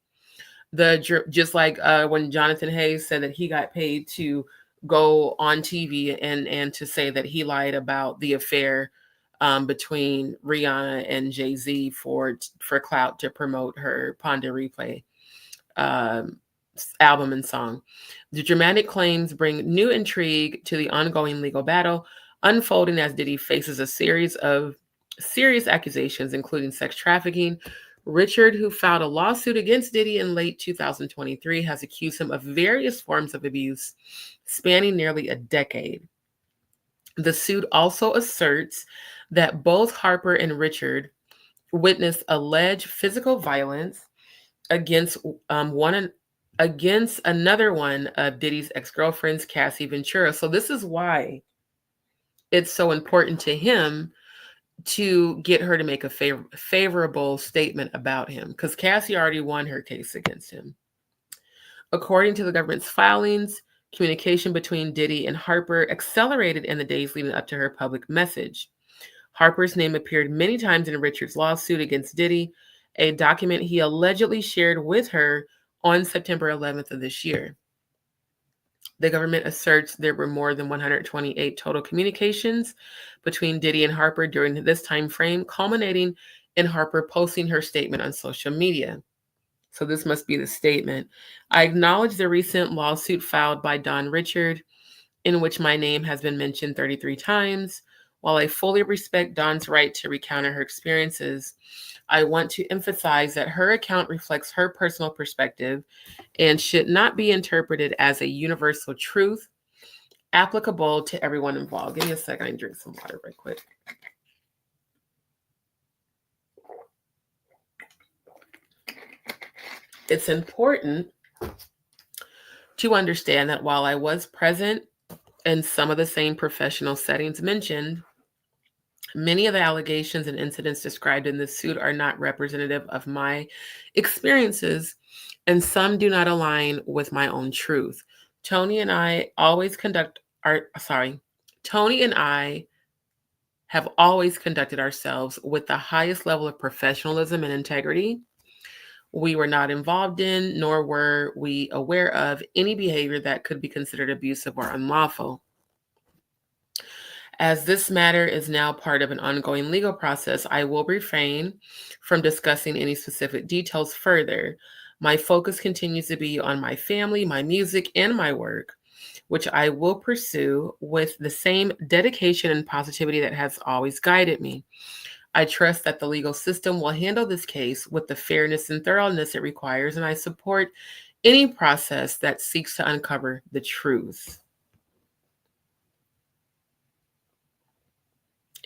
Just like when Jonathan Hayes said that he got paid to go on TV and to say that he lied about the affair between Rihanna and Jay-Z for clout to promote her Pon de Replay album and song. The dramatic claims bring new intrigue to the ongoing legal battle, unfolding as Diddy faces a series of serious accusations, including sex trafficking. Richard, who filed a lawsuit against Diddy in late 2023, has accused him of various forms of abuse spanning nearly a decade. The suit also asserts that both Harper and Richard witnessed alleged physical violence against another one of Diddy's ex-girlfriends, Cassie Ventura. So this is why it's so important to him to get her to make a favorable statement about him, because Cassie already won her case against him. According to the government's filings, communication between Diddy and Harper accelerated in the days leading up to her public message. Harper's name appeared many times in Richard's lawsuit against Diddy, a document he allegedly shared with her on September 11th of this year. The government asserts there were more than 128 total communications between Diddy and Harper during this time frame, culminating in Harper posting her statement on social media. So this must be the statement. I acknowledge the recent lawsuit filed by Don Richard, in which my name has been mentioned 33 times. While I fully respect Don's right to recount her experiences, I want to emphasize that her account reflects her personal perspective and should not be interpreted as a universal truth applicable to everyone involved. Give me a second, I can drink some water right quick. It's important to understand that while I was present in some of the same professional settings mentioned, Many of the allegations and incidents described in this suit are not representative of my experiences, and some do not align with my own truth. Tony and I have always conducted ourselves with the highest level of professionalism and integrity. We were not involved in, nor were we aware of, any behavior that could be considered abusive or unlawful. As this matter is now part of an ongoing legal process, I will refrain from discussing any specific details further. My focus continues to be on my family, my music, and my work, which I will pursue with the same dedication and positivity that has always guided me. I trust that the legal system will handle this case with the fairness and thoroughness it requires, and I support any process that seeks to uncover the truth.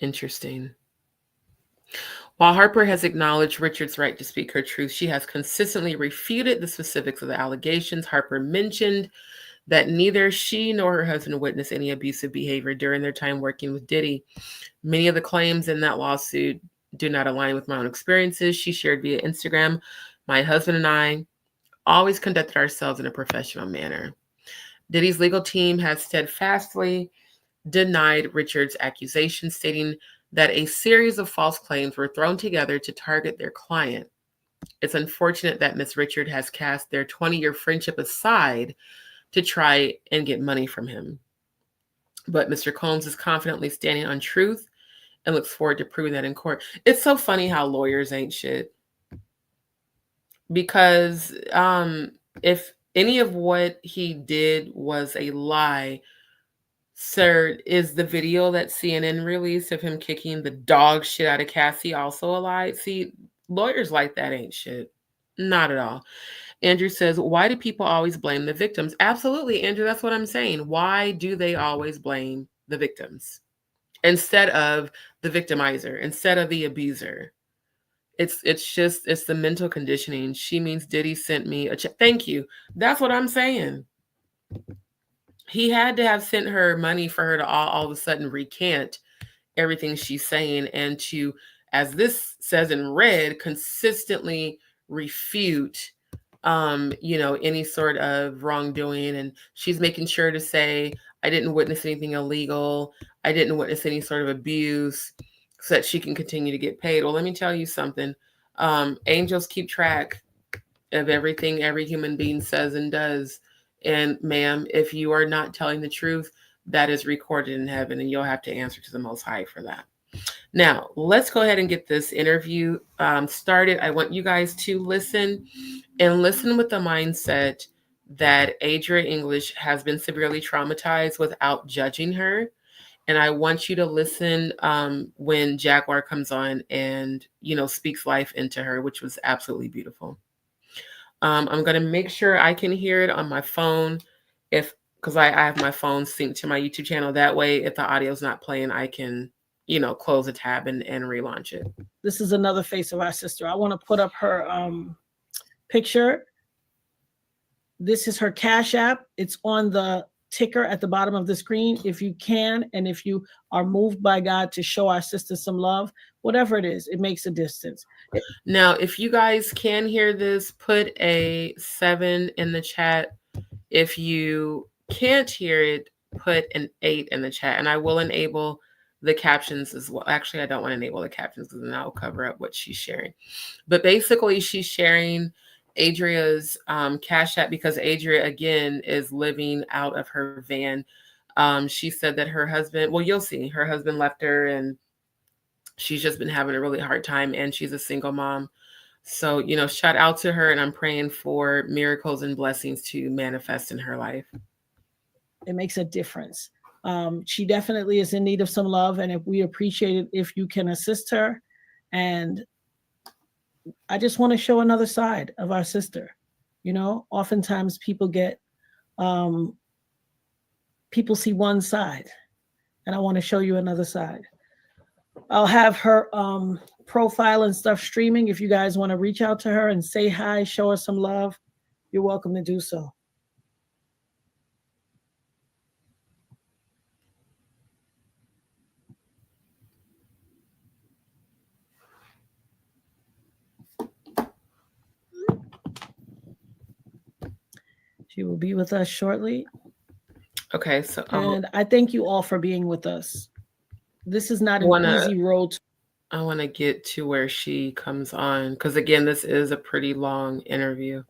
Interesting. While Harper has acknowledged Richard's right to speak her truth, she has consistently refuted the specifics of the allegations. Harper mentioned that neither she nor her husband witnessed any abusive behavior during their time working with Diddy. Many of the claims in that lawsuit do not align with my own experiences. She shared via Instagram, my husband and I always conducted ourselves in a professional manner. Diddy's legal team has steadfastly denied Richard's accusations, stating that a series of false claims were thrown together to target their client. It's unfortunate that Ms. Richard has cast their 20-year friendship aside to try and get money from him. But Mr. Combs is confidently standing on truth and looks forward to proving that in court. It's so funny how lawyers ain't shit. Because if any of what he did was a lie, sir, is the video that CNN released of him kicking the dog shit out of Cassie also a lie? See, lawyers like that ain't shit. Not at all. Andrew says, why do people always blame the victims? Absolutely, Andrew, that's what I'm saying. Why do they always blame the victims instead of the victimizer, instead of the abuser? It's the mental conditioning. She means Diddy sent me a check. Thank you. That's what I'm saying. He had to have sent her money for her to all of a sudden recant everything she's saying and to, as this says in red, consistently refute any sort of wrongdoing. And she's making sure to say, I didn't witness anything illegal. I didn't witness any sort of abuse, so that she can continue to get paid. Well, let me tell you something. Angels keep track of everything every human being says and does. And ma'am, if you are not telling the truth, that is recorded in heaven, and you'll have to answer to the Most High for that. Now, let's go ahead and get this interview started. I want you guys to listen with the mindset that Adria English has been severely traumatized without judging her. And I want you to listen when Jaguar comes on and, speaks life into her, which was absolutely beautiful. I'm going to make sure I can hear it on my phone because I have my phone synced to my YouTube channel. That way, if the audio is not playing, I can, close a tab and relaunch it. This is another face of our sister. I want to put up her picture. This is her Cash App. It's on the ticker at the bottom of the screen. If you can, and if you are moved by God to show our sister some love, whatever it is, it makes a distance. Now, if you guys can hear this, put a 7 in the chat. If you can't hear it, put an 8 in the chat, and I will enable the captions as well. Actually, I don't want to enable the captions because then I'll cover up what she's sharing. But basically, she's sharing Adria's Cash App because Adria, again, is living out of her van. She said that her husband, well, you'll see, her husband left her and she's just been having a really hard time, and she's a single mom. So, shout out to her, and I'm praying for miracles and blessings to manifest in her life. It makes a difference. She definitely is in need of some love, and if we appreciate it if you can assist her. And I just want to show another side of our sister. Oftentimes people people see one side, and I want to show you another side. I'll have her profile and stuff streaming. If you guys want to reach out to her and say hi, show her some love, you're welcome to do so. She will be with us shortly. Okay, so and I thank you all for being with us. This is not an easy road. I want to get to where she comes on because again, this is a pretty long interview.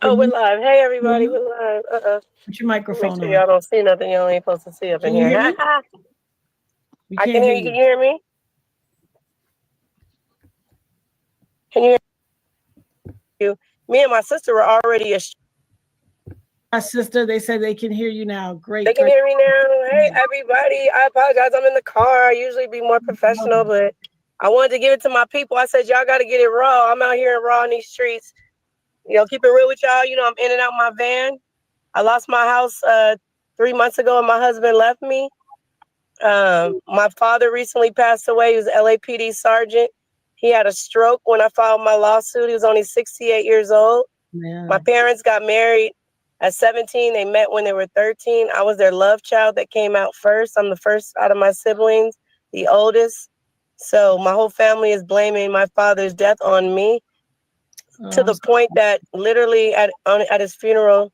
Oh, we're live. Hey, everybody, we're live. Put your microphone Make sure on. y'all don't see nothing y'all ain't supposed to see up in Can you here. hear me? I can hear you. Can you hear me? Can you hear me and my sister were already My sister, they said they can hear you now. Great. They can hear me now. Hey, everybody. I apologize. I'm in the car. I usually be more professional, but I wanted to give it to my people. I said, y'all got to get it raw. I'm out here in raw in these streets. You know, keep it real with y'all. You know, I'm in and out my van. I lost my house 3 months ago and my husband left me. My father recently passed away. He was an LAPD sergeant. He had a stroke when I filed my lawsuit. He was only 68 years old. Yeah. My parents got married at 17. They met when they were 13. I was their love child that came out first. I'm the first out of my siblings, the oldest. So my whole family is blaming my father's death on me. To the point that literally at his funeral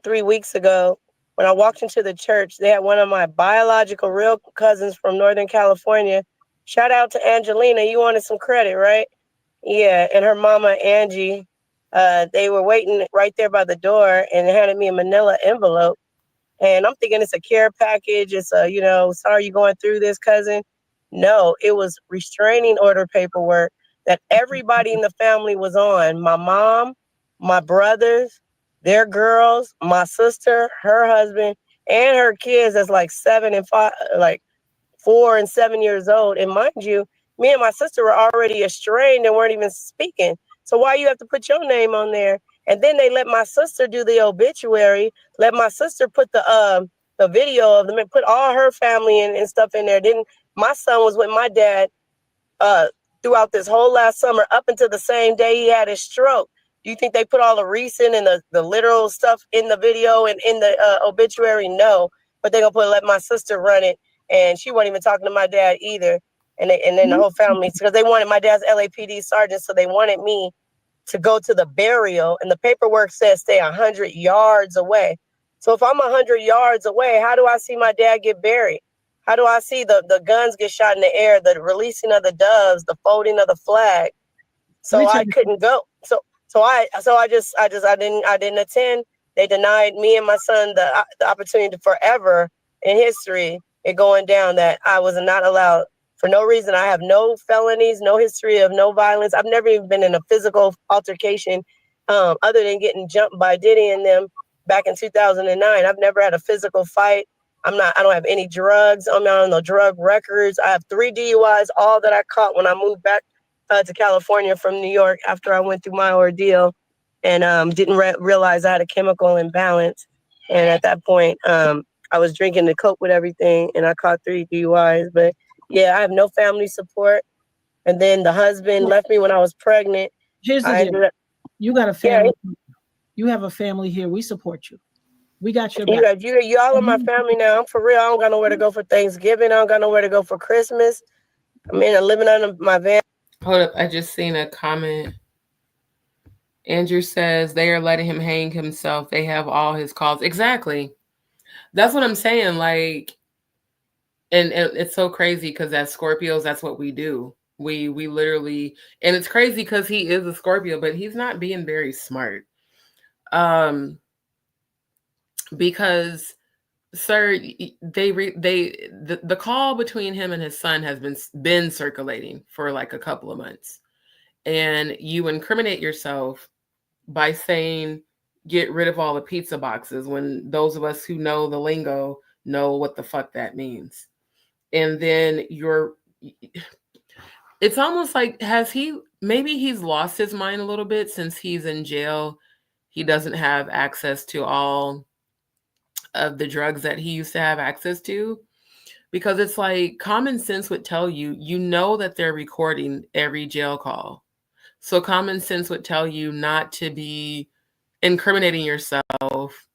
3 weeks ago, when I walked into the church, they had one of my biological real cousins from Northern California. Shout out to Angelina. You wanted some credit, right? Yeah. And her mama, Angie, they were waiting right there by the door and handed me a manila envelope. And I'm thinking it's a care package. It's a, you know, sorry you're going through this, cousin. No, it was restraining order paperwork that everybody in the family was on. My mom, my brothers, their girls, my sister, her husband, and her kids that's like 4 and 7 years old. And mind you, me and my sister were already estranged and weren't even speaking. So why you have to put your name on there? And then they let my sister do the obituary, let my sister put the video of them and put all her family and stuff in there. Then my son was with my dad throughout this whole last summer up until the same day he had his stroke. Do you think they put all the recent and the literal stuff in the video and in the obituary? No, but they're gonna let my sister run it, and she wasn't even talking to my dad either. And then the whole family, because they wanted my dad's LAPD sergeant, so they wanted me to go to the burial, and the paperwork says stay 100 yards away. So if I'm 100 yards away, how do I see my dad get buried? How do I see the guns get shot in the air, the releasing of the doves, the folding of the flag? So I couldn't go. So I didn't attend. They denied me and my son the opportunity to forever in history it going down that I was not allowed for no reason. I have no felonies, no history of no violence. I've never even been in a physical altercation other than getting jumped by Diddy and them back in 2009. I've never had a physical fight. I don't have any drugs. I'm not on no drug records. I have 3 DUIs, all that I caught when I moved back to California from New York after I went through my ordeal and didn't realize I had a chemical imbalance. And at that point, I was drinking to cope with everything and I caught 3 DUIs. But yeah, I have no family support. And then the husband left me when I was pregnant. Here's the deal. You got a family. You have a family here. We support you. We got your back. You all are my family now. I'm for real. I don't got nowhere to go for Thanksgiving. I don't got nowhere to go for Christmas. I'm living under my van. Hold up. I just seen a comment. Andrew says they are letting him hang himself. They have all his calls. Exactly. That's what I'm saying. Like, and it's so crazy because as Scorpios, that's what we do. We literally, and it's crazy because he is a Scorpio, but he's not being very smart. Because, sir, the call between him and his son has been circulating for like a couple of months, and you incriminate yourself by saying get rid of all the pizza boxes when those of us who know the lingo know what the fuck that means. And then it's almost like maybe he's lost his mind a little bit since he's in jail. He doesn't have access to all of the drugs that he used to have access to, because it's like common sense would tell you, you know, that they're recording every jail call. So common sense would tell you not to be incriminating yourself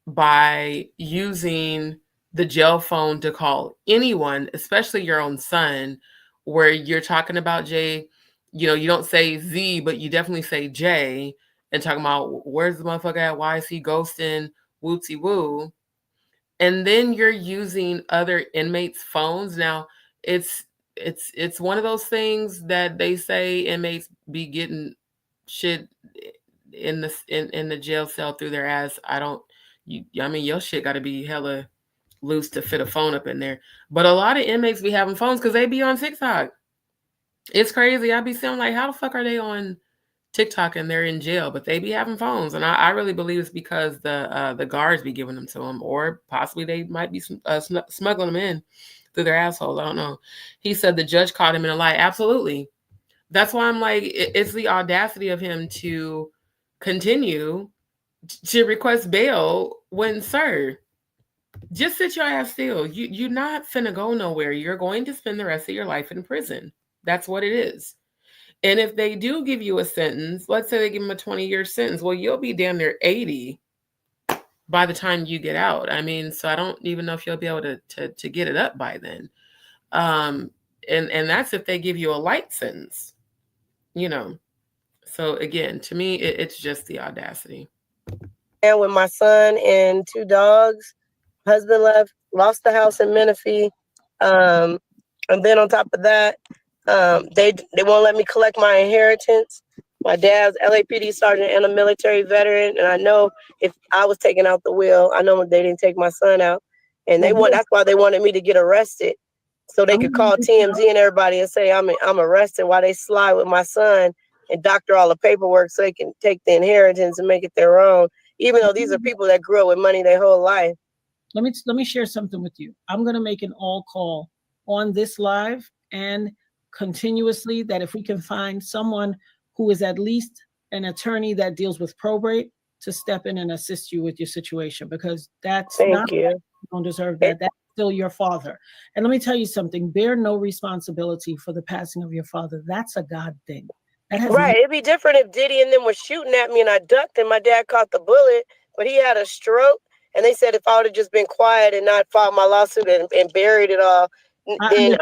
by using the jail phone to call anyone, especially your own son, where you're talking about Jay. You know, you don't say Z, but you definitely say J. and talking about where's the motherfucker at? Why is he ghosting? Wootsy woo. And then you're using other inmates' phones. Now, it's one of those things that they say inmates be getting shit in the jail cell through their ass. I mean, your shit got to be hella loose to fit a phone up in there. But a lot of inmates be having phones because they be on TikTok. It's crazy. I be saying, like, how the fuck are they on TikTok and they're in jail, but they be having phones? And I really believe it's because the guards be giving them to them, or possibly they might be smuggling them in through their asshole. I don't know. He said the judge caught him in a lie. Absolutely. That's why I'm like, it's the audacity of him to continue to request bail when, sir, just sit your ass still. You're not finna go nowhere. You're going to spend the rest of your life in prison. That's what it is. And if they do give you a sentence, let's say they give him a 20-year sentence, well, you'll be damn near 80 by the time you get out. I mean, so I don't even know if you'll be able to get it up by then. And that's if they give you a light sentence, you know. So again, to me, it's just the audacity. And with my son and 2 dogs, husband left, lost the house in Menifee. And then on top of that, they won't let me collect my inheritance. My dad's LAPD sergeant and a military veteran, and I know if I was taking out the will, I know they didn't take my son out, and that's why they wanted me to get arrested, so they could call TMZ and everybody and say I'm arrested, while they slide with my son and doctor all the paperwork so they can take the inheritance and make it their own, even though these are people that grew up with money their whole life. Let me share something with you. I'm going to make an all call on this live and continuously, that if we can find someone who is at least an attorney that deals with probate to step in and assist you with your situation, because that's not, you don't deserve that. That's still your father. And let me tell you something, bear no responsibility for the passing of your father. That's a God thing. Right. It'd be different if Diddy and them were shooting at me and I ducked and my dad caught the bullet, but he had a stroke. And they said if I would have just been quiet and not filed my lawsuit and buried it all, then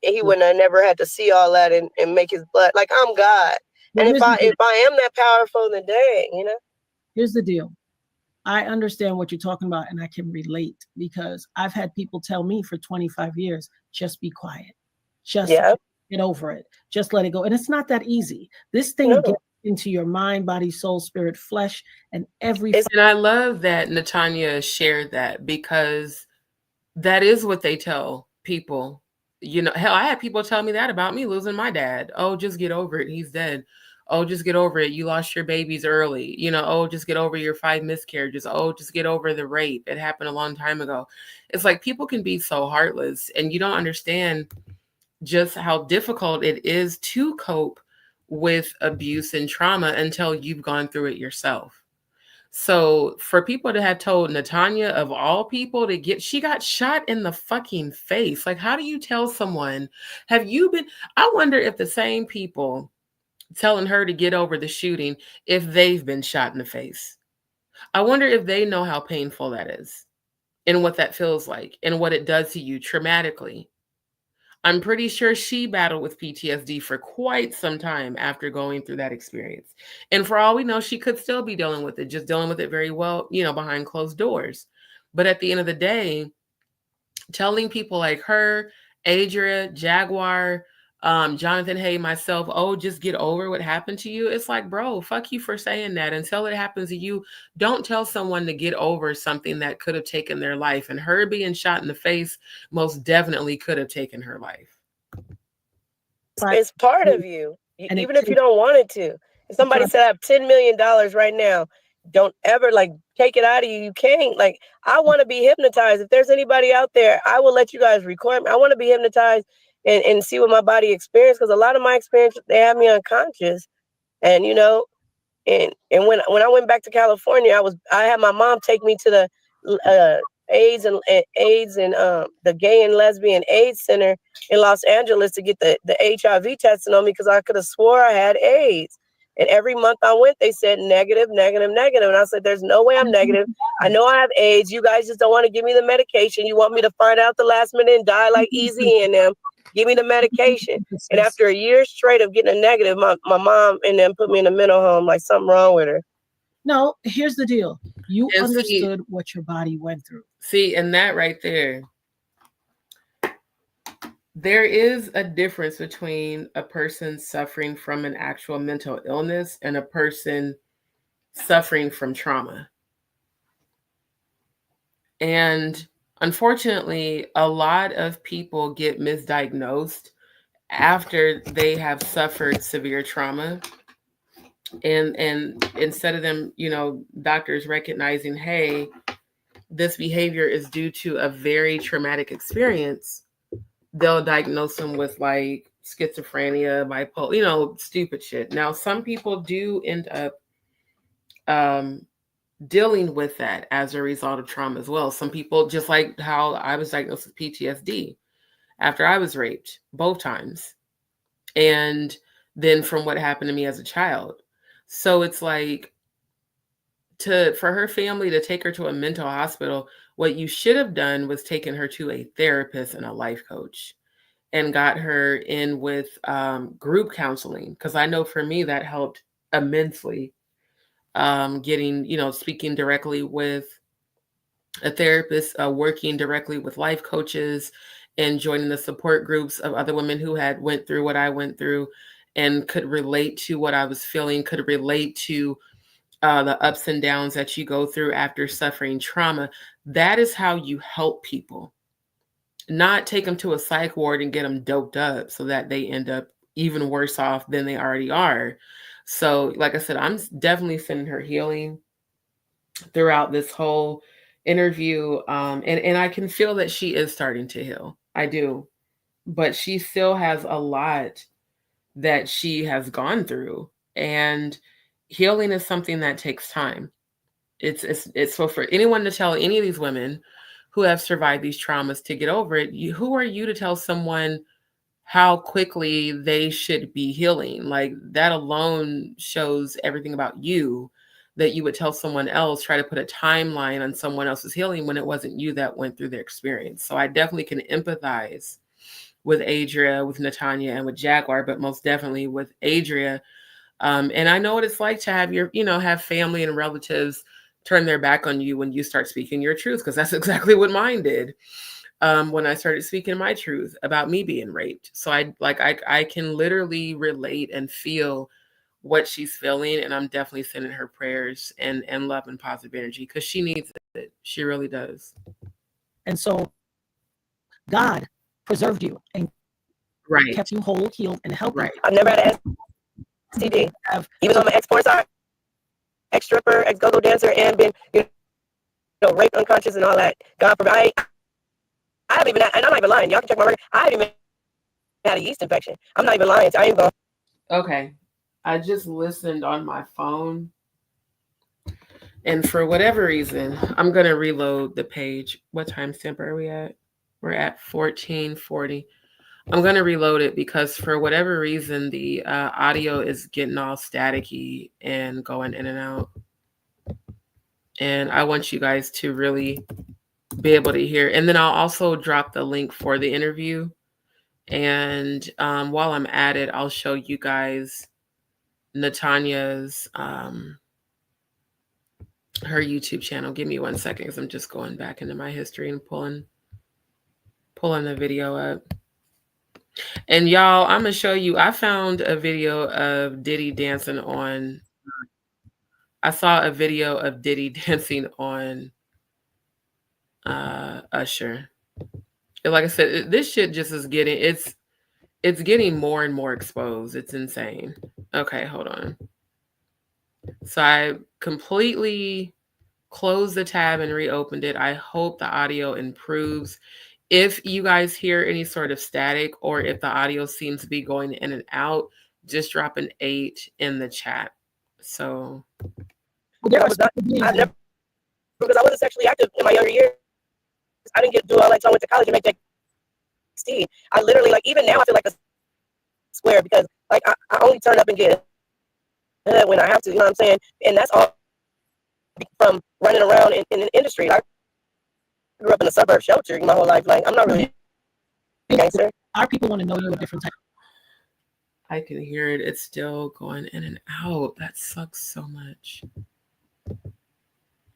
he wouldn't have never had to see all that and make his blood. Like, I'm God. And if I am that powerful, then dang, you know. Here's the deal. I understand what you're talking about, and I can relate, because I've had people tell me for 25 years, just be quiet. Just get over it. Just let it go. And it's not that easy. This thing gets into your mind, body, soul, spirit, flesh, and everything. And I love that Natania shared that, because that is what they tell people. You know, hell, I had people tell me that about me losing my dad. Oh, just get over it. He's dead. Oh, just get over it. You lost your babies early. You know, oh, just get over your 5 miscarriages. Oh, just get over the rape. It happened a long time ago. It's like people can be so heartless, and you don't understand just how difficult it is to cope with abuse and trauma until you've gone through it yourself. So for people to have told Natania, of all people, she got shot in the fucking face. Like, how do you tell someone, I wonder if the same people telling her to get over the shooting, if they've been shot in the face. I wonder if they know how painful that is and what that feels like and what it does to you traumatically. I'm pretty sure she battled with PTSD for quite some time after going through that experience. And for all we know, she could still be dealing with it, just dealing with it very well, you know, behind closed doors. But at the end of the day, telling people like her, Adria, Jaguar, Jonathan, hey, myself, oh, just get over what happened to you. It's like, bro, fuck you for saying that. Until it happens to you, don't tell someone to get over something that could have taken their life. And her being shot in the face most definitely could have taken her life. It's part of you, even if you don't want it to. If somebody said I have $10 million right now, don't ever take it out of you. You can't. Like, I want to be hypnotized. If there's anybody out there, I will let you guys record me. I want to be hypnotized and see what my body experienced, because a lot of my experience, they have me unconscious. And you know, and when I went back to California, I had my mom take me to the AIDS and the Gay and Lesbian AIDS Center in Los Angeles to get the HIV testing on me, because I could have swore I had AIDS. And every month I went, they said negative, negative, negative. And I said, there's no way I'm negative. I know I have AIDS. You guys just don't want to give me the medication. You want me to find out the last minute and die like Easy and them. give me the medication. And after a year straight of getting a negative, my mom and them put me in a mental home, like something wrong with her. No, here's the deal. You And understood what your body went through. See, and that right there, there is a difference between a person suffering from an actual mental illness and a person suffering from trauma. And unfortunately, a lot of people get misdiagnosed after they have suffered severe trauma. And instead of them, you know, doctors recognizing, hey, this behavior is due to a very traumatic experience, they'll diagnose them with like schizophrenia, bipolar, you know, stupid shit. Now, some people do end up dealing with that as a result of trauma as well. Some people, just like how I was diagnosed with PTSD after I was raped both times, and then from what happened to me as a child. So it's like, for her family to take her to a mental hospital, what you should have done was taken her to a therapist and a life coach and got her in with group counseling. Because I know for me that helped immensely. Getting, you know, speaking directly with a therapist, working directly with life coaches, and joining the support groups of other women who had went through what I went through and could relate to what I was feeling, could relate to the ups and downs that you go through after suffering trauma. That is how you help people, not take them to a psych ward and get them doped up so that they end up even worse off than they already are. So, like I said, I'm definitely sending her healing throughout this whole interview. And I can feel that she is starting to heal. I do. But she still has a lot that she has gone through. And healing is something that takes time. It's so for anyone to tell any of these women who have survived these traumas to get over it, who are you to tell someone how quickly they should be healing? Like, that alone shows everything about you, that you would tell someone else, try to put a timeline on someone else's healing when it wasn't you that went through their experience. So I definitely can empathize with Adria, with Natania, and with Jaguar, but most definitely with Adria. And I know what it's like to have have family and relatives turn their back on you when you start speaking your truth, because that's exactly what mine did. When I started speaking my truth about me being raped. So I can literally relate and feel what she's feeling. And I'm definitely sending her prayers and love and positive energy, because she needs it. She really does. And so God preserved you and kept you whole, healed, and healthy. Right. I've never had an STD. Even though I'm an ex-porn star, ex-stripper, ex-go-go dancer, and been raped unconscious and all that. God forbid. I haven't even, and I'm not even lying. Y'all can check my record. I haven't even had a yeast infection. I'm not even lying. I ain't going. Okay. I just listened on my phone. And for whatever reason, I'm going to reload the page. What timestamp are we at? We're at 14:40. I'm going to reload it because for whatever reason, the audio is getting all staticky and going in and out. And I want you guys to really be able to hear. And then I'll also drop the link for the interview. And while I'm at it, I'll show you guys Natania's her YouTube channel. Give me 1 second, because I'm just going back into my history and pulling the video up. And y'all, I'm gonna show you. I found a video of Diddy dancing on. I saw a video of Diddy dancing on Usher. And like I said, this shit just is getting it's getting more and more exposed. It's insane. Okay, hold on. So I completely closed the tab and reopened it. I hope the audio improves. If you guys hear any sort of static, or if the audio seems to be going in and out, just drop an 8 in the chat. So I was not, I've never, because I wasn't sexually active in my younger years. I didn't do all that until I went to college and make XD. I literally, like, even now I feel like a square, because like I only turn up and get when I have to, you know what I'm saying? And that's all from running around in the industry. I grew up in a suburb shelter my whole life. Like, I'm not really Our people want to know you a different type. I can hear it. It's still going in and out. That sucks so much.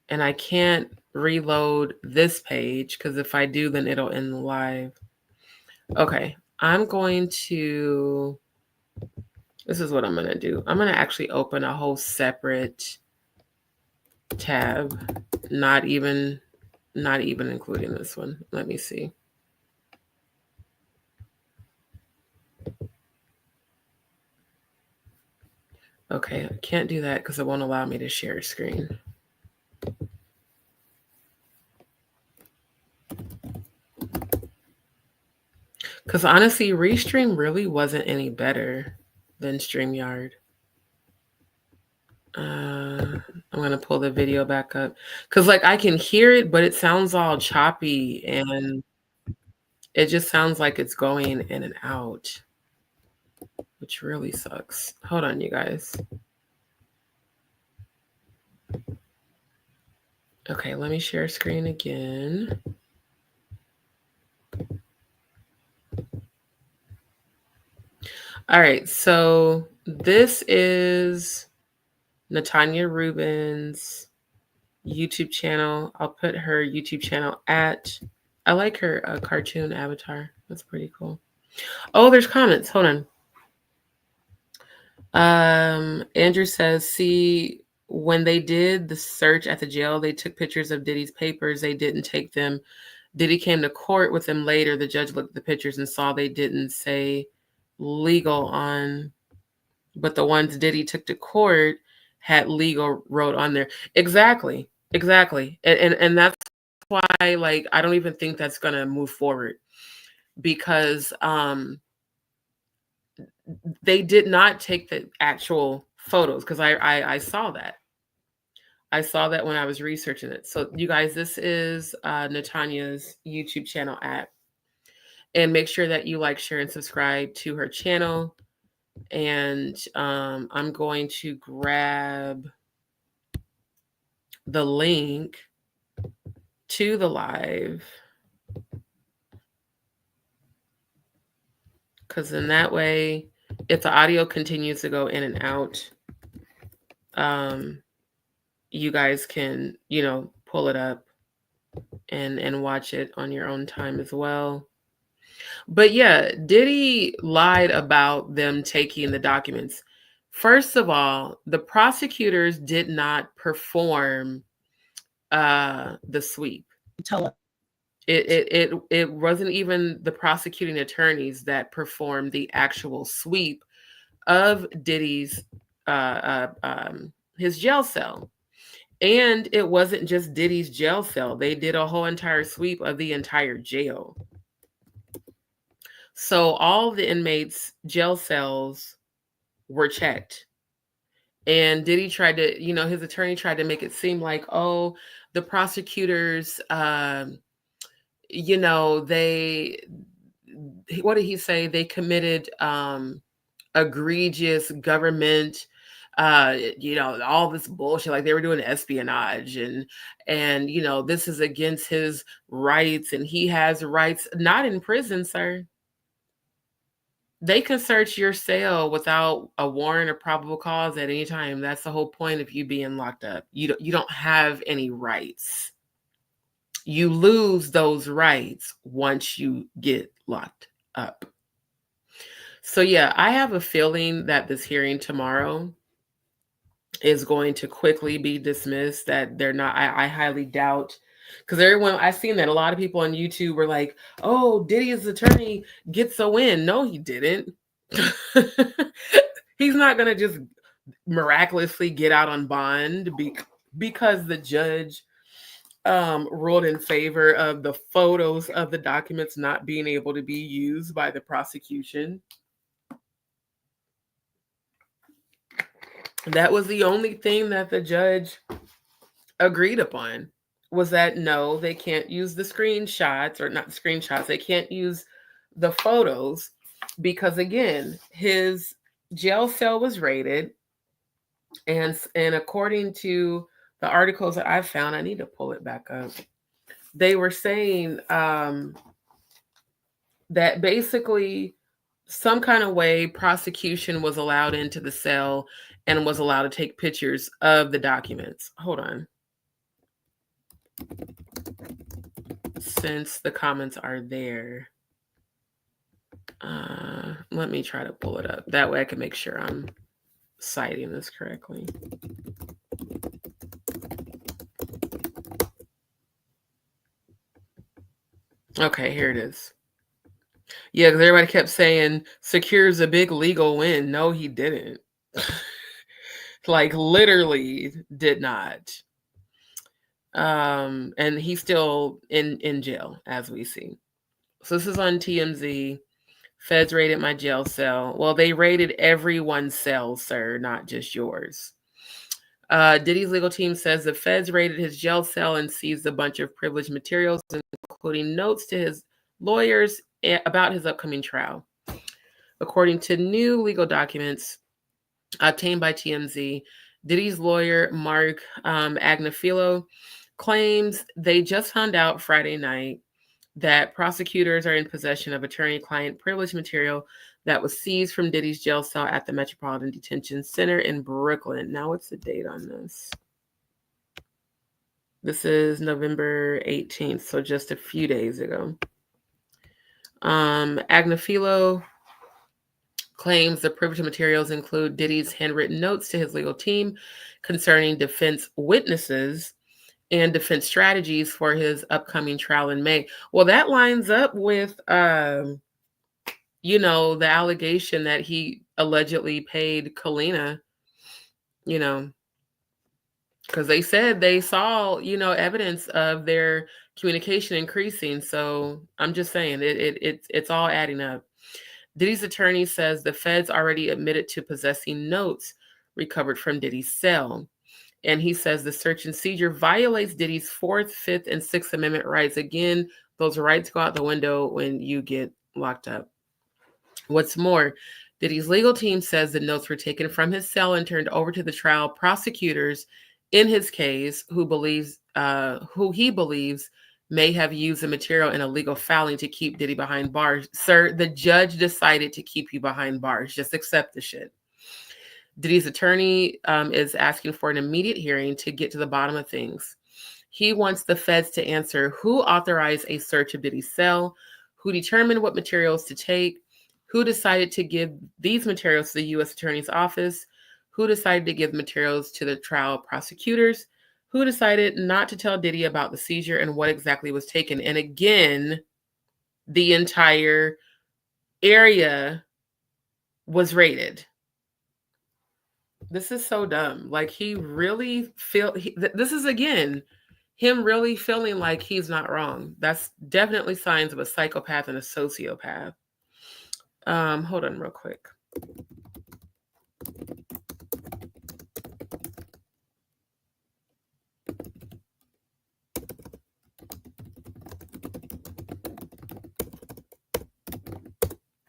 And I can't reload this page because if I do, then it'll end the live. Okay, I'm going to, this is what I'm going to do. I'm going to actually open a whole separate tab, not even including this one. Let me see. Okay, I can't do that because it won't allow me to share a screen. Because honestly, Restream really wasn't any better than StreamYard. I'm going to pull the video back up. Because like I can hear it, but it sounds all choppy and it just sounds like it's going in and out, which really sucks. Hold on, you guys. Okay, let me share screen again. All right, so this is Natania Reuben's YouTube channel. I'll put her YouTube channel at, I like her cartoon avatar. That's pretty cool. Oh, there's comments. Hold on. Andrew says, see, when they did the search at the jail, they took pictures of Diddy's papers. They didn't take them. Diddy came to court with them later. The judge looked at the pictures and saw they didn't say legal on, but the ones Diddy took to court had legal wrote on there. Exactly. And that's why, like, I don't even think that's going to move forward because they did not take the actual photos because I saw that. I saw that when I was researching it. So you guys, this is Natania's YouTube channel at, and make sure that you like, share, and subscribe to her channel. And I'm going to grab the link to the live because in that way, if the audio continues to go in and out, you guys can, you know, pull it up and watch it on your own time as well. But yeah, Diddy lied about them taking the documents. First of all, the prosecutors did not perform the sweep. Tell us. It wasn't even the prosecuting attorneys that performed the actual sweep of Diddy's his jail cell. And it wasn't just Diddy's jail cell. They did a whole entire sweep of the entire jail. So all the inmates' jail cells were checked. And Diddy tried to, you know, his attorney tried to make it seem like, oh, the prosecutors, you know, what did he say? They committed egregious government, you know, all this bullshit, like they were doing espionage and, you know, this is against his rights and he has rights, not in prison, sir. They can search your cell without a warrant or probable cause at any time. That's the whole point of you being locked up. You don't have any rights. You lose those rights once you get locked up. So yeah, I have a feeling that this hearing tomorrow is going to quickly be dismissed, that they're not, I highly doubt, because everyone, I've seen that a lot of people on YouTube were like, oh, Diddy's attorney gets a win. No, he didn't. He's not going to just miraculously get out on bond because the judge ruled in favor of the photos of the documents not being able to be used by the prosecution. That was the only thing that the judge agreed upon, was that no, they can't use the screenshots, or not the screenshots, they can't use the photos because, again, his jail cell was raided. And according to the articles that I found, I need to pull it back up. They were saying that basically some kind of way prosecution was allowed into the cell and was allowed to take pictures of the documents. Hold on. Since the comments are there, let me try to pull it up. That way I can make sure I'm citing this correctly. Okay, here it is. Yeah, because everybody kept saying secures a big legal win. No, he didn't. Like literally did not. And he's still in jail, as we see. So this is on TMZ. Feds raided my jail cell. Well, they raided everyone's cell, sir, not just yours. Diddy's legal team says the feds raided his jail cell and seized a bunch of privileged materials, including notes to his lawyers about his upcoming trial. According to new legal documents obtained by TMZ, Diddy's lawyer, Mark Agnafilo, claims they just found out Friday night that prosecutors are in possession of attorney-client privilege material that was seized from Diddy's jail cell at the Metropolitan Detention Center in Brooklyn. Now, what's the date on this? This is November 18th, so just a few days ago. Agnafilo claims the privileged materials include Diddy's handwritten notes to his legal team concerning defense witnesses and defense strategies for his upcoming trial in May. Well, that lines up with, the allegation that he allegedly paid Kalina, because they said they saw, evidence of their communication increasing. So I'm just saying it's all adding up. Diddy's attorney says the feds already admitted to possessing notes recovered from Diddy's cell. And he says the search and seizure violates Diddy's 4th, 5th, and 6th Amendment rights. Again, those rights go out the window when you get locked up. What's more, Diddy's legal team says the notes were taken from his cell and turned over to the trial prosecutors in his case, who he believes may have used the material in a legal filing to keep Diddy behind bars. Sir, the judge decided to keep you behind bars. Just accept the shit. Diddy's attorney is asking for an immediate hearing to get to the bottom of things. He wants the feds to answer who authorized a search of Diddy's cell, who determined what materials to take, who decided to give these materials to the U.S. Attorney's Office, who decided to give materials to the trial prosecutors, who decided not to tell Diddy about the seizure and what exactly was taken. And again, the entire area was raided. This is so dumb. Like, he really this is, again, him really feeling like he's not wrong. That's definitely signs of a psychopath and a sociopath. Hold on real quick.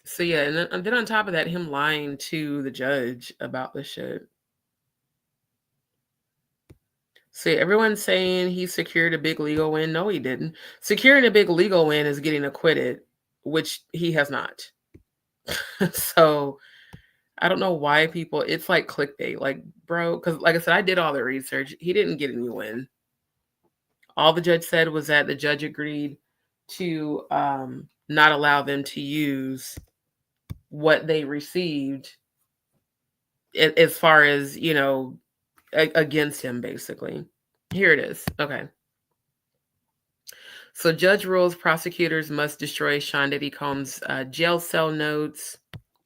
So yeah, and then on top of that, him lying to the judge about this shit. So yeah, everyone's saying he secured a big legal win. No, he didn't. Securing a big legal win is getting acquitted, which he has not. So I don't know why people, it's like clickbait. Like, bro, because like I said, I did all the research. He didn't get any win. All the judge said was that the judge agreed to not allow them to use what they received as far as, against him, basically. Here it is. Okay. So judge rules prosecutors must destroy Sean Diddy Combs' jail cell notes.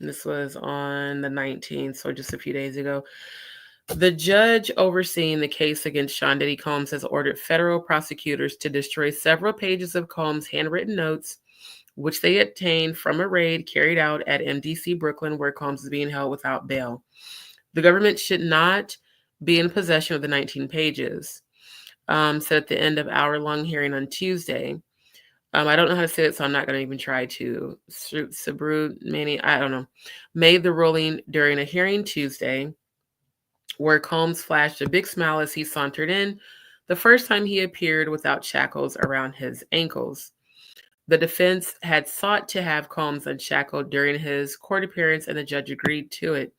This was on the 19th, so just a few days ago. The judge overseeing the case against Sean Diddy Combs has ordered federal prosecutors to destroy several pages of Combs' handwritten notes, which they obtained from a raid carried out at MDC Brooklyn, where Combs is being held without bail. The government should not be in possession of the 19 pages, said at the end of hour-long hearing on Tuesday. I don't know how to say it, so I'm not going to even try to. Sabrud, I don't know, made the ruling during a hearing Tuesday, where Combs flashed a big smile as he sauntered in, the first time he appeared without shackles around his ankles. The defense had sought to have Combs unshackled during his court appearance, and the judge agreed to it.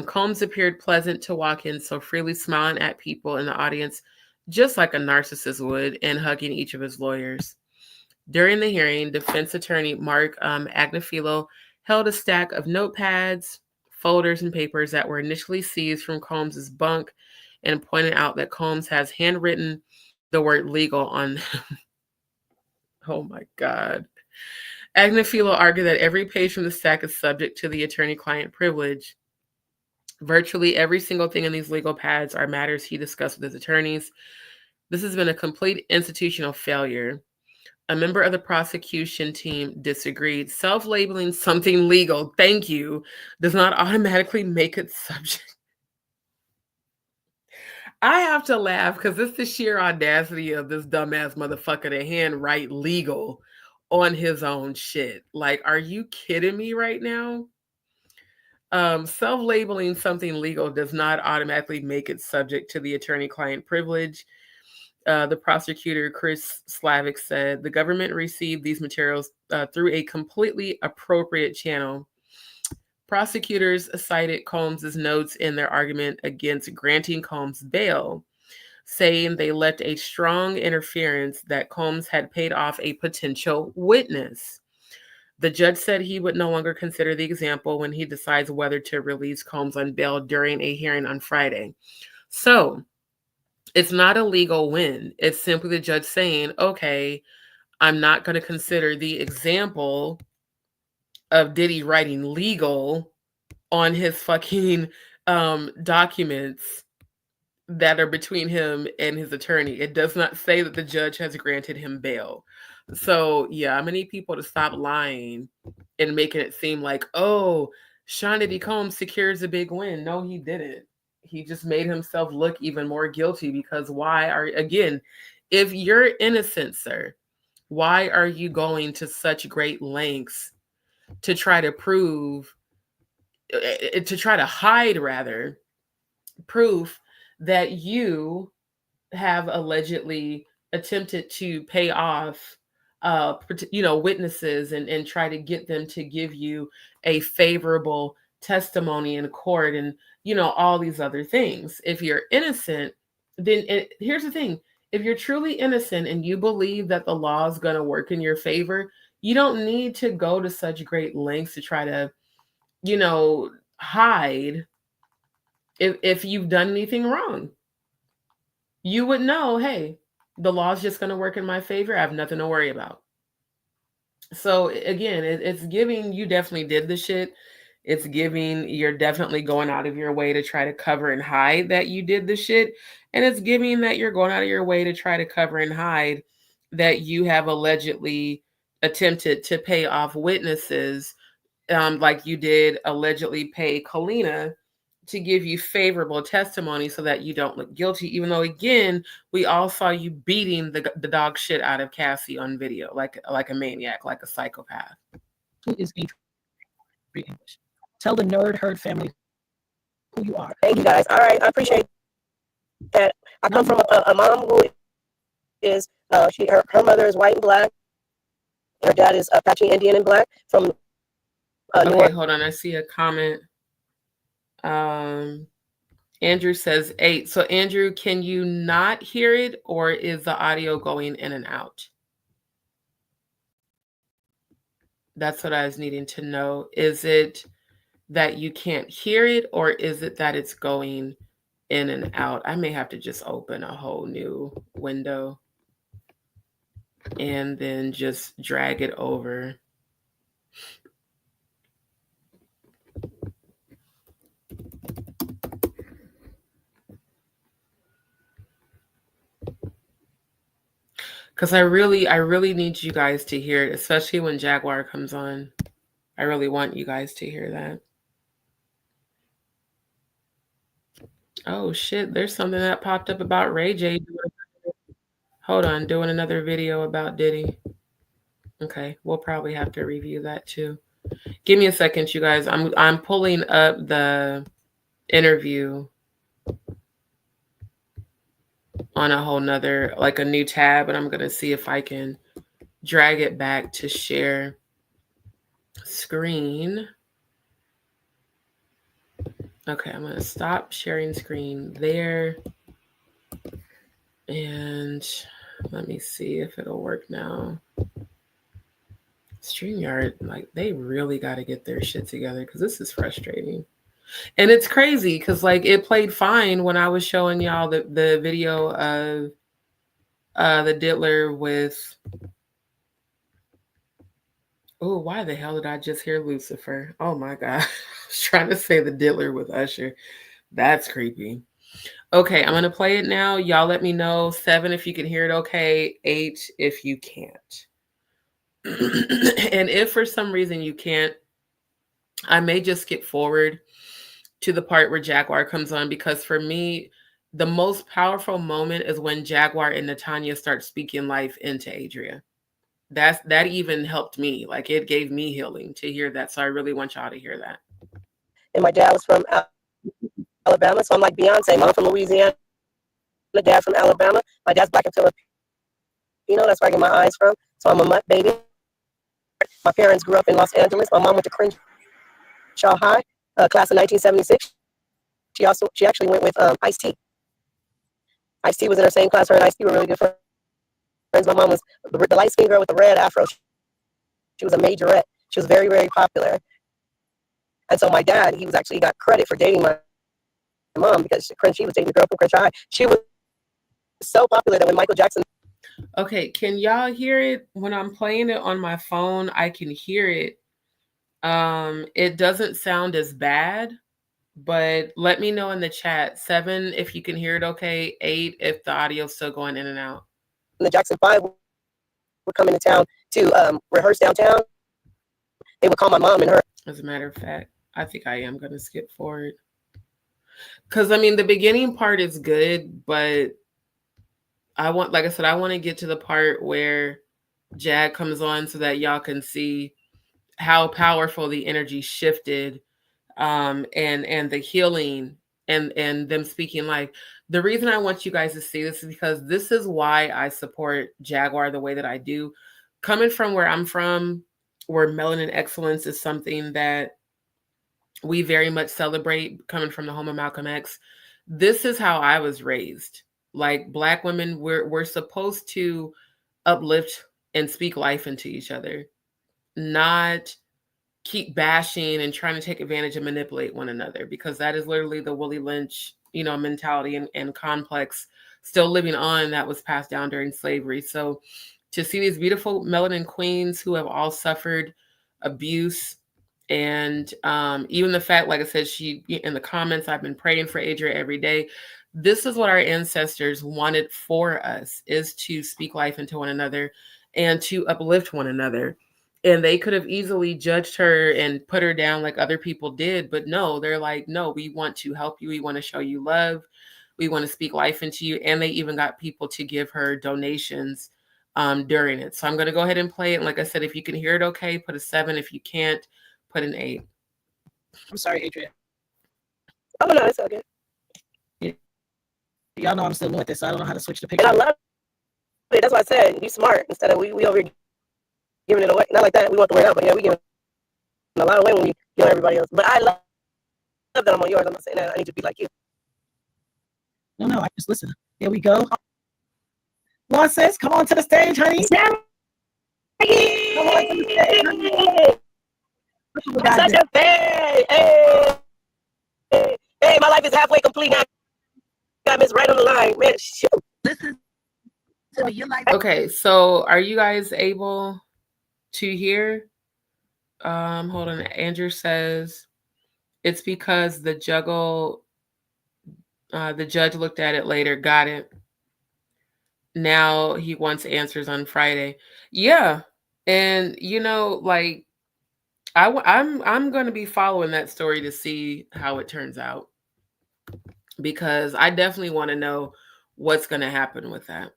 Combs appeared pleasant to walk in, so freely smiling at people in the audience, just like a narcissist would, and hugging each of his lawyers. During the hearing, defense attorney Mark Agnifilo held a stack of notepads, folders, and papers that were initially seized from Combs's bunk and pointed out that Combs has handwritten the word legal on them. Oh my God. Agnifilo argued that every page from the stack is subject to the attorney-client privilege. Virtually every single thing in these legal pads are matters he discussed with his attorneys. This has been a complete institutional failure. A member of the prosecution team disagreed. Self-labeling something legal, thank you, does not automatically make it subject. I have to laugh because it's the sheer audacity of this dumbass motherfucker to handwrite legal on his own shit. Like, are you kidding me right now? Self-labeling something legal does not automatically make it subject to the attorney-client privilege. The prosecutor, Chris Slavic, said the government received these materials through a completely appropriate channel. Prosecutors cited Combs's notes in their argument against granting Combs bail, saying they left a strong interference that Combs had paid off a potential witness. The judge said he would no longer consider the example when he decides whether to release Combs on bail during a hearing on Friday. So it's not a legal win. It's simply the judge saying, okay, I'm not going to consider the example of Diddy writing legal on his fucking documents that are between him and his attorney. It does not say that the judge has granted him bail. So yeah, I'm gonna need people to stop lying and making it seem like, oh, Sean Diddy Combs secures a big win. No, he didn't. He just made himself look even more guilty because if you're innocent, sir, why are you going to such great lengths to try to hide proof that you have allegedly attempted to pay off witnesses and try to get them to give you a favorable testimony in court and all these other things. If you're innocent, then here's the thing. If you're truly innocent and you believe that the law is going to work in your favor, you don't need to go to such great lengths to try to hide if you've done anything wrong. You would know, hey, the law's just going to work in my favor. I have nothing to worry about. So again, it's giving you definitely did the shit. It's giving you're definitely going out of your way to try to cover and hide that you did the shit. And it's giving that you're going out of your way to try to cover and hide that you have allegedly attempted to pay off witnesses, like you did allegedly pay Kalina to give you favorable testimony so that you don't look guilty, even though, again, we all saw you beating the dog shit out of Cassie on video, like a maniac, like a psychopath. Who is Adria English? Tell the nerd herd family who you are. Thank you, guys. All right, I appreciate that. I come from a mom who is, her mother is white and black. Her dad is Apache Indian and black from okay, hold on. I see a comment. Andrew says 8. So Andrew, can you not hear it, or is the audio going in and out? That's what I was needing to know. Is it that you can't hear it, or is it that it's going in and out? I may have to just open a whole new window and then just drag it over. Because I really need you guys to hear it, especially when Jaguar comes on. I really want you guys to hear that. Oh shit, there's something that popped up about Ray J. Hold on, doing another video about Diddy. Okay, we'll probably have to review that too. Give me a second, you guys. I'm pulling up the interview on a whole nother, like a new tab, and I'm gonna see if I can drag it back to share screen. Okay, I'm going to stop sharing screen there. And let me see if it'll work now. StreamYard, like, they really got to get their shit together because this is frustrating. And it's crazy because, like, it played fine when I was showing y'all the video of the Diddler with... Oh, why the hell did I just hear Lucifer? Oh, my God. I was trying to say the Diddler with Usher. That's creepy. Okay, I'm going to play it now. Y'all let me know. 7 if you can hear it okay. 8 if you can't. And if for some reason you can't, I may just skip forward to the part where Jaguar comes on, because for me, the most powerful moment is when Jaguar and Natania start speaking life into Adria. That even helped me. Like, it gave me healing to hear that. So I really want y'all to hear that. And my dad was from Alabama, so I'm like Beyonce. Mom from Louisiana, my dad from Alabama. My dad's black and Filipino. That's where I get my eyes from. So I'm a mutt baby. My parents grew up in Los Angeles. My mom went to Crenshaw High, class of 1976. She actually went with Ice-T. Ice-T was in her same class. Her and Ice-T were really good friends. My mom was the light-skinned girl with the red afro. She was a majorette. She was very, very popular. And so my dad, he got credit for dating my mom because she was dating the girl from Crenshaw High. She was so popular that when Michael Jackson... Okay, can y'all hear it? When I'm playing it on my phone, I can hear it. It doesn't sound as bad, but let me know in the chat. 7 if you can hear it okay. 8 if the audio's still going in and out. The Jackson 5 would come into town to rehearse downtown. They would call my mom and her. As a matter of fact, I think I am going to skip forward. Because, I mean, the beginning part is good, but like I said, I want to get to the part where Jag comes on so that y'all can see how powerful the energy shifted, and the healing and them speaking life. The reason I want you guys to see this is because this is why I support Jaguar the way that I do. Coming from where I'm from, where melanin excellence is something that we very much celebrate, coming from the home of Malcolm X. This is how I was raised. Like, Black women, we're supposed to uplift and speak life into each other, not keep bashing and trying to take advantage and manipulate one another, because that is literally the Willie Lynch, mentality and complex still living on that was passed down during slavery. So to see these beautiful melanin queens who have all suffered abuse, and even the fact, like I said, she in the comments, I've been praying for Adria every day. This is what our ancestors wanted for us, is to speak life into one another and to uplift one another. And they could have easily judged her and put her down like other people did. But no, they're like, no, we want to help you. We want to show you love. We want to speak life into you. And they even got people to give her donations during it. So I'm going to go ahead and play it. And like I said, if you can hear it okay, put a 7. If you can't, put an 8. I'm sorry, Adria. Oh, no, it's okay. Y'all know I'm still new at this, so I don't know how to switch the picture. And I love it. That's why I said, you smart. Instead of we over here giving it away. Not like that. We want the word out, but yeah, we give it a lot away when we give everybody else. But I love that I'm on yours. I'm not saying that I need to be like you. No, I just listen. Here we go. Law says, come on to the stage, honey. Come on to the stage, honey. I'm such a fan. Hey, my life is halfway complete now. Got Miss right on the line, man. Shoot. Listen to me. You're like, okay, so are you guys able to hear? Hold on. Andrew says it's because the judge looked at it later, got it. Now he wants answers on Friday. Yeah, and like I'm going to be following that story to see how it turns out, because I definitely want to know what's going to happen with that.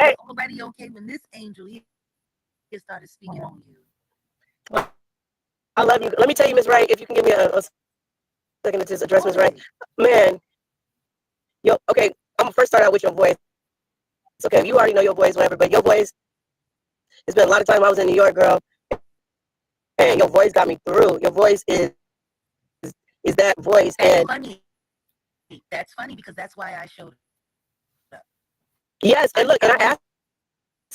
Hey, already okay when this angel he started speaking on you. I love you. Let me tell you, Miss Wright, if you can give me a second to just address Miss Wright. Man, okay, I'm gonna first start out with your voice. It's okay, you already know your voice, whatever, but your voice It's been a lot of time I was in New York, girl, and your voice got me through. Your voice is that voice. That's funny. That's funny because that's why I showed up. Yes, and look, and I asked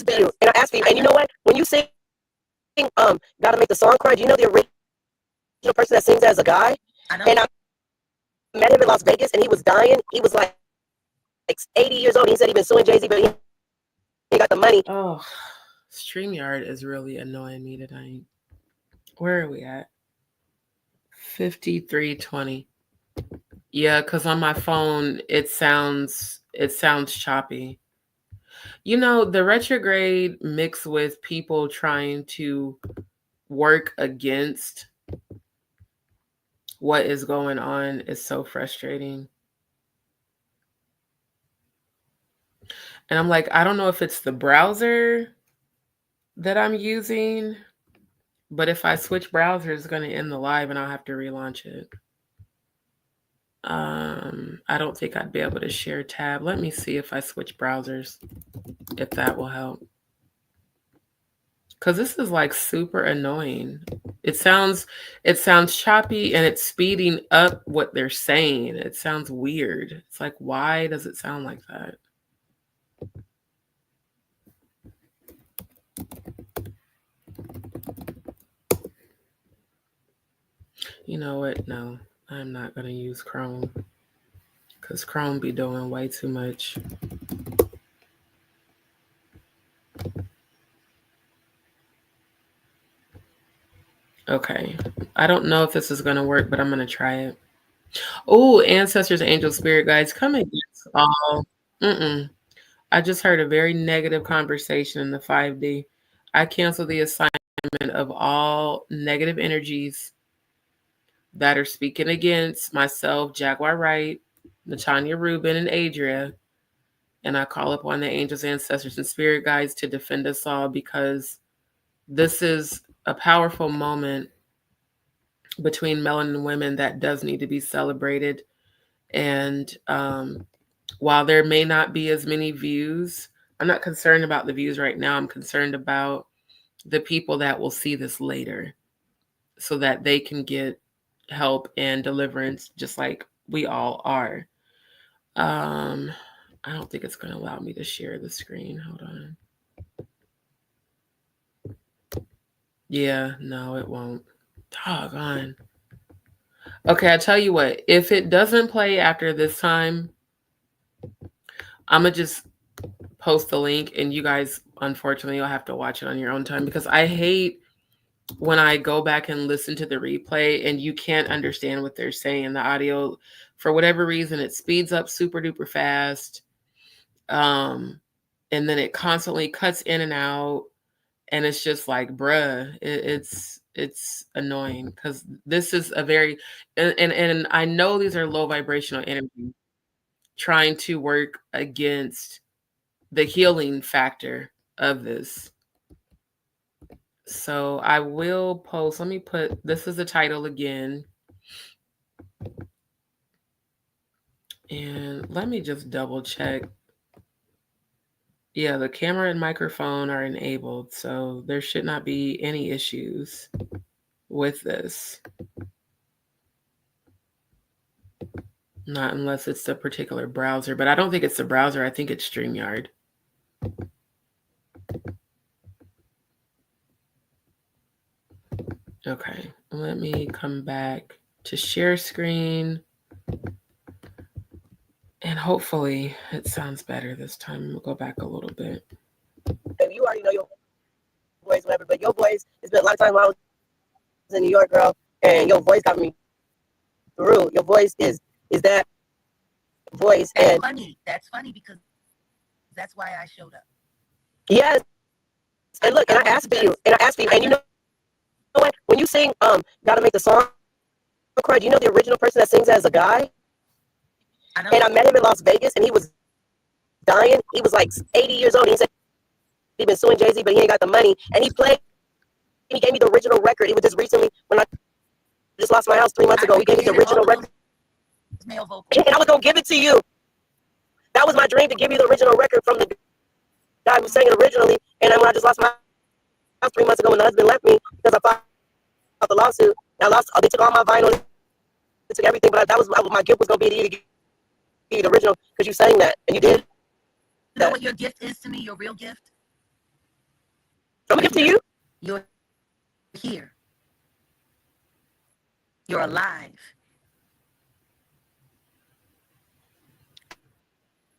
for you, and you know what? When you sing, Gotta Make the Song Cry, do you know the original person that sings as a guy? And I met him in Las Vegas, and he was dying. He was like 80 years old. He said he'd been suing Jay-Z, but he got the money. Oh, StreamYard is really annoying me tonight. Where are we at? 53:20. Yeah, because on my phone it sounds choppy. You know, the retrograde mixed with people trying to work against what is going on is so frustrating. And I'm like, I don't know if it's the browser that I'm using, but if I switch browser, it's going to end the live and I'll have to relaunch it. I don't think I'd be able to share tab. Let me see if I switch browsers, if that will help. Because this is like super annoying. It sounds choppy and it's speeding up what they're saying. It sounds weird. It's like, why does it sound like that? You know what? No, I'm not going to use Chrome because Chrome be doing way too much. Okay. I don't know if this is going to work, but I'm going to try it. Oh, ancestors, angel, spirit guides, come against all. I just heard a very negative conversation in the 5D. I cancel the assignment of all negative energies that are speaking against myself, Jaguar Wright, Natania Reuben, and Adria. And I call upon the angels, ancestors, and spirit guides to defend us all, because this is a powerful moment between melanin women that does need to be celebrated. And while there may not be as many views, I'm not concerned about the views right now. I'm concerned about the people that will see this later so that they can get help and deliverance just like we all are. I don't think it's going to allow me to share the screen. Hold on. Yeah, no, it won't. Doggone. Okay, I tell you what, if it doesn't play after this time, I'm going to just post the link and you guys, unfortunately, you'll have to watch it on your own time, because I hate when I go back and listen to the replay and you can't understand what they're saying. The audio, for whatever reason, it speeds up super duper fast. And then it constantly cuts in and out. And it's just like, bruh, it's annoying, because this is a very, and I know these are low vibrational energy trying to work against the healing factor of this. So I will post, let me put, this is the title again. And let me just double check. Yeah, the camera and microphone are enabled, so there should not be any issues with this. Not unless it's the particular browser, but I don't think it's the browser. I think it's StreamYard. Okay, let me come back to share screen. And hopefully it sounds better this time. We'll go back a little bit. You already know your voice, whatever, but your voice, it's been a lot of time I was in New York, girl, and your voice got me through. Your voice is that voice. That's funny. That's funny because that's why I showed up. Yes. And look, and I asked for you, and you know what? When you sing Gotta Make the Song Cry, do you know the original person that sings as a guy? And I met him in Las Vegas, and he was dying. He was like 80 years old. He said he'd been suing Jay-Z, but he ain't got the money. And he gave me the original record. It was just recently, when I just lost my house 3 months ago. He gave me the original record. And I was going to give it to you. That was my dream, to give you the original record from the guy who sang it originally. And then when I just lost my 3 months ago when the husband left me because I filed the lawsuit. They took all my vinyl, they took everything, but my gift was going to be to the original because you sang that and you did. You know what your gift is to me, your real gift? I'm a gift to you? You're here. You're alive.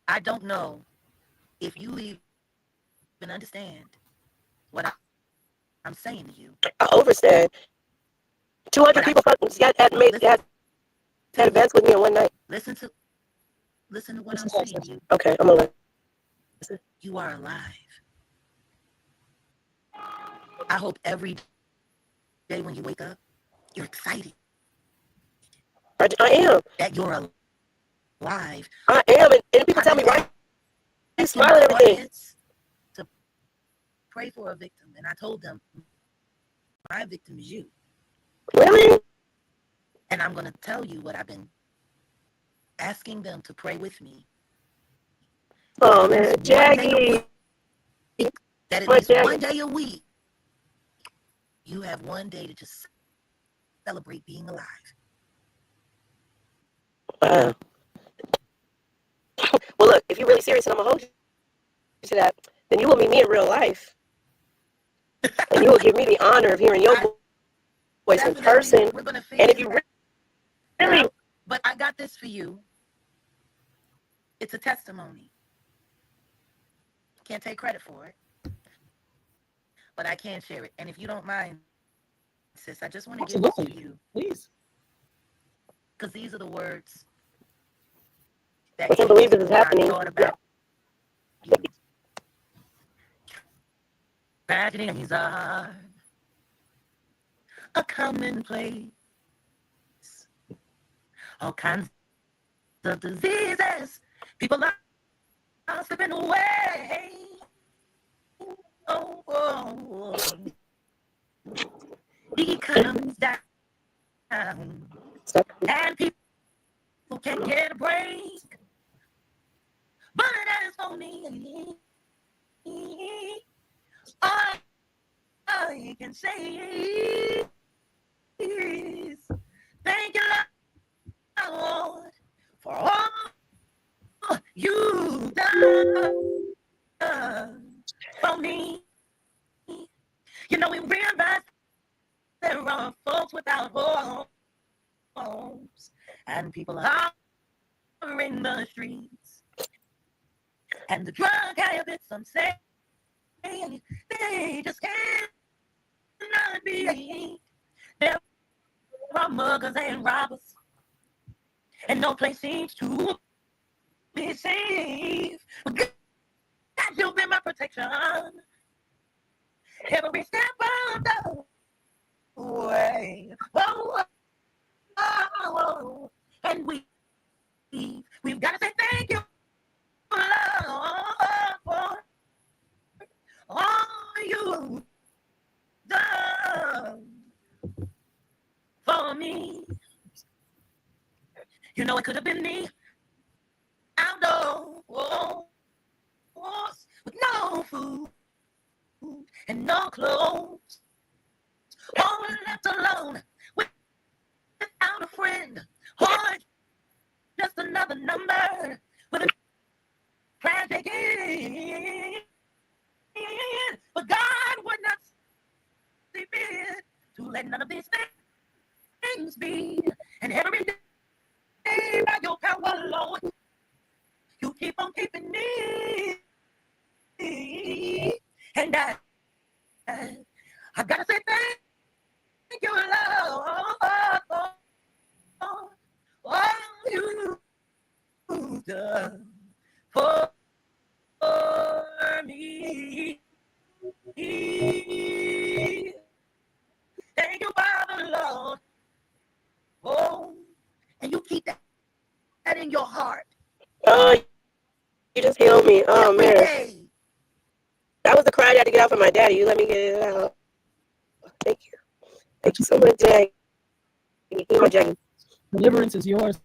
I don't know if you even understand what I'm saying to you. I overstand. 200 people had events with me in one night. Listen to what I'm saying to you. Okay, I'm gonna listen. You are alive. I hope every day when you wake up, you're excited. I am. That you're alive. I am, and people tell me, why are you smiling at everything? To pray for a victim, and I told them, my victim is you. Really? And I'm going to tell you what I've been asking them to pray with me. Oh, man, Jackie. That at least one day a week, you have one day to just celebrate being alive. Wow. Well, look, if you're really serious and I'm going to hold you to that, then you will meet me in real life. And you will give me the honor of hearing your voice in person. And if you really... But I got this for you. It's a testimony. Can't take credit for it. But I can share it. And if you don't mind, sis, I just want to give this to you. Please. Because these are the words that I can't believe this is happening. Tragedies are a commonplace. All kinds of diseases. People are slipping away. Oh. The economy's down. And people can't get a break. But as for me, all I can say is thank you, Lord, for all you've done for me. You know, we realize there are folks without homes, and people are in the streets, and the drug habits, some say, they just cannot be. There are muggers and robbers, and no place seems to be safe. But God, you've been my protection every step of the way. Oh, and we've got to say thank you, Lord, for all you've done for me. You know, it could have been me outdoors with no food and no clothes, all left alone without a friend, or just another number with a tragic end. But God would not see fit to let none of these things be. And every day by your power, Lord, you keep on keeping me. And I gotta say thank you, Lord, for all you've done for me. Thank you, Father, Lord. Oh, and you keep that in your heart. Oh, you just healed me. Oh, man. That was the cry I had to get out for my daddy. You let me get it out. Thank you. Thank you so much, Jackie. Jackie. Deliverance is yours,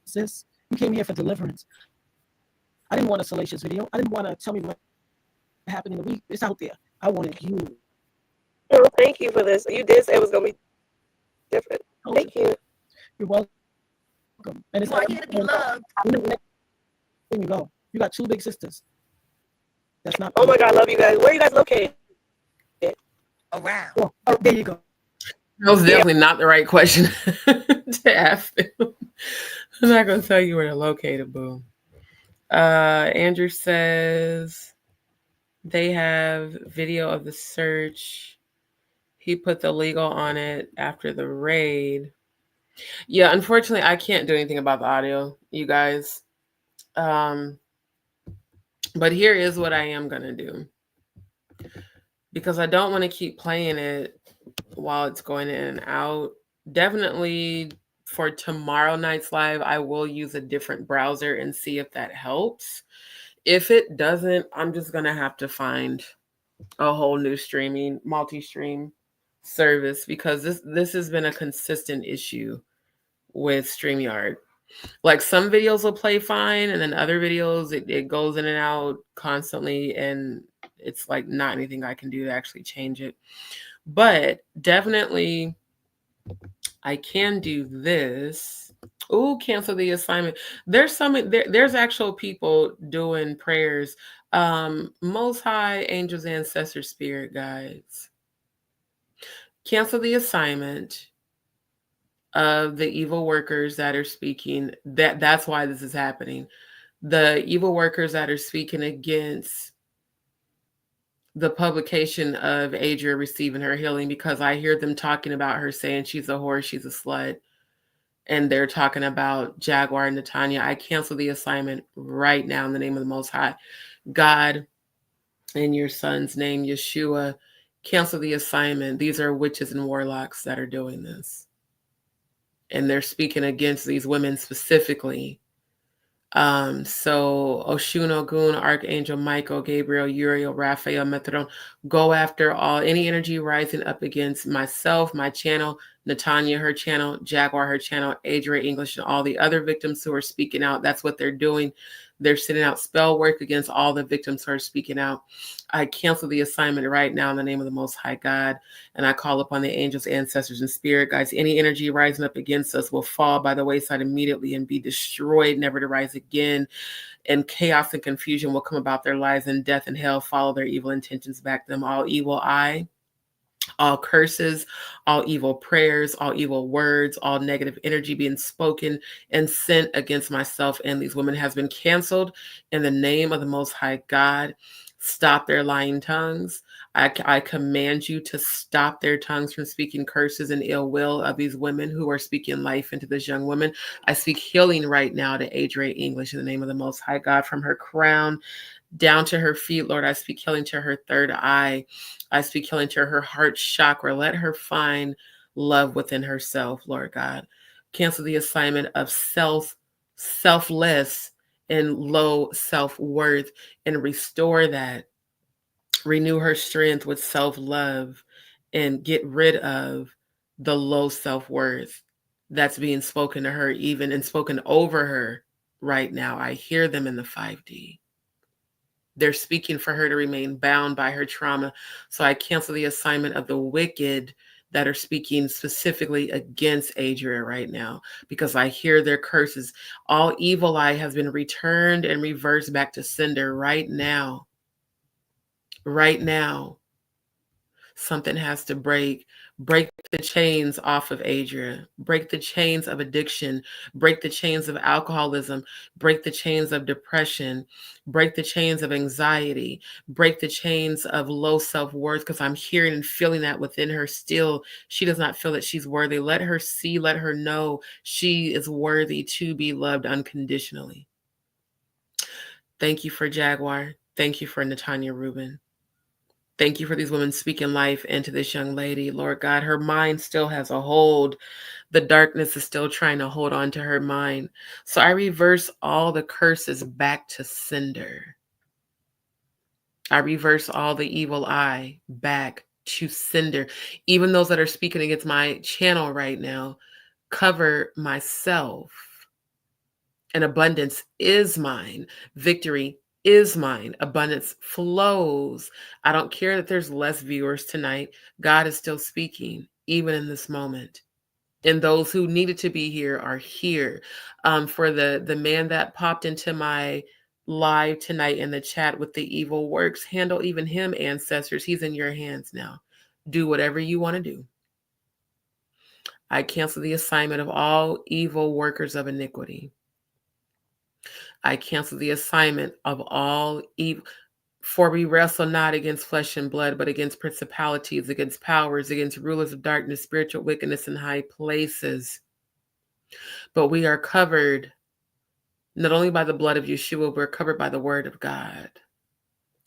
sis. You came here for deliverance. I didn't want a salacious video. I didn't want to tell me what happened in the week. It's out there. I wanted you Oh, thank you for this. You did say it was gonna be different. Thank you. You're welcome. And it's You are here to be loved. There you go. You got 2 big sisters. That's not. Oh my God, I love you guys. Where are you guys located? Around. Oh, there you go. That was definitely not the right question to ask them. I'm not going to tell you where they're located, boo. Andrew says they have video of the search. He put the legal on it after the raid. Yeah, unfortunately, I can't do anything about the audio, you guys. But here is what I am going to do. Because I don't want to keep playing it while it's going in and out. Definitely for tomorrow night's live, I will use a different browser and see if that helps. If it doesn't, I'm just going to have to find a whole new streaming, multi-stream service, because this has been a consistent issue with StreamYard. Like some videos will play fine, and then other videos, it goes in and out constantly, and it's like not anything I can do to actually change it. But definitely I can do this. Oh, cancel the assignment. There's there's actual people doing prayers. Most High, angels, ancestors, spirit guides. Cancel the assignment of the evil workers that are speaking. That's why this is happening. The evil workers that are speaking against the publication of Adria receiving her healing, because I hear them talking about her saying she's a whore, she's a slut, and they're talking about Jaguar and Natania. I cancel the assignment right now in the name of the Most High. God, in your son's name, Yeshua, cancel the assignment. These are witches and warlocks that are doing this. And they're speaking against these women specifically. So Oshun, Ogun, Archangel Michael, Gabriel, Uriel, Raphael, Methodon, go after any energy rising up against myself, my channel, Natania, her channel, Jaguar, her channel, Adria English, and all the other victims who are speaking out. That's what they're doing. They're sending out spell work against all the victims who are speaking out. I cancel the assignment right now in the name of the Most High God, and I call upon the angels, ancestors, and spirit guides. Any energy rising up against us will fall by the wayside immediately and be destroyed, never to rise again. And chaos and confusion will come about their lives, and death and hell follow their evil intentions back to them. All evil eye, all curses, all evil prayers, all evil words, all negative energy being spoken and sent against myself and these women has been canceled in the name of the Most High God. Stop their lying tongues. I command you to stop their tongues from speaking curses and ill will of these women who are speaking life into this young woman. I speak healing right now to Adria English in the name of the Most High God, from her crown down to her feet. Lord, I speak healing to her third eye. I speak healing to her heart chakra. Let her find love within herself, Lord God. Cancel the assignment of selfless and low self-worth, and restore that. Renew her strength with self-love and get rid of the low self-worth that's being spoken to her, even and spoken over her right now. I hear them in the 5D. They're speaking for her to remain bound by her trauma. So I cancel the assignment of the wicked that are speaking specifically against Adria right now, because I hear their curses. All evil eye has been returned and reversed back to sender right now. Right now. Something has to break. Break the chains off of Adria. Break the chains of addiction. Break the chains of alcoholism. Break the chains of depression. Break the chains of anxiety. Break the chains of low self-worth, because I'm hearing and feeling that within her still. She does not feel that she's worthy. Let her see, let her know she is worthy to be loved unconditionally. Thank you for Jaguar. Thank you for Natania Reuben. Thank you for these women speaking life into this young lady. Lord God, her mind still has a hold. The darkness is still trying to hold on to her mind. So I reverse all the curses back to sender. I reverse all the evil eye back to sender. Even those that are speaking against my channel right now, cover myself. And abundance is mine. Victory is mine. Abundance flows. I don't care that there's less viewers tonight. God is still speaking, even in this moment. And those who needed to be here are here. For the man that popped into my live tonight in the chat with the evil works, handle even him, ancestors. He's in your hands now. Do whatever you want to do. I cancel the assignment of all evil workers of iniquity. I cancel the assignment of all evil. For we wrestle not against flesh and blood, but against principalities, against powers, against rulers of darkness, spiritual wickedness in high places. But we are covered not only by the blood of Yeshua, we're covered by the word of God.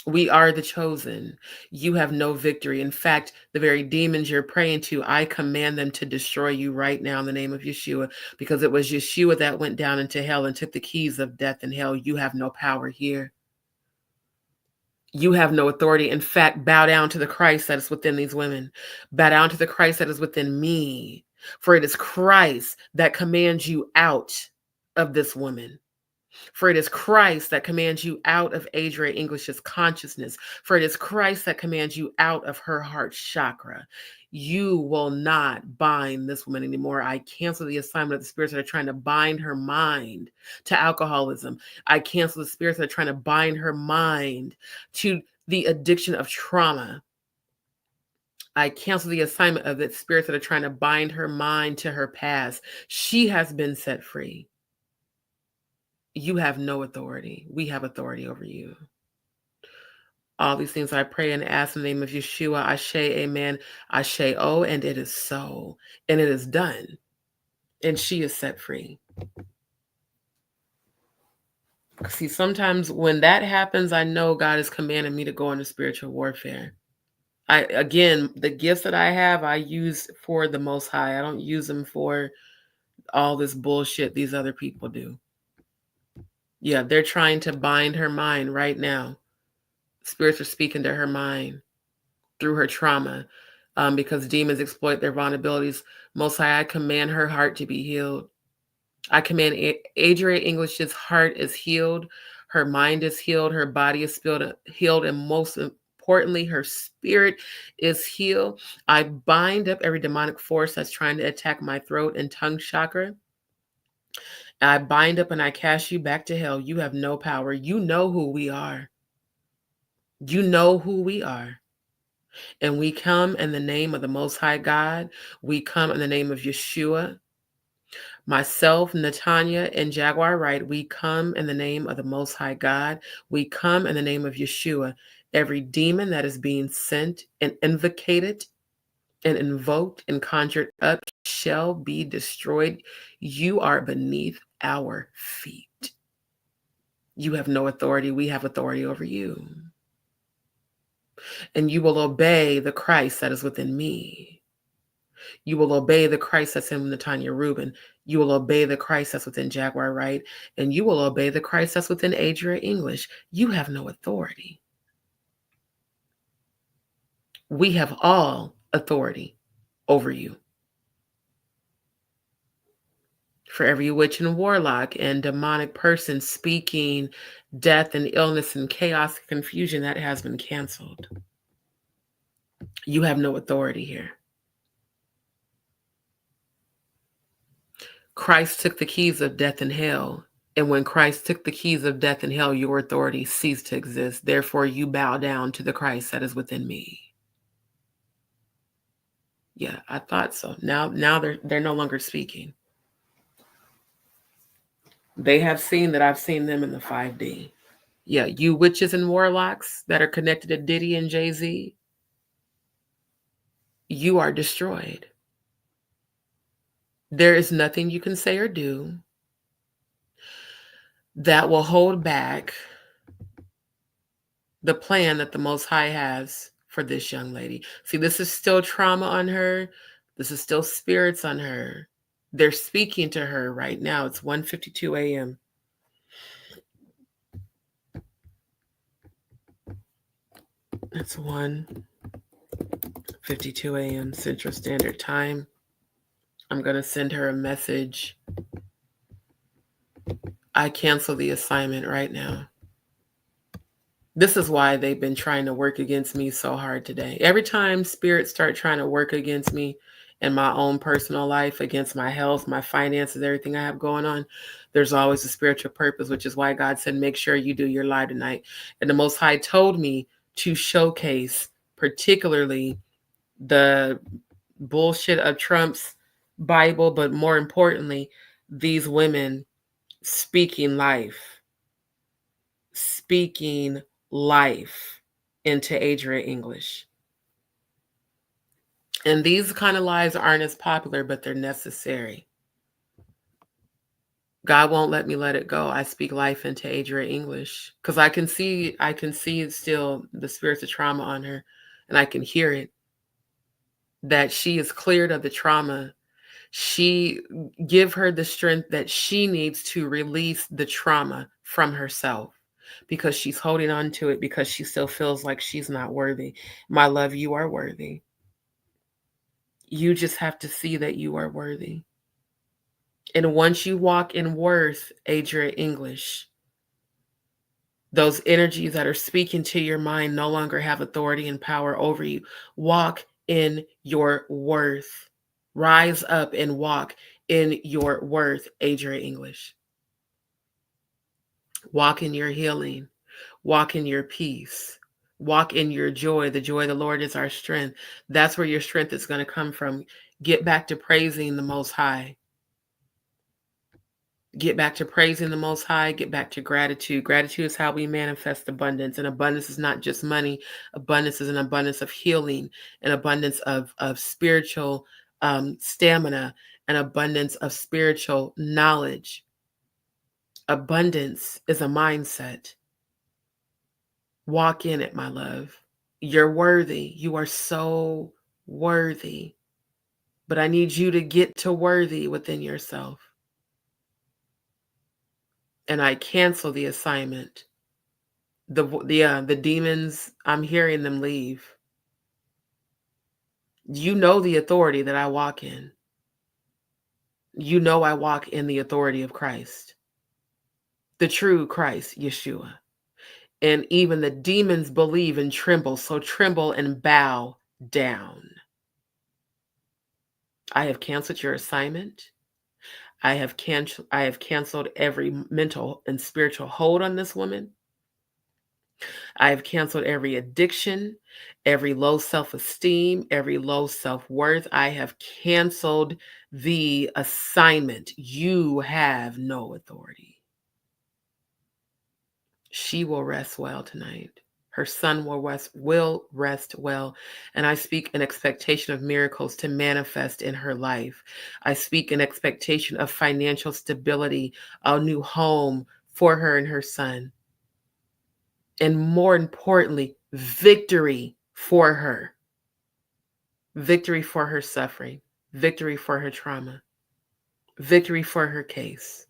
We are the chosen. You have no victory. In fact, the very demons you're praying to, I command them to destroy you right now in the name of Yeshua, because it was Yeshua that went down into hell and took the keys of death and hell. You have no power here. You have no authority. In fact, bow down to the Christ that is within these women. Bow down to the Christ that is within me. For it is Christ that commands you out of this woman. For it is Christ that commands you out of Adria English's consciousness. For it is Christ that commands you out of her heart chakra. You will not bind this woman anymore. I cancel the assignment of the spirits that are trying to bind her mind to alcoholism. I cancel the spirits that are trying to bind her mind to the addiction of trauma. I cancel the assignment of the spirits that are trying to bind her mind to her past. She has been set free. You have no authority. We have authority over you. All these things I pray and ask in the name of Yeshua. Ashe, amen. Ashe, oh, and it is so. And it is done. And she is set free. See, sometimes when that happens, I know God is commanding me to go into spiritual warfare. Again, the gifts that I have, I use for the Most High. I don't use them for all this bullshit these other people do. Yeah, they're trying to bind her mind right now. Spirits are speaking to her mind through her trauma because demons exploit their vulnerabilities. Most High, I command her heart to be healed. I command Adria English's heart is healed. Her mind is healed. Her body is healed. And most importantly, her spirit is healed. I bind up every demonic force that's trying to attack my throat and tongue chakra. I bind up and I cast you back to hell. You have no power. You know who we are. You know who we are. And we come in the name of the Most High God. We come in the name of Yeshua. Myself, Natania, and Jaguar Wright, we come in the name of the Most High God. We come in the name of Yeshua. Every demon that is being sent and invocated and invoked and conjured up shall be destroyed. You are beneath our feet. You have no authority. We have authority over you. And you will obey the Christ that is within me. You will obey the Christ that's in Natania Reuben. You will obey the Christ that's within Jaguar Wright. And you will obey the Christ that's within Adria English. You have no authority. We have all authority over you. For every witch and warlock and demonic person speaking death and illness and chaos and confusion, that has been canceled. You have no authority here. Christ took the keys of death and hell. And when Christ took the keys of death and hell, your authority ceased to exist. Therefore, you bow down to the Christ that is within me. Yeah, I thought so. Now they're no longer speaking. They have seen that I've seen them in the 5D. Yeah, you witches and warlocks that are connected to Diddy and Jay-Z, you are destroyed. There is nothing you can say or do that will hold back the plan that the Most High has for this young lady. See, this is still trauma on her. This is still spirits on her. They're speaking to her right now. It's 1:52 a.m. It's 1:52 a.m. Central Standard Time. I'm going to send her a message. I cancel the assignment right now. This is why they've been trying to work against me so hard today. Every time spirits start trying to work against me in my own personal life, against my health, my finances, everything I have going on, there's always a spiritual purpose, which is why God said, make sure you do your live tonight. And the Most High told me to showcase particularly the bullshit of Trump's Bible, but more importantly, these women speaking life into Adria English. And these kind of lives aren't as popular, but they're necessary. God won't let me let it go. I speak life into Adria English because I can see still the spirits of trauma on her, and I can hear it, that she is cleared of the trauma. She give her the strength that she needs to release the trauma from herself, because she's holding on to it because she still feels like she's not worthy. My love, you are worthy. You just have to see that you are worthy. And once you walk in worth, Adria English, those energies that are speaking to your mind no longer have authority and power over you. Walk in your worth. Rise up and walk in your worth, Adria English. Walk in your healing. Walk in your peace. Walk in your joy. The joy of the Lord is our strength. That's where your strength is going to come from. Get back to praising the Most High. Get back to praising the Most High. Get back to gratitude. Gratitude is how we manifest abundance. And abundance is not just money. Abundance is an abundance of healing, an abundance of spiritual stamina, an abundance of spiritual knowledge. Abundance is a mindset. Walk in it, my love. You're worthy. You are so worthy. But I need you to get to worthy within yourself. And I cancel the assignment. The demons, I'm hearing them leave. You know the authority that I walk in. You know I walk in the authority of Christ. The true Christ, Yeshua. And even the demons believe and tremble. So tremble and bow down. I have canceled your assignment. I have canceled every mental and spiritual hold on this woman. I have canceled every addiction, every low self-esteem, every low self-worth. I have canceled the assignment. You have no authority. She will rest well tonight. Her son will rest well. And I speak an expectation of miracles to manifest in her life. I speak an expectation of financial stability, a new home for her and her son. And more importantly, victory for her. Victory for her suffering. Victory for her trauma. Victory for her case.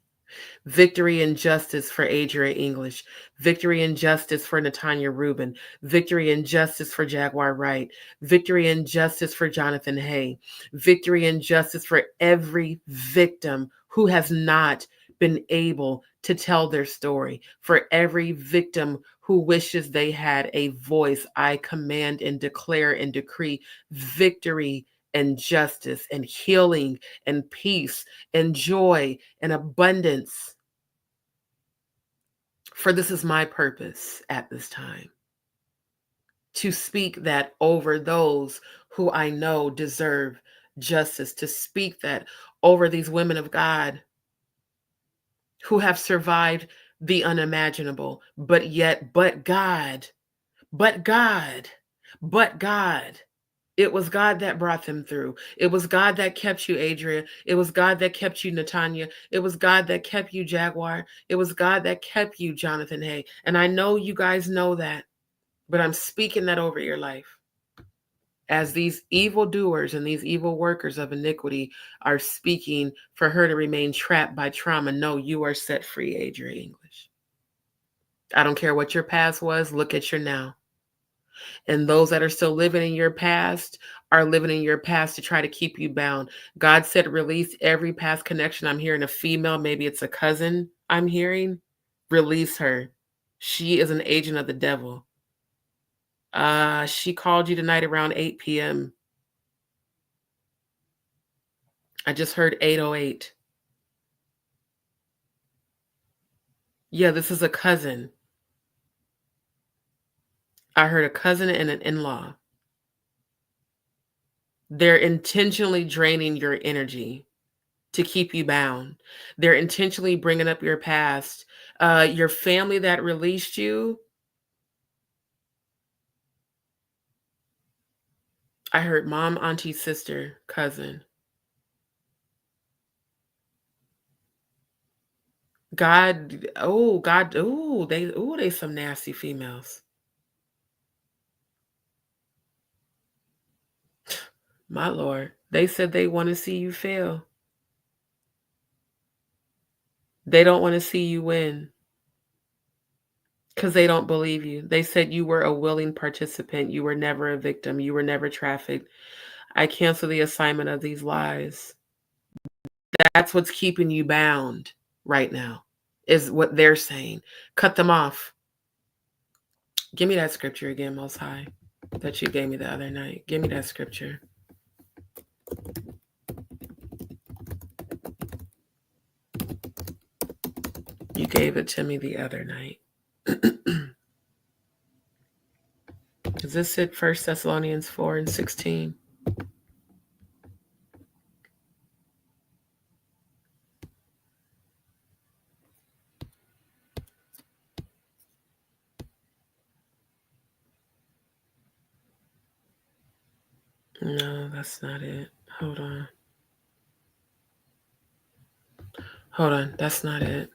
Victory and justice for Adria English. Victory and justice for Natania Reuben. Victory and justice for Jaguar Wright. Victory and justice for Jonathan Hay. Victory and justice for every victim who has not been able to tell their story. For every victim who wishes they had a voice, I command and declare and decree victory and justice and healing and peace and joy and abundance. For this is my purpose at this time, to speak that over those who I know deserve justice, to speak that over these women of God who have survived the unimaginable, but God. It was God that brought them through. It was God that kept you, Adria. It was God that kept you, Natania. It was God that kept you, Jaguar. It was God that kept you, Jonathan Hay. And I know you guys know that, but I'm speaking that over your life. As these evil doers and these evil workers of iniquity are speaking for her to remain trapped by trauma, no, you are set free, Adria English. I don't care what your past was. Look at your now. And those that are still living in your past are living in your past to try to keep you bound. God said, release every past connection. I'm hearing a female, maybe it's a cousin I'm hearing. Release her. She is an agent of the devil. She called you tonight around 8 p.m. I just heard 808. Yeah, this is a cousin. I heard a cousin and an in-law. They're intentionally draining your energy to keep you bound. They're intentionally bringing up your past. Your family that released you. I heard mom, auntie, sister, cousin. God, they some nasty females. My Lord, they said they want to see you fail. They don't want to see you win because they don't believe you. They said you were a willing participant. You were never a victim. You were never trafficked. I cancel the assignment of these lies. That's what's keeping you bound right now, is what they're saying. Cut them off. Give me that scripture again, Most High, that you gave me the other night. Give me that scripture. You gave it to me the other night. Is this it? 1 Thessalonians 4:16. No, that's not it. Hold on. Hold on. That's not it.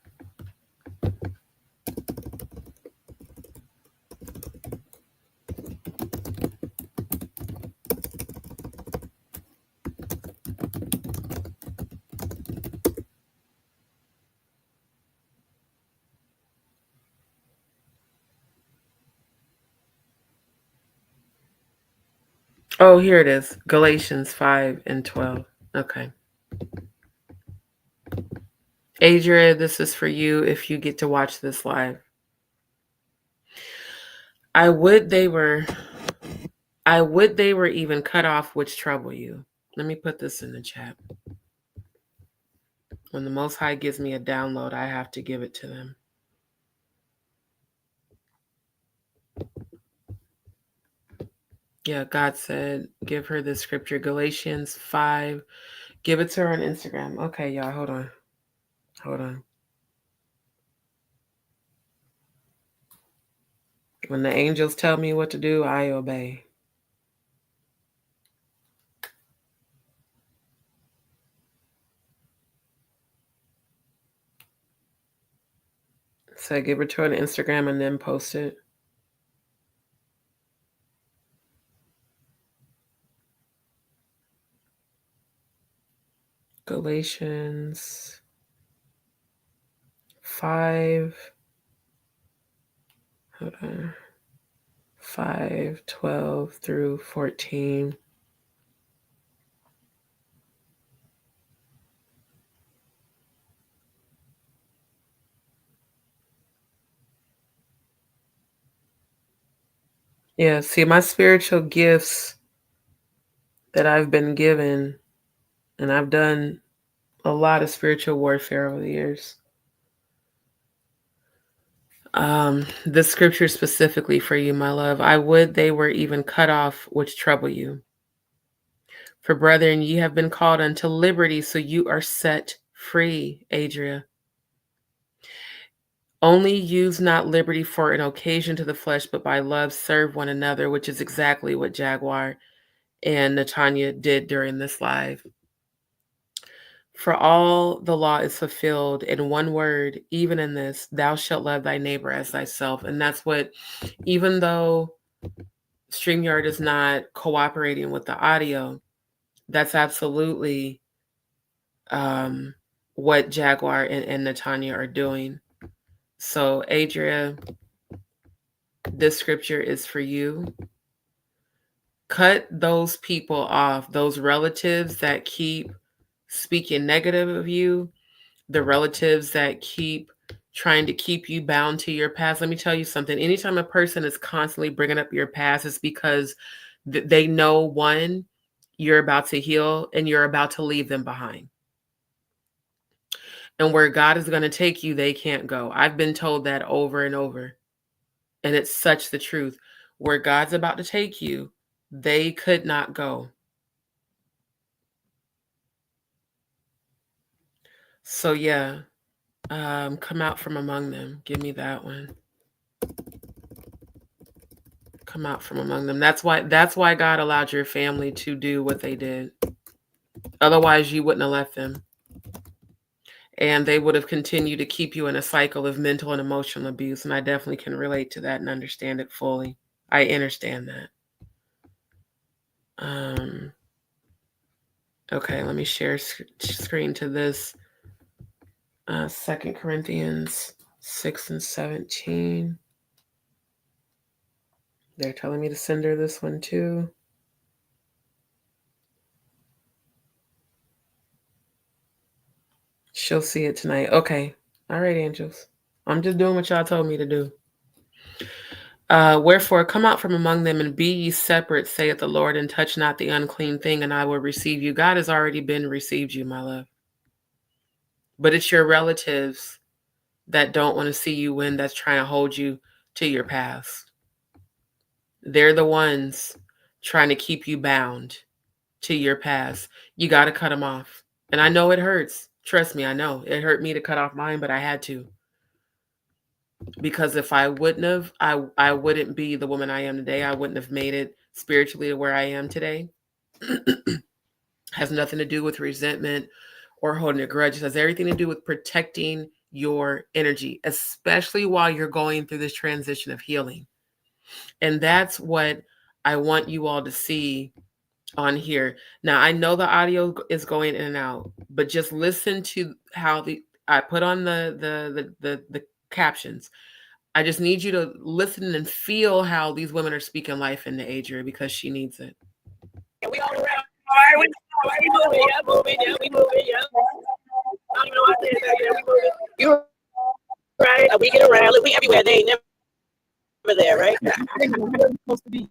Oh, here it is. Galatians 5:12. Okay. Adria, this is for you if you get to watch this live. I would they were even cut off which trouble you. Let me put this in the chat. When the Most High gives me a download, I have to give it to them. Yeah, God said, give her the scripture, Galatians 5. Give it to her on Instagram. Okay, y'all, hold on. Hold on. When the angels tell me what to do, I obey. So give it to her on Instagram and then post it. Galatians 5. Hold on. 5:12 through 14. Yeah, see, my spiritual gifts that I've been given, and I've done a lot of spiritual warfare over the years. This scripture specifically for you, my love. I would they were even cut off which trouble you. For brethren, ye have been called unto liberty, so you are set free, Adria. Only use not liberty for an occasion to the flesh, but by love serve one another, which is exactly what Jaguar and Natania did during this live. For all the law is fulfilled in one word, even in this, thou shalt love thy neighbor as thyself. And that's what, even though StreamYard is not cooperating with the audio, that's absolutely what Jaguar and Natania are doing. So, Adria, this scripture is for you. Cut those people off, those relatives that keep speaking negative of you, the relatives that keep trying to keep you bound to your past. Let me tell you something. Anytime a person is constantly bringing up your past, it's because they know, one, you're about to heal and you're about to leave them behind. And where God is going to take you, they can't go. I've been told that over and over. And it's such the truth. Where God's about to take you, they could not go. So yeah, come out from among them. Give me that one. Come out from among them. That's why God allowed your family to do what they did. Otherwise, you wouldn't have left them. And they would have continued to keep you in a cycle of mental and emotional abuse. And I definitely can relate to that and understand it fully. I understand that. Okay, let me share screen to this. 2 Corinthians 6 and 17. They're telling me to send her this one too. She'll see it tonight. Okay. All right, angels. I'm just doing what y'all told me to do. Wherefore, come out from among them and be ye separate, saith the Lord, and touch not the unclean thing, and I will receive you. God has already been received you, my love. But it's your relatives that don't want to see you win, that's trying to hold you to your past. They're the ones trying to keep you bound to your past. You got to cut them off. And I know it hurts. Trust me, I know. It hurt me to cut off mine, but I had to. Because if I wouldn't have, I wouldn't be the woman I am today. I wouldn't have made it spiritually to where I am today. Has nothing to do with resentment or holding a grudge. It has everything to do with protecting your energy, especially while you're going through this transition of healing. And that's what I want you all to see on here. Now, I know the audio is going in and out, but just listen to how I put on the captions. I just need you to listen and feel how these women are speaking life into Adria, because she needs it. We all around. All right, we moving, yeah, we moving, yeah. I don't know what I said back there, we moving. You right? We get around. Look, we everywhere. They ain't never there, right? Supposed to be.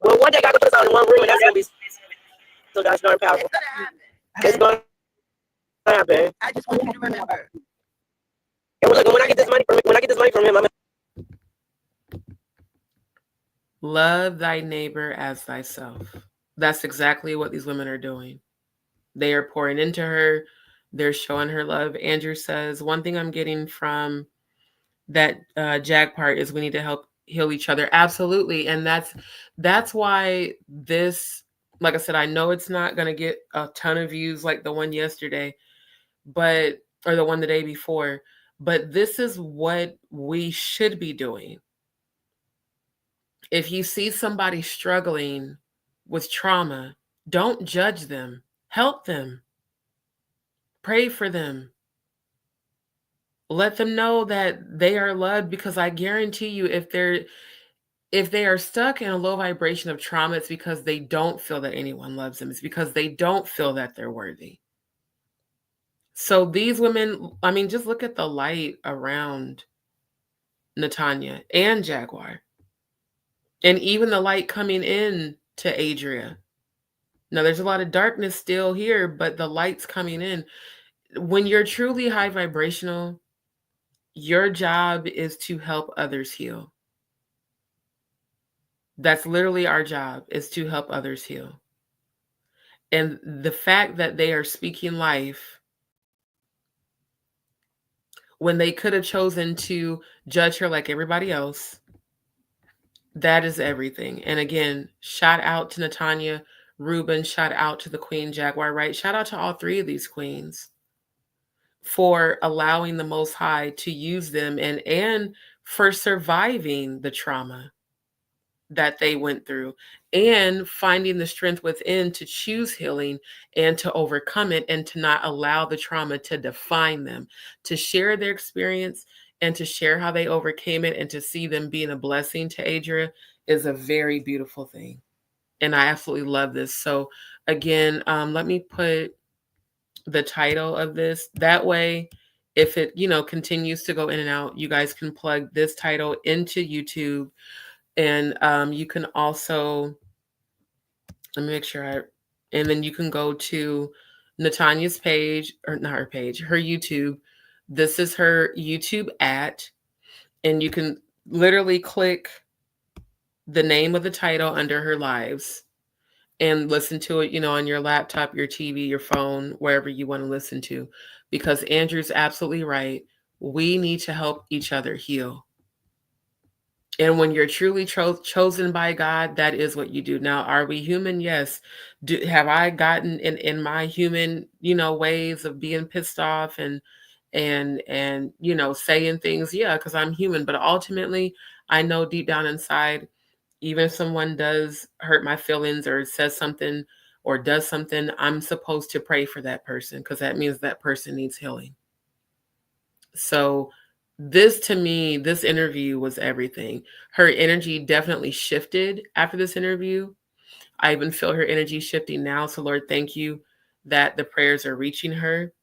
Well, one day God put us all in one room, and that's gonna be so that's darn powerful. It's gonna happen. I just want you to remember. And look, when I get this money from him, I'm Love thy neighbor as thyself. That's exactly what these women are doing. They are pouring into her. They're showing her love. Andrew says, one thing I'm getting from that Jag part is we need to help heal each other. Absolutely. And that's why this, like I said, I know it's not going to get a ton of views like the one yesterday, or the one the day before, but this is what we should be doing. If you see somebody struggling with trauma, don't judge them. Help them. Pray for them. Let them know that they are loved, because I guarantee you, if they are stuck in a low vibration of trauma, it's because they don't feel that anyone loves them. It's because they don't feel that they're worthy. So these women, I mean, just look at the light around Natania and Jaguar. And even the light coming in to Adria. Now, there's a lot of darkness still here, but the light's coming in. When you're truly high vibrational, your job is to help others heal. That's literally our job, is to help others heal. And the fact that they are speaking life when they could have chosen to judge her like everybody else, that is everything. And again, shout out to Natania Reuben, shout out to the Queen Jaguar Wright, shout out to all three of these queens for allowing the Most High to use them and for surviving the trauma that they went through and finding the strength within to choose healing and to overcome it, and to not allow the trauma to define them, to share their experience and to share how they overcame it, and to see them being a blessing to Adria is a very beautiful thing. And I absolutely love this. So again, let me put the title of this. That way, if it, continues to go in and out, you guys can plug this title into YouTube. And you can also, let me make sure and then you can go to Natania's page, or not her page, her YouTube. This is her YouTube and you can literally click the name of the title under her lives and listen to it, on your laptop, your TV, your phone, wherever you want to listen to. Because Andrew's absolutely right. We need to help each other heal. And when you're truly chosen by God, that is what you do. Now, are we human? Yes. Have I gotten in my human, ways of being pissed off and saying things? Yeah, because I'm human. But ultimately, I know deep down inside, even if someone does hurt my feelings or says something or does something, I'm supposed to pray for that person because that means that person needs healing. So to me, this interview was everything. Her energy definitely shifted after this interview. I even feel her energy shifting now. So Lord, thank you that the prayers are reaching her.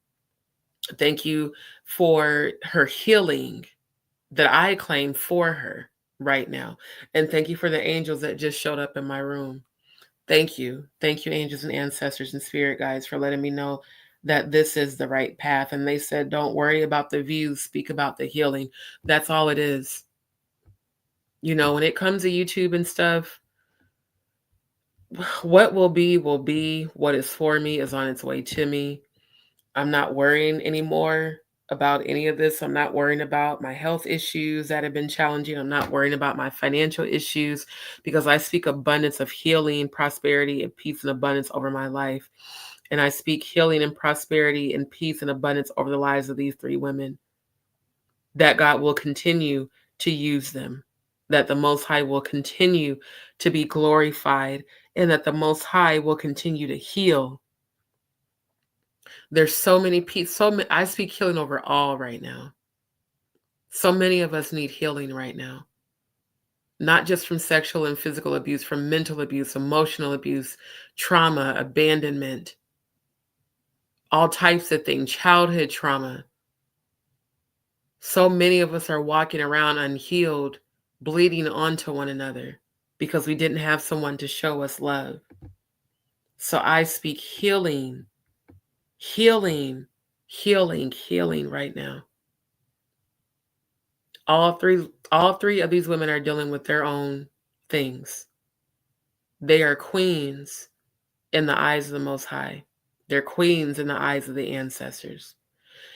Thank you for her healing that I claim for her right now. And thank you for the angels that just showed up in my room. Thank you. Thank you, angels and ancestors and spirit guides, for letting me know that this is the right path. And they said, don't worry about the views, speak about the healing. That's all it is. When it comes to YouTube and stuff, what will be, will be. What is for me is on its way to me. I'm not worrying anymore about any of this. I'm not worrying about my health issues that have been challenging. I'm not worrying about my financial issues because I speak abundance of healing, prosperity, and peace and abundance over my life. And I speak healing and prosperity and peace and abundance over the lives of these 3 women, that God will continue to use them, that the Most High will continue to be glorified, and that the Most High will continue to heal. There's so many people, I speak healing over all right now. So many of us need healing right now. Not just from sexual and physical abuse, from mental abuse, emotional abuse, trauma, abandonment, all types of things, childhood trauma. So many of us are walking around unhealed, bleeding onto one another because we didn't have someone to show us love. So I speak healing, healing, healing, healing right now. All three of these women are dealing with their own things. They are queens in the eyes of the Most High. They're queens in the eyes of the ancestors.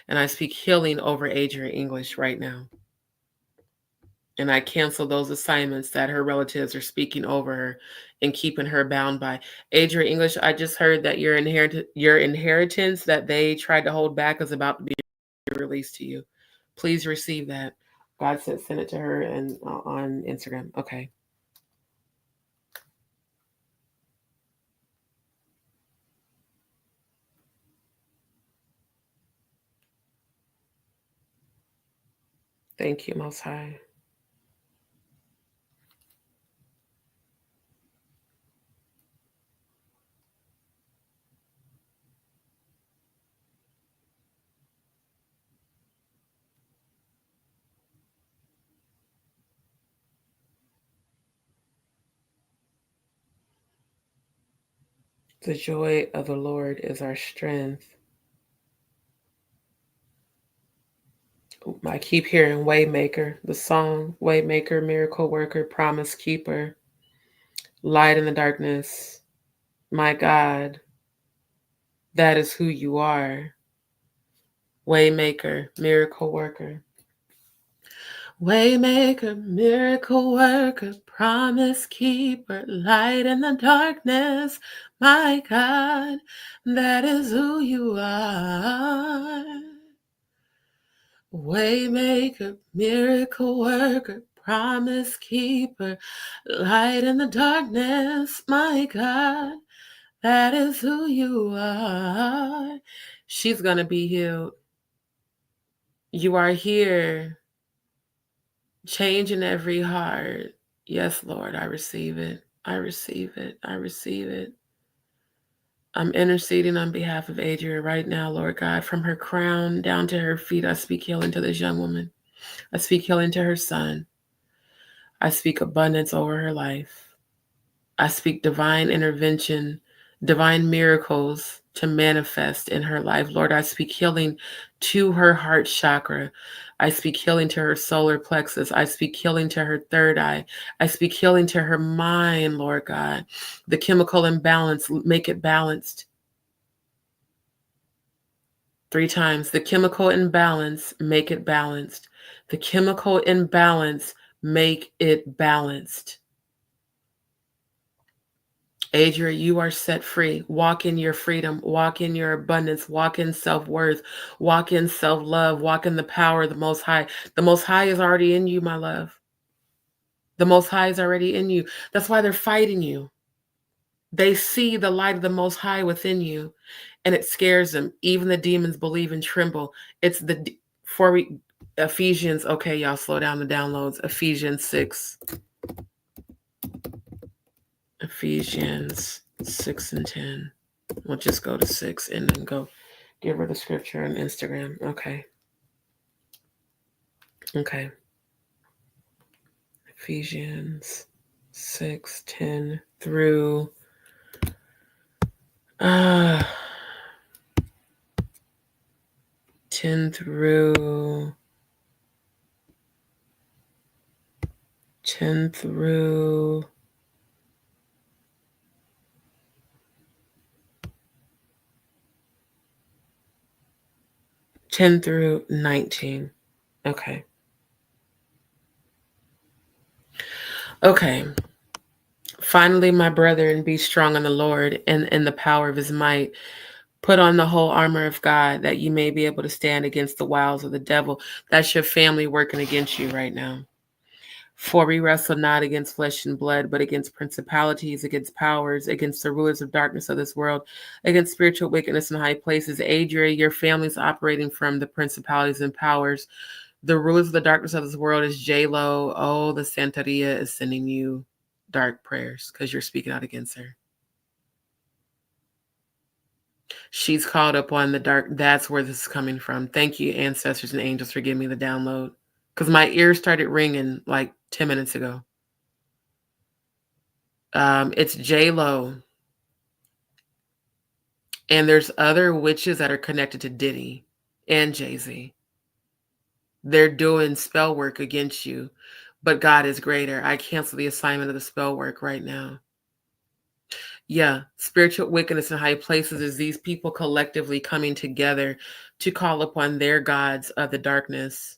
And I speak healing over Adria English right now. And I cancel those assignments that her relatives are speaking over her and keeping her bound by. Adria English, I just heard that your inheritance that they tried to hold back is about to be released to you. Please receive that. God said send it to her and on Instagram. Okay. Thank you, Most High. The joy of the Lord is our strength. I keep hearing Waymaker, the song, Waymaker, miracle worker, promise keeper, light in the darkness. My God, that is who you are. Waymaker, miracle worker. Waymaker, miracle worker, promise keeper, light in the darkness. My God, that is who you are. Waymaker, miracle worker, promise keeper, light in the darkness. My God, that is who you are. She's going to be healed. You are here. Changing every heart. Yes, Lord, I receive it. I receive it. I receive it. I'm interceding on behalf of Adria right now, Lord God. From her crown down to her feet, I speak healing to this young woman. I speak healing to her son. I speak abundance over her life. I speak divine intervention, divine miracles to manifest in her life. Lord, I speak healing to her heart chakra. I speak healing to her solar plexus. I speak healing to her third eye. I speak healing to her mind, Lord God. The chemical imbalance, make it balanced. 3 times. The chemical imbalance, make it balanced. The chemical imbalance, make it balanced. Adria, you are set free. Walk in your freedom. Walk in your abundance. Walk in self-worth. Walk in self-love. Walk in the power of the Most High. The Most High is already in you, my love. The Most High is already in you. That's why they're fighting you. They see the light of the Most High within you, and it scares them. Even the demons believe and tremble. It's the Ephesians. Okay, y'all, slow down the downloads. Ephesians 6. Ephesians 6 and 10. We'll just go to 6 and then go give her the scripture on Instagram. Okay. Okay. Ephesians 6, 10 through 10 through 10 through 10 through 19. Okay. Okay. Finally, my brethren, be strong in the Lord and in the power of his might. Put on the whole armor of God that you may be able to stand against the wiles of the devil. That's your family working against you right now. For we wrestle not against flesh and blood, but against principalities, against powers, against the rulers of darkness of this world, against spiritual wickedness in high places. Adria, your family's operating from the principalities and powers. The rulers of the darkness of this world is J-Lo. Oh, the Santeria is sending you dark prayers because you're speaking out against her. She's caught up on the dark. That's where this is coming from. Thank you, ancestors and angels, for giving me the download. Because my ears started ringing like 10 minutes ago. It's J-Lo. And there's other witches that are connected to Diddy and Jay-Z. They're doing spell work against you. But God is greater. I cancel the assignment of the spell work right now. Yeah, spiritual wickedness in high places is these people collectively coming together to call upon their gods of the darkness.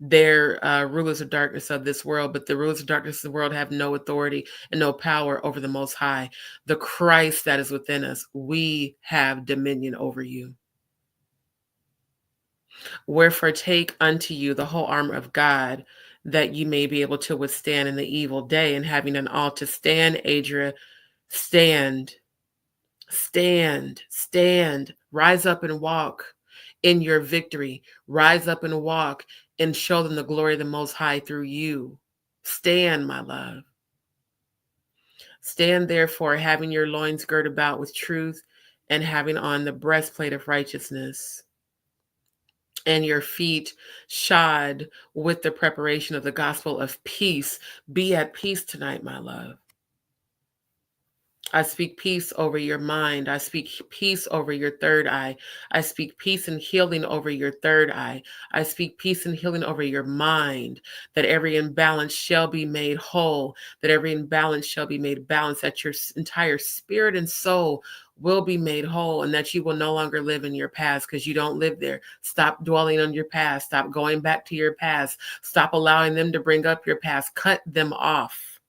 They're rulers of darkness of this world, but the rulers of darkness of the world have no authority and no power over the Most High. The Christ that is within us, we have dominion over you. Wherefore take unto you the whole armor of God, that you may be able to withstand in the evil day, and having done all to stand, Adria, stand, stand, stand, rise up and walk in your victory. Rise up and walk and show them the glory of the Most High through you. Stand, my love. Stand therefore, having your loins girt about with truth, and having on the breastplate of righteousness, and your feet shod with the preparation of the gospel of peace. Be at peace tonight, my love. I speak peace over your mind. I speak peace over your third eye. I speak peace and healing over your third eye. I speak peace and healing over your mind, that every imbalance shall be made whole, that every imbalance shall be made balanced, that your entire spirit and soul will be made whole, and that you will no longer live in your past because you don't live there. Stop dwelling on your past. Stop going back to your past. Stop allowing them to bring up your past. Cut them off.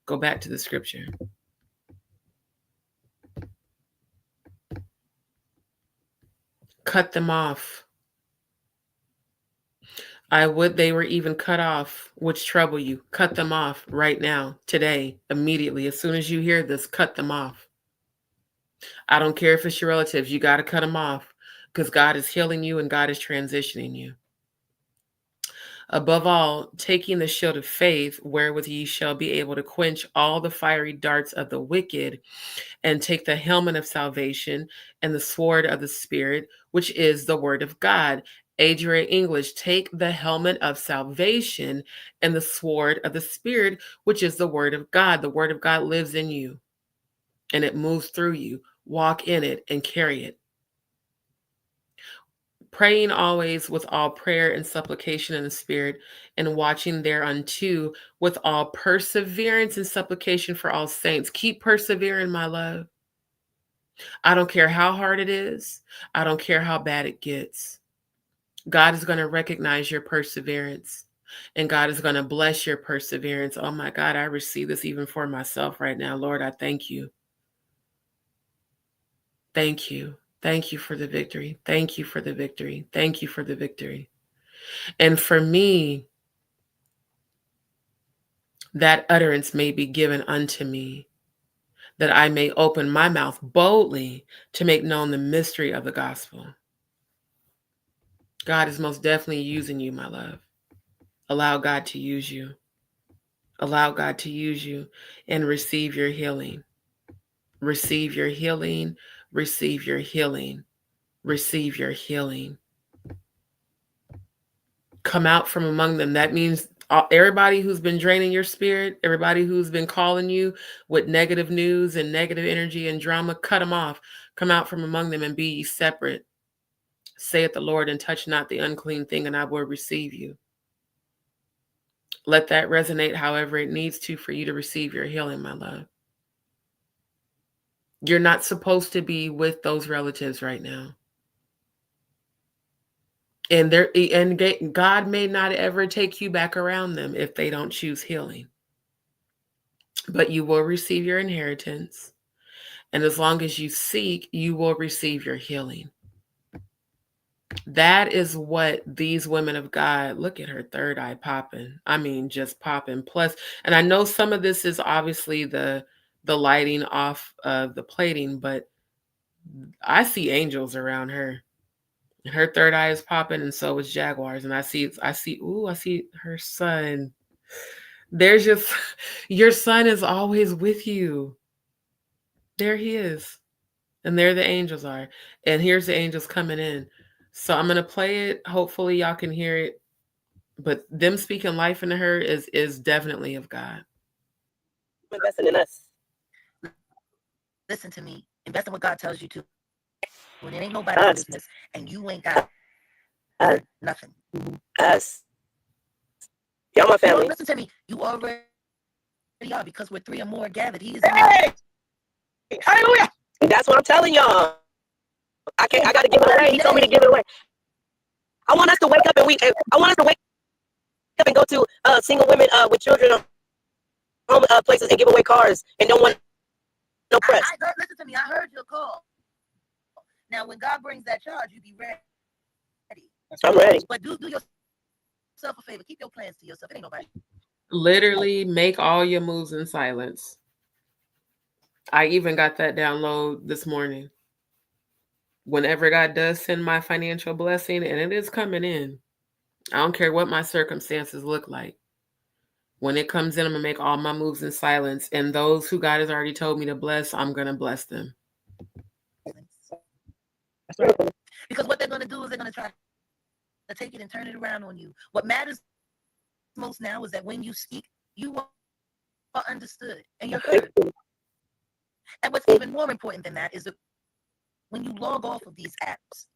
Go back to the scripture. Cut them off. I would they were even cut off, which trouble you. Cut them off right now, today, immediately. As soon as you hear this, cut them off. I don't care if it's your relatives. You got to cut them off because God is healing you and God is transitioning you. Above all, taking the shield of faith, wherewith ye shall be able to quench all the fiery darts of the wicked, and take the helmet of salvation and the sword of the Spirit, which is the word of God. Adria English, take the helmet of salvation and the sword of the Spirit, which is the word of God. The word of God lives in you and it moves through you. Walk in it and carry it. Praying always with all prayer and supplication in the Spirit, and watching thereunto with all perseverance and supplication for all saints. Keep persevering, my love. I don't care how hard it is. I don't care how bad it gets. God is going to recognize your perseverance, and God is going to bless your perseverance. Oh my God, I receive this even for myself right now. Lord, I thank you. Thank you. Thank you for the victory. Thank you for the victory. Thank you for the victory. And for me, that utterance may be given unto me, that I may open my mouth boldly to make known the mystery of the gospel. God is most definitely using you, my love. Allow God to use you. Allow God to use you and receive your healing. Receive your healing. Receive your healing. Receive your healing. Come out from among them. That means everybody who's been draining your spirit, everybody who's been calling you with negative news and negative energy and drama, cut them off. Come out from among them and be ye separate. Saith the Lord, and touch not the unclean thing, and I will receive you. Let that resonate however it needs to for you to receive your healing, my love. You're not supposed to be with those relatives right now. And God may not ever take you back around them if they don't choose healing. But you will receive your inheritance. And as long as you seek, you will receive your healing. That is what these women of God, look at her third eye popping. I mean, just popping. Plus, and I know some of this is obviously the lighting off of the plating, but I see angels around her. And her third eye is popping, and so is Jaguar's. And I see her son. There's just, your son is always with you. There he is. And there the angels are. And here's the angels coming in. So I'm going to play it. Hopefully y'all can hear it. But them speaking life into her is definitely of God. Investing in us. Listen to me. Invest in what God tells you to. When it ain't nobody's business and you ain't got nothing. Us. Y'all my family. Listen to me. You already are, because we're 3 or more gathered. He is. Hey! Hallelujah. That's what I'm telling y'all. I got to give it away. He told me to give it away. I want us to wake up and go to single women with children home places and give away cars and don't want no press. Listen to me. I heard your call. Now, when God brings that charge, you be ready. I'm ready. But do yourself a favor. Keep your plans to yourself. It ain't nobody. Literally make all your moves in silence. I even got that download this morning. Whenever God does send my financial blessing, and it is coming in, I don't care what my circumstances look like. When it comes in, I'm going to make all my moves in silence. And those who God has already told me to bless, I'm going to bless them. Because what they're going to do is they're going to try to take it and turn it around on you. What matters most now is that when you speak, you are understood and you're heard. And what's even more important than that is that when you log off of these apps,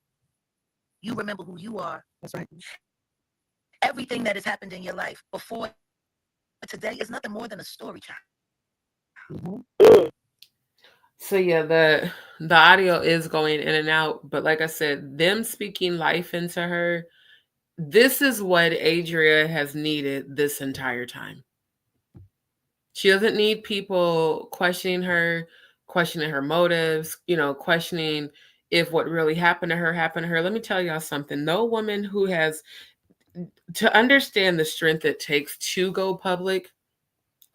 you remember who you are. That's right. Everything that has happened in your life before today is nothing more than a story, child. So yeah, the audio is going in and out, but like I said, them speaking life into her, this is what Adria has needed this entire time. She doesn't need people questioning her motives, questioning if what really happened to her. Let me tell y'all something. No woman who has to understand the strength it takes to go public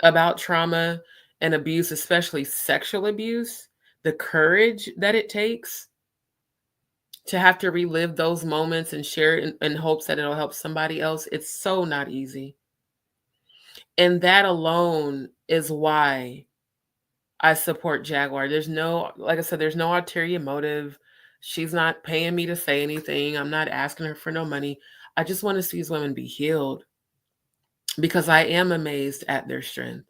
about trauma and abuse, especially sexual abuse, the courage that it takes to have to relive those moments and share it in hopes that it'll help somebody else, it's so not easy. And that alone is why I support Jaguar. There's no, like I said, there's no ulterior motive. She's not paying me to say anything. I'm not asking her for no money. I just want to see these women be healed because I am amazed at their strength.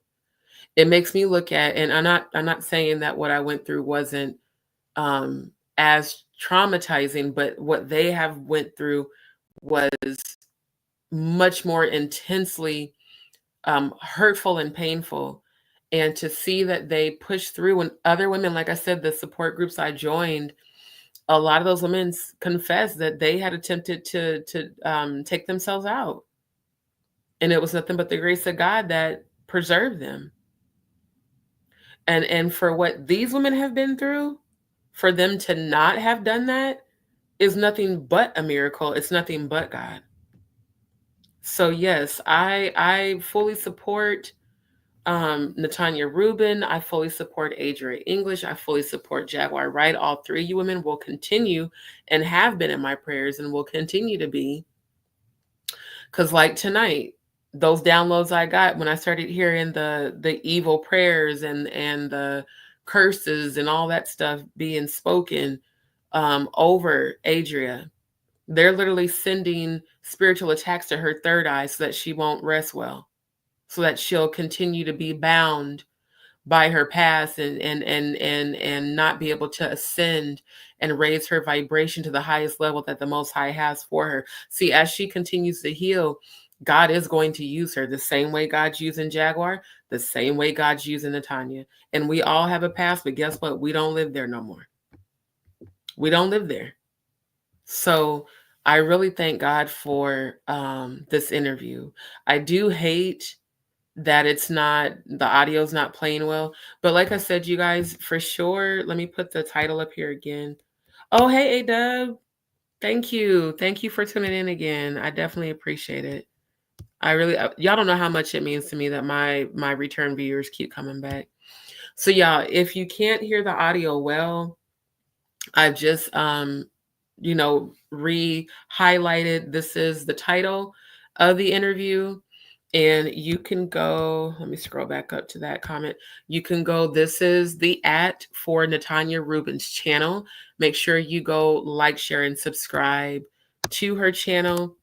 It makes me look at, and I'm not saying that what I went through wasn't as traumatizing, but what they have went through was much more intensely hurtful and painful. And to see that they push through, and other women, like I said, the support groups I joined, a lot of those women confessed that they had attempted to take themselves out. And it was nothing but the grace of God that preserved them. And for what these women have been through, for them to not have done that is nothing but a miracle. It's nothing but God. So yes, I fully support Natania Reuben. I fully support Adria English. I fully support Jaguar Wright. All three of you women will continue and have been in my prayers and will continue to be. Because like tonight, those downloads I got when I started hearing the evil prayers and the curses and all that stuff being spoken over Adria, they're literally sending spiritual attacks to her third eye so that she won't rest well, so that she'll continue to be bound by her past and not be able to ascend and raise her vibration to the highest level that the Most High has for her. See, as she continues to heal, God is going to use her the same way God's using Jaguar, the same way God's using Natania. And we all have a past, but guess what? We don't live there no more. We don't live there. So I really thank God for this interview. I do hate that the audio's not playing well. But like I said, you guys, for sure, let me put the title up here again. Oh, hey, A-Dub. Thank you. Thank you for tuning in again. I definitely appreciate it. I really, y'all don't know how much it means to me that my return viewers keep coming back. So y'all, if you can't hear the audio well, I've just, re-highlighted. This is the title of the interview. And you can go, let me scroll back up to that comment. You can go, this is the @ for Natania Reuben's channel. Make sure you go like, share, and subscribe to her channel.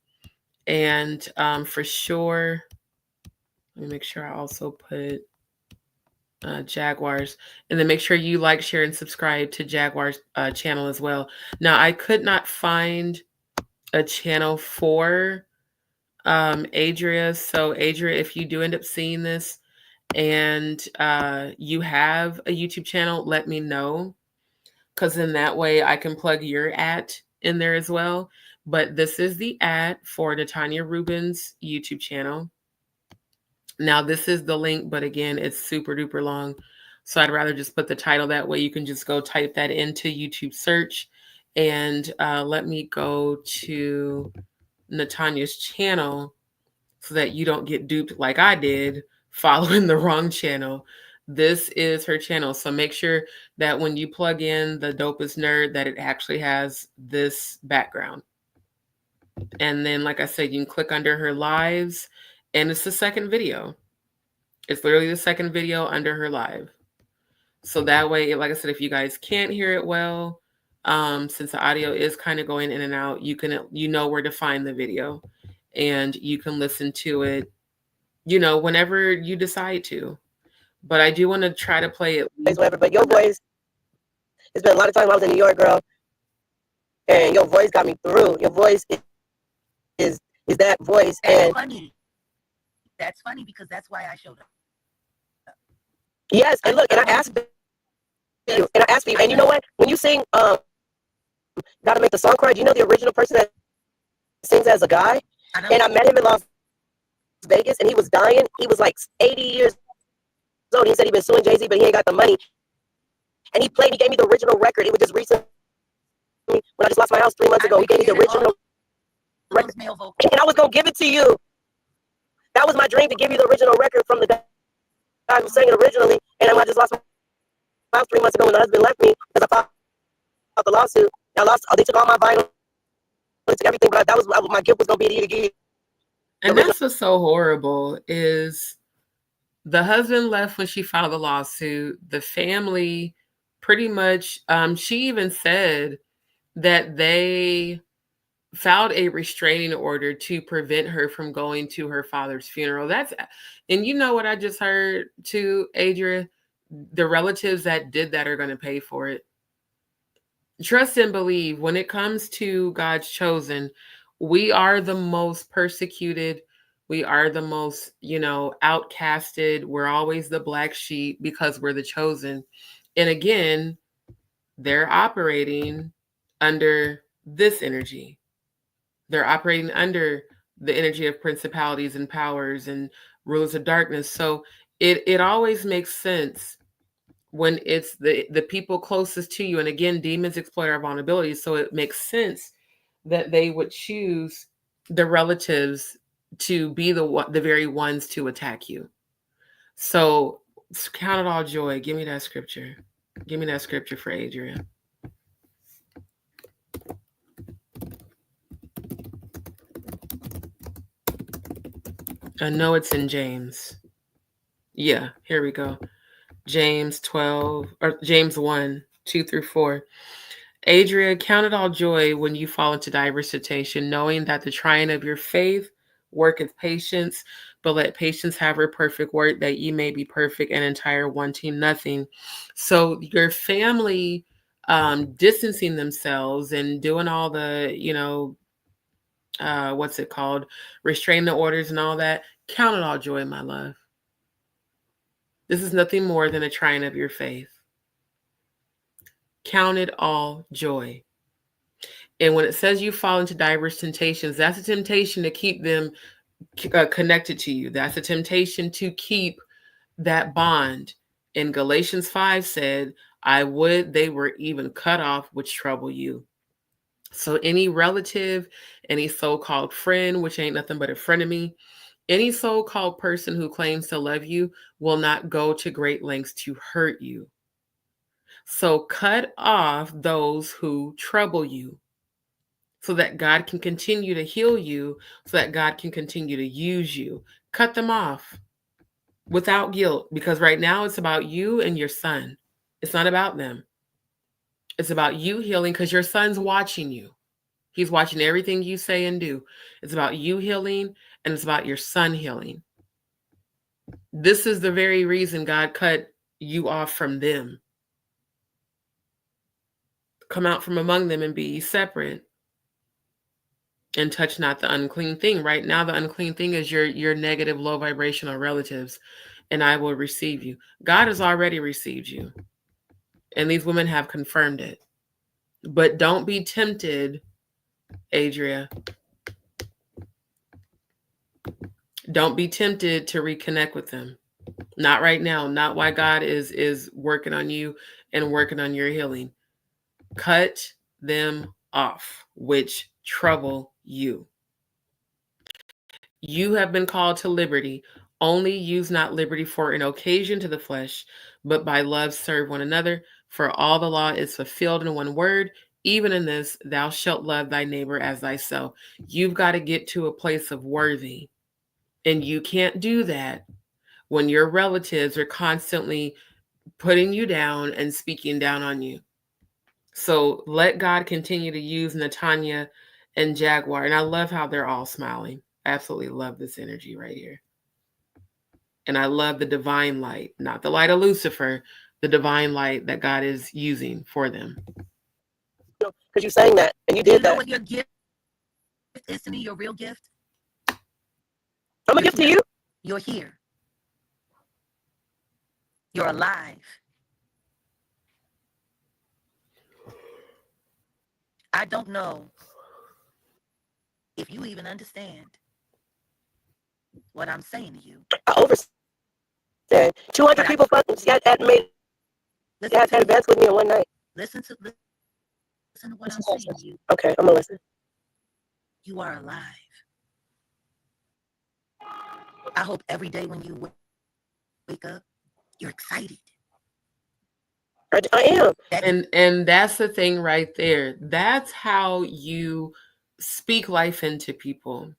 And for sure, let me make sure I also put Jaguars. And then make sure you like, share, and subscribe to Jaguar's channel as well. Now, I could not find a channel for Adria. So Adria, if you do end up seeing this and you have a YouTube channel, let me know, because in that way I can plug your @ in there as well. But this is the @ for Natania Reuben's YouTube channel. Now this is the link, but again, it's super duper long. So I'd rather just put the title, that way you can just go type that into YouTube search. And let me go to Natania's channel so that you don't get duped like I did following the wrong channel. This is her channel. So make sure that when you plug in the Dopest Nerd, that it actually has this background. And then, like I said, you can click under her lives, and it's the second video. It's literally the second video under her live. So that way, like I said, if you guys can't hear it well, since the audio is kind of going in and out, you know where to find the video, and you can listen to it, whenever you decide to. But I do want to try to play it. But your voice, it's been a lot of time I was in New York, girl, and your voice got me through. Your voice is that voice. That's funny. That's funny because that's why I showed up. Yes, and look, and I asked you, and you know what? When you sing Gotta Make the Song Cry, do you know the original person that sings as a guy? And I met him in Las Vegas, and he was dying. He was like 80 years old. He said he'd been suing Jay-Z, but he ain't got the money. And he gave me the original record. It was just recently, when I just lost my house 3 months ago. He gave me the original record. And I was going to give it to you. That was my dream, to give you the original record from the guy who sang it originally. And then I just lost my house 3 months ago when the husband left me because I filed the lawsuit. I lost. They took all my vinyl. They took everything, but that was my gift was gonna be to get. And that's what's so horrible is the husband left when she filed the lawsuit. The family pretty much, she even said that they filed a restraining order to prevent her from going to her father's funeral. And you know what I just heard too, Adria? The relatives that did that are going to pay for it. Trust and believe when it comes to God's chosen, we are the most persecuted. We are the most, outcasted. We're always the black sheep because we're the chosen. And again, they're operating under this energy. They're operating under the energy of principalities and powers and rulers of darkness. So it always makes sense when it's the people closest to you. And again, demons exploit our vulnerabilities. So it makes sense that they would choose the relatives to be the very ones to attack you. So count it all joy. Give me that scripture. Give me that scripture for Adria. I know it's in James. Yeah, here we go. James 1, 2-4. Adria, count it all joy when you fall into diverse temptation, knowing that the trying of your faith worketh patience, but let patience have her perfect work, that ye may be perfect and entire, wanting nothing. So your family distancing themselves and doing all the, what's it called? Restrain the orders and all that. Count it all joy, my love. This is nothing more than a trying of your faith. Count it all joy. And when it says you fall into diverse temptations, that's a temptation to keep them connected to you. That's a temptation to keep that bond. And Galatians 5 said, I would they were even cut off, which trouble you. So any relative, any so-called friend, which ain't nothing but a frenemy, any so-called person who claims to love you will not go to great lengths to hurt you. So cut off those who trouble you so that God can continue to heal you, so that God can continue to use you. Cut them off without guilt, because right now it's about you and your son. It's not about them. It's about you healing because your son's watching you. He's watching everything you say and do. It's about you healing, and it's about your son healing. This is the very reason God cut you off from them. Come out from among them and be ye separate, and touch not the unclean thing. Right now, the unclean thing is your negative, low vibrational relatives, and I will receive you. God has already received you, and these women have confirmed it. But don't be tempted, Adria. Don't be tempted to reconnect with them. Not right now. Not while God is working on you and working on your healing. Cut them off, which trouble you. You have been called to liberty. Only use not liberty for an occasion to the flesh, but by love serve one another. For all the law is fulfilled in one word, even in this, thou shalt love thy neighbor as thyself. You've got to get to a place of worthy. And you can't do that when your relatives are constantly putting you down and speaking down on you. So let God continue to use Natania and Jaguar. And I love how they're all smiling. I absolutely love this energy right here. And I love the divine light, not the light of Lucifer, the divine light that God is using for them. Because you sang that and you did that. What your gift is to me, your real gift? I'm a gift to you. You're here. You're alive. I don't know if you even understand what I'm saying to you. I overstand. 200 people had made had events with me in one night. Listen to what I'm saying to you. Okay, I'm gonna listen. You are alive. I hope every day when you wake up, you're excited. I am. And that's the thing right there. That's how you speak life into people.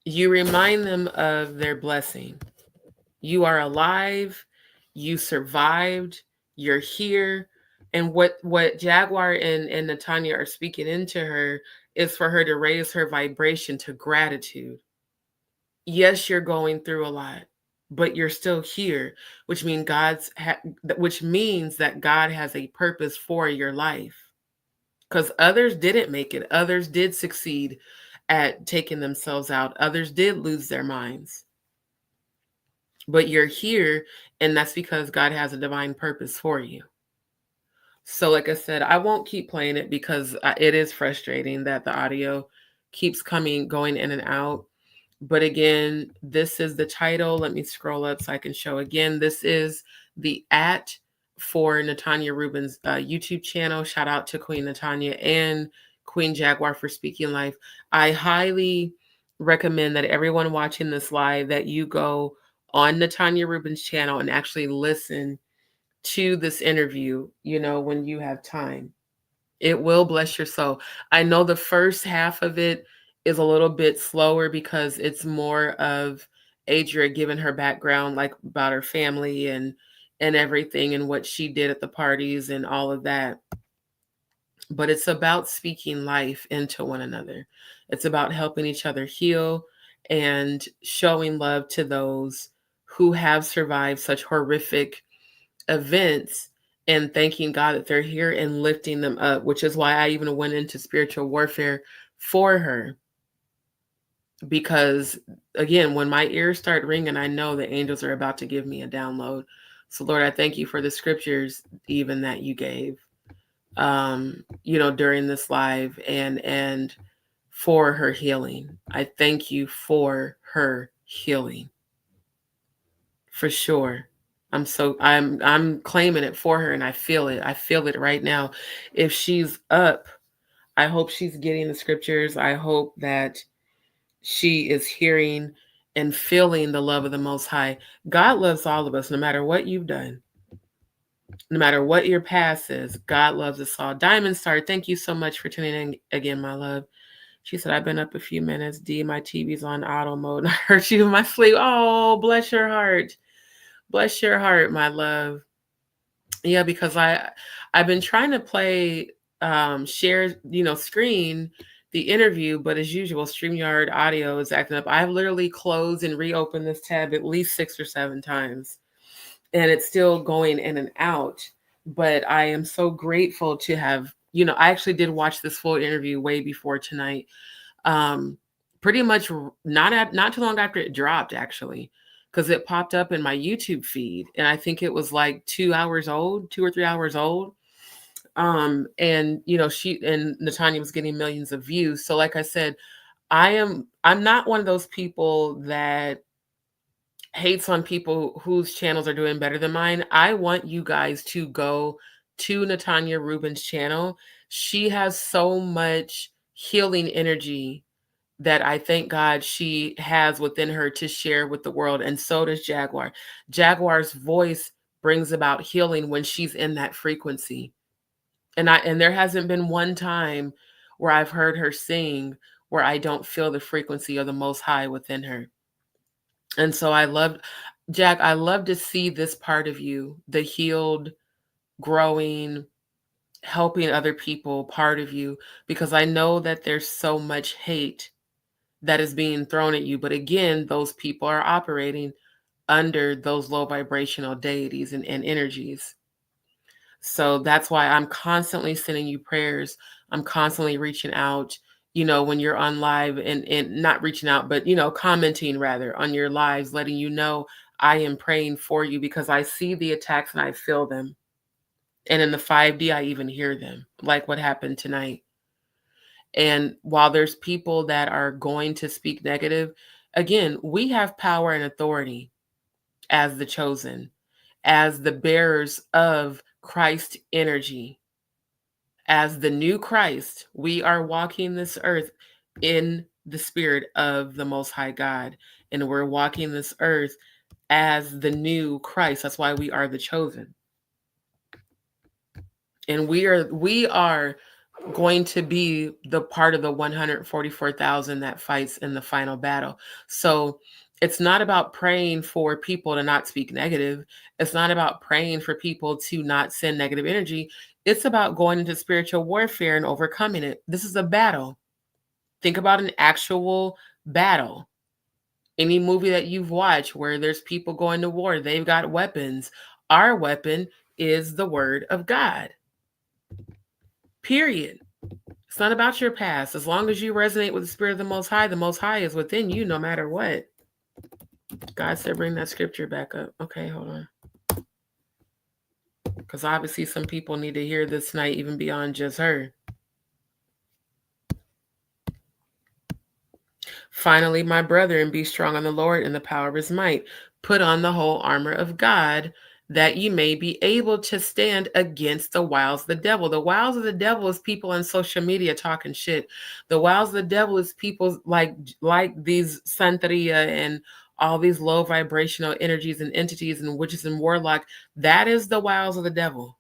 You remind them of their blessing. You are alive, you survived, you're here. And what Jaguar and Natania are speaking into her is for her to raise her vibration to gratitude. Yes, you're going through a lot, but you're still here, which means which means that God has a purpose for your life. Because others didn't make it. Others did succeed at taking themselves out. Others did lose their minds. But you're here, and that's because God has a divine purpose for you. So like I said, I won't keep playing it because it is frustrating that the audio keeps going in and out. But again, this is the title. Let me scroll up so I can show again. This is the for Natania Reuben's YouTube channel. Shout out to Queen Natania and Queen Jaguar for speaking life. I highly recommend that everyone watching this live that you go on Natania Reuben's channel and actually listen to this interview, when you have time. It will bless your soul. I know the first half of it is a little bit slower because it's more of Adria giving her background, like about her family and everything and what she did at the parties and all of that. But it's about speaking life into one another. It's about helping each other heal and showing love to those who have survived such horrific events and thanking God that they're here and lifting them up, which is why I even went into spiritual warfare for her. Because again, when my ears start ringing, I know the angels are about to give me a download. So Lord, I thank you for the scriptures even that you gave, during this live and for her healing. I thank you for her healing. For sure. I'm claiming it for her and I feel it. I feel it right now. If she's up, I hope she's getting the scriptures. I hope that she is hearing and feeling the love of the Most High. God loves all of us, no matter what you've done. No matter what your past is, God loves us all. Diamond Star, thank you so much for tuning in again, my love. She said, I've been up a few minutes. D, my TV's on auto mode. I heard you in my sleep. Oh, bless your heart. Bless your heart, my love. Yeah, because I've been trying to play share, screen the interview, but as usual, StreamYard audio is acting up. I've literally closed and reopened this tab at least 6 or 7 times, and it's still going in and out. But I am so grateful to have, I actually did watch this full interview way before tonight. Pretty much not too long after it dropped, actually, because it popped up in my YouTube feed, and I think it was like 2 hours old, 2 or 3 hours old. And she and Natania was getting millions of views. So like I said, I'm not one of those people that hates on people whose channels are doing better than mine. I want you guys to go to Natania Reuben's channel. She has so much healing energy that I thank God she has within her to share with the world. And so does Jaguar. Jaguar's voice brings about healing when she's in that frequency. And there hasn't been one time where I've heard her sing where I don't feel the frequency of the Most High within her. And so I love to see this part of you, the healed, growing, helping other people part of you, because I know that there's so much hate that is being thrown at you. But again, those people are operating under those low vibrational deities and energies. So that's why I'm constantly sending you prayers. I'm constantly reaching out, when you're on live and not reaching out, but, commenting rather on your lives, letting you know I am praying for you because I see the attacks and I feel them. And in the 5D, I even hear them, like what happened tonight. And while there's people that are going to speak negative, again, we have power and authority as the chosen, as the bearers of Christ energy. As the new Christ, we are walking this earth in the spirit of the Most High God. And we're walking this earth as the new Christ. That's why we are the chosen. And we are going to be the part of the 144,000 that fights in the final battle. So it's not about praying for people to not speak negative. It's not about praying for people to not send negative energy. It's about going into spiritual warfare and overcoming it. This is a battle. Think about an actual battle. Any movie that you've watched where there's people going to war, they've got weapons. Our weapon is the word of God. Period. It's not about your past. As long as you resonate with the spirit of the Most High is within you no matter what. God said, bring that scripture back up. Okay, hold on. Because obviously some people need to hear this tonight, even beyond just her. Finally, my brethren, be strong on the Lord and the power of his might. Put on the whole armor of God, that you may be able to stand against the wiles of the devil. The wiles of the devil is people on social media talking shit. The wiles of the devil is people like these Santeria and all these low vibrational energies and entities and witches and warlock. That is the wiles of the devil.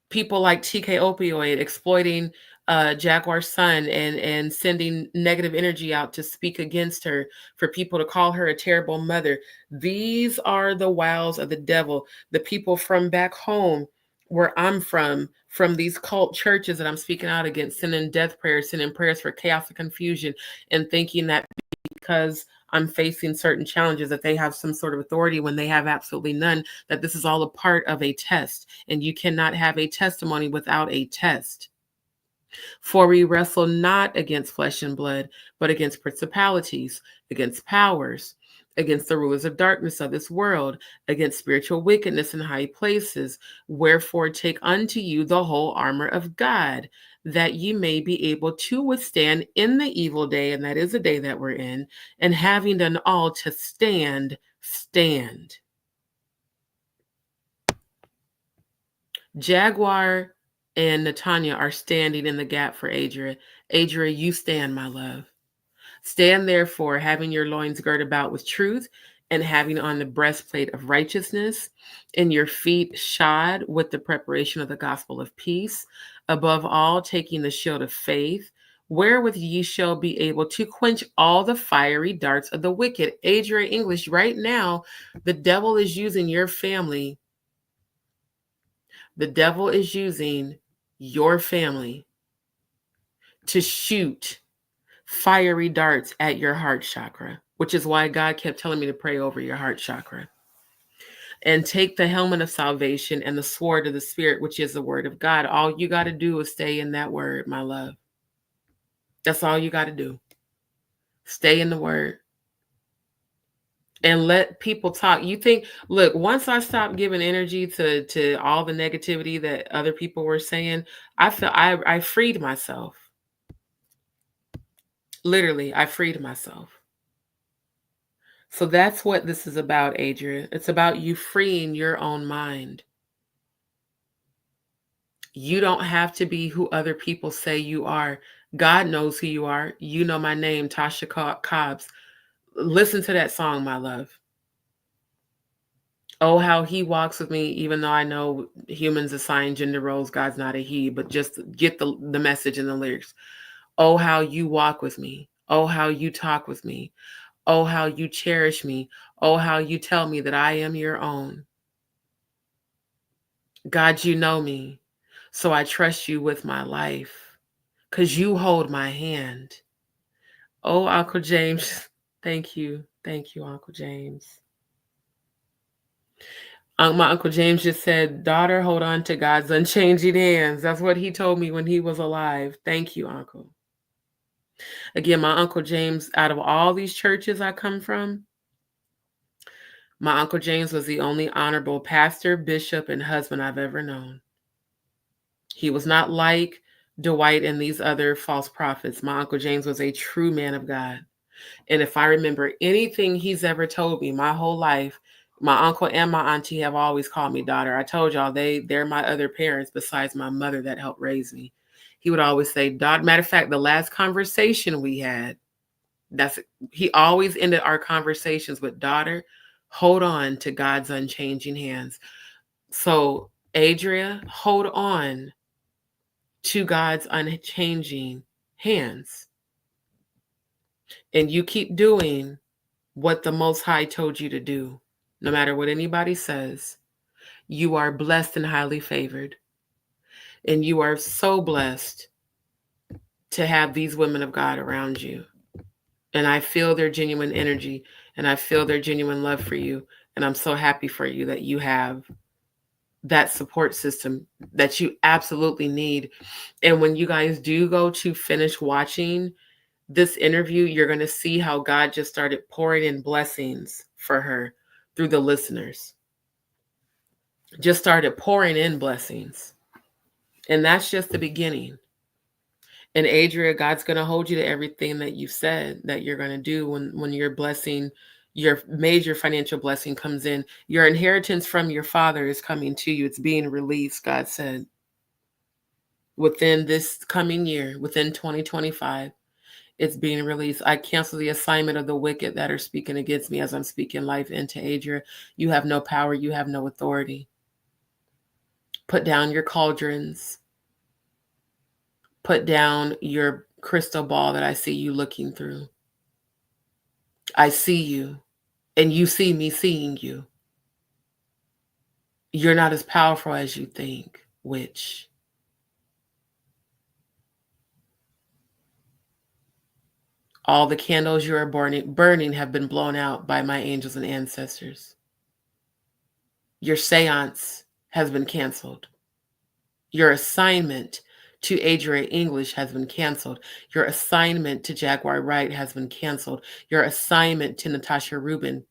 People like TK Opioid exploiting Jaguar's son and sending negative energy out to speak against her, for people to call her a terrible mother. These are the wiles of the devil. The people from back home where I'm from these cult churches that I'm speaking out against, sending death prayers, sending prayers for chaos and confusion, and thinking that because I'm facing certain challenges that they have some sort of authority when they have absolutely none, that this is all a part of a test. And you cannot have a testimony without a test. For we wrestle not against flesh and blood, but against principalities, against powers, against the rulers of darkness of this world, against spiritual wickedness in high places. Wherefore take unto you the whole armor of God, that you may be able to withstand in the evil day, and that is the day that we're in, and having done all to stand, stand. Jaguar and Natania are standing in the gap for Adria. Adria, you stand, my love. Stand therefore, having your loins girt about with truth, and having on the breastplate of righteousness, and your feet shod with the preparation of the gospel of peace. Above all, taking the shield of faith, wherewith ye shall be able to quench all the fiery darts of the wicked. Adria English, right now, the devil is using your family. The devil is using your family to shoot fiery darts at your heart chakra, which is why God kept telling me to pray over your heart chakra. And take the helmet of salvation and the sword of the Spirit, which is the word of God. All you got to do is stay in that word, my love. That's all you got to do. Stay in the word. And let people talk. You think, look, once I stopped giving energy to all the negativity that other people were saying, I felt I freed myself. Literally, I freed myself. So that's what this is about, Adria. It's about you freeing your own mind. You don't have to be who other people say you are. God knows who you are. You know my name, Tasha Cobbs. Listen to that song, my love. Oh, how he walks with me, even though I know humans assign gender roles. God's not a he, but just get the message in the lyrics. Oh, how you walk with me. Oh, how you talk with me. Oh, how you cherish me. Oh, how you tell me that I am your own. God, you know me, so I trust you with my life, because you hold my hand. Oh, Uncle James, thank you. Thank you, Uncle James. My Uncle James just said, daughter, hold on to God's unchanging hands. That's what he told me when he was alive. Thank you, Uncle. Again, my Uncle James, out of all these churches I come from, my Uncle James was the only honorable pastor, bishop, and husband I've ever known. He was not like Dwight and these other false prophets. My Uncle James was a true man of God. And if I remember anything he's ever told me my whole life, my uncle and my auntie have always called me daughter. I told y'all they're my other parents besides my mother that helped raise me. He would always say, daughter. Matter of fact, the last conversation we had, he always ended our conversations with, daughter, hold on to God's unchanging hands. So Adria, hold on to God's unchanging hands. And you keep doing what the Most High told you to do. No matter what anybody says, you are blessed and highly favored. And you are so blessed to have these women of God around you. And I feel their genuine energy, and I feel their genuine love for you. And I'm so happy for you that you have that support system that you absolutely need. And when you guys do go to finish watching this interview, you're going to see how God just started pouring in blessings for her through the listeners. Just started pouring in blessings. And that's just the beginning. And Adria, God's going to hold you to everything that you said that you're going to do when your blessing, your major financial blessing comes in. Your inheritance from your father is coming to you. It's being released, God said. Within this coming year, within 2025, it's being released. I cancel the assignment of the wicked that are speaking against me as I'm speaking life into Adria. You have no power. You have no authority. Put down your cauldrons. Put down your crystal ball that I see you looking through. I see you, and you see me seeing you. You're not as powerful as you think, witch. All the candles you are burning have been blown out by my angels and ancestors. Your seance has been canceled. Your assignment to Adria English has been canceled. Your assignment to Jaguar Wright has been canceled. Your assignment to Natania Reuben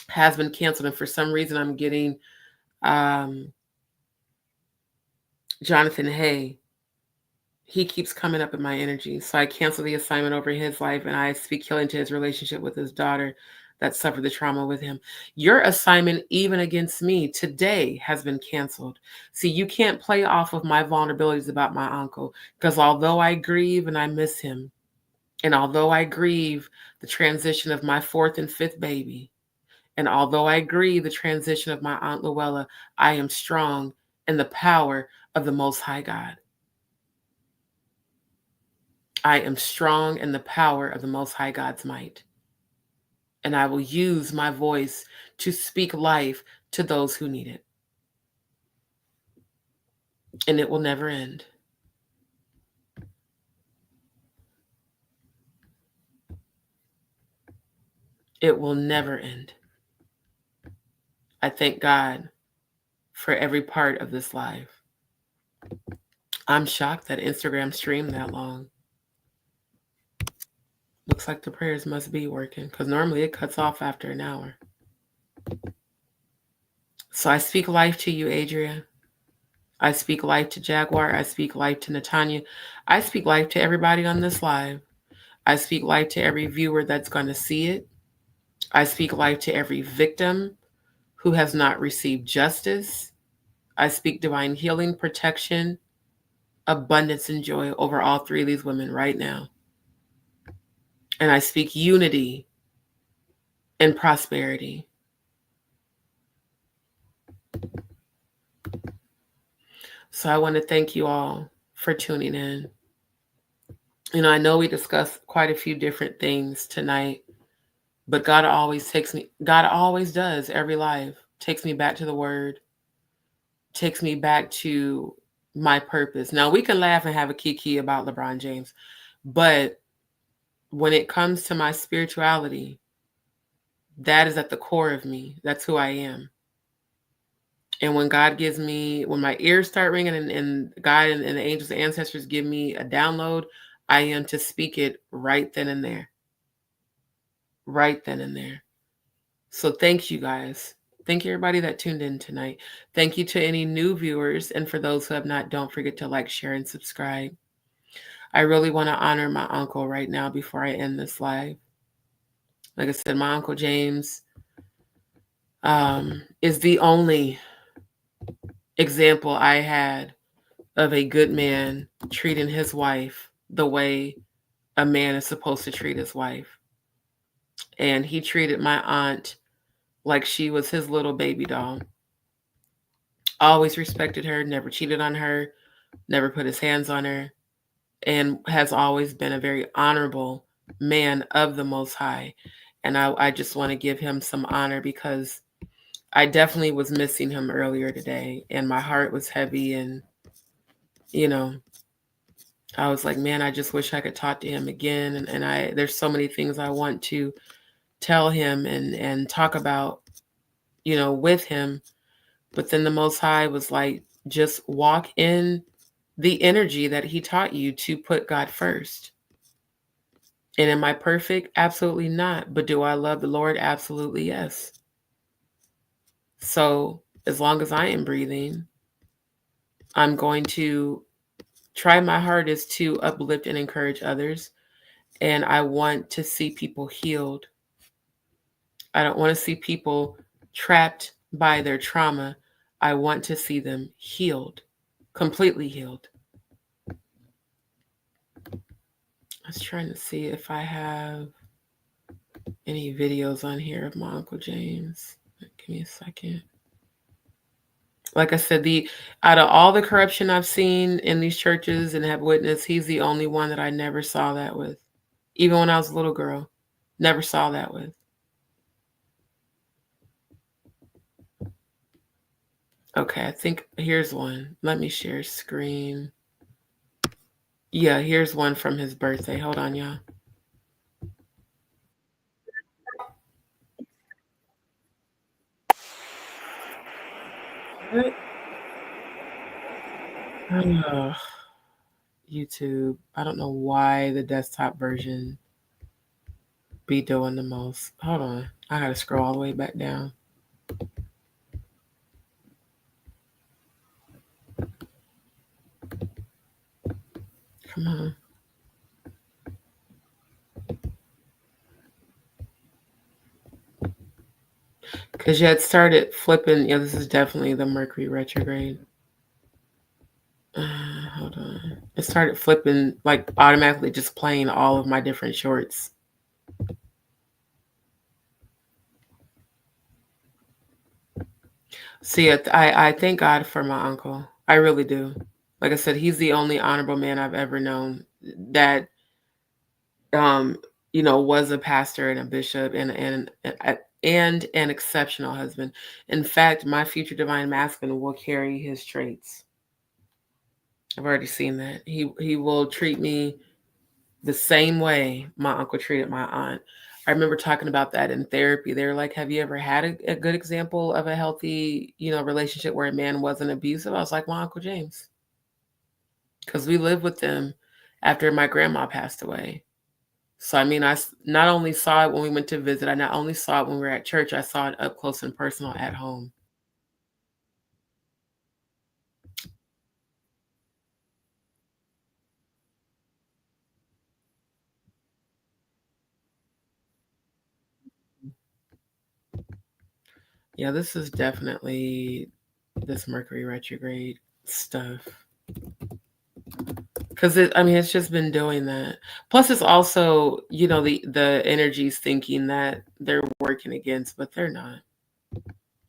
has been canceled. And for some reason, I'm getting Jonathan Hay. He keeps coming up in my energy. So I cancel the assignment over his life, and I speak healing to his relationship with his daughter that suffered the trauma with him. Your assignment, even against me today, has been canceled. See, you can't play off of my vulnerabilities about my uncle, because although I grieve and I miss him, and although I grieve the transition of my 4th and 5th baby, and although I grieve the transition of my Aunt Luella, I am strong in the power of the Most High God. I am strong in the power of the Most High God's might. And I will use my voice to speak life to those who need it. And it will never end. It will never end. I thank God for every part of this life. I'm shocked that Instagram streamed that long. Looks like the prayers must be working, because normally it cuts off after an hour. So I speak life to you, Adria. I speak life to Jaguar. I speak life to Natania. I speak life to everybody on this live. I speak life to every viewer that's going to see it. I speak life to every victim who has not received justice. I speak divine healing, protection, abundance, and joy over all 3 of these women right now. And I speak unity and prosperity. So I want to thank you all for tuning in. You know, I know we discussed quite a few different things tonight, but God always does every live, takes me back to the word, takes me back to my purpose. Now, we can laugh and have a kiki about LeBron James, but when it comes to my spirituality, that is at the core of me. That's who I am. And when God gives me, when my ears start ringing and God and the angels and ancestors give me a download, I am to speak it right then and there. Right then and there. So thank you guys. Thank you everybody that tuned in tonight. Thank you to any new viewers. And for those who have not, don't forget to like, share, and subscribe. I really want to honor my uncle right now before I end this live. Like I said, my Uncle James is the only example I had of a good man treating his wife the way a man is supposed to treat his wife. And he treated my aunt like she was his little baby doll. always respected her, never cheated on her, never put his hands on her, and has always been a very honorable man of the Most High. And I just want to give him some honor because I definitely was missing him earlier today, and my heart was heavy. And, you know, I was like, man, I just wish I could talk to him again. And there's so many things I want to tell him and talk about, you know, with him. But then the Most High was like, just walk in the energy that he taught you to put God first. And am I perfect? Absolutely not. But do I love the Lord? Absolutely yes. So as long as I am breathing, I'm going to try my hardest to uplift and encourage others. And I want to see people healed. I don't want to see people trapped by their trauma. I want to see them healed, completely healed. I was trying to see if I have any videos on here of my Uncle James. Give me a second. Like I said, out of all the corruption I've seen in these churches and have witnessed, he's the only one that I never saw that with. Even when I was a little girl, never saw that with. Okay, I think here's one. Let me share screen. Yeah, here's one from his birthday. Hold on, y'all. What? YouTube. I don't know why the desktop version be doing the most. Hold on. I gotta scroll all the way back down. Come on. Because you had started flipping. Yeah, this is definitely the Mercury retrograde. Hold on. It started flipping, like automatically just playing all of my different shorts. See, I thank God for my uncle. I really do. Like I said, he's the only honorable man I've ever known that, you know, was a pastor and a bishop and an exceptional husband. In fact, my future divine masculine will carry his traits. I've already seen that. He will treat me the same way my uncle treated my aunt. I remember talking about that in therapy. They were like, have you ever had a good example of a healthy, you know, relationship where a man wasn't abusive? I was like, my Uncle James. Because we lived with them after my grandma passed away. So, I mean, I not only saw it when we went to visit, I not only saw it when we were at church, I saw it up close and personal at home. Yeah, this is definitely this Mercury retrograde stuff. Because it's just been doing that. Plus, it's also, you know, the energies thinking that they're working against, but they're not.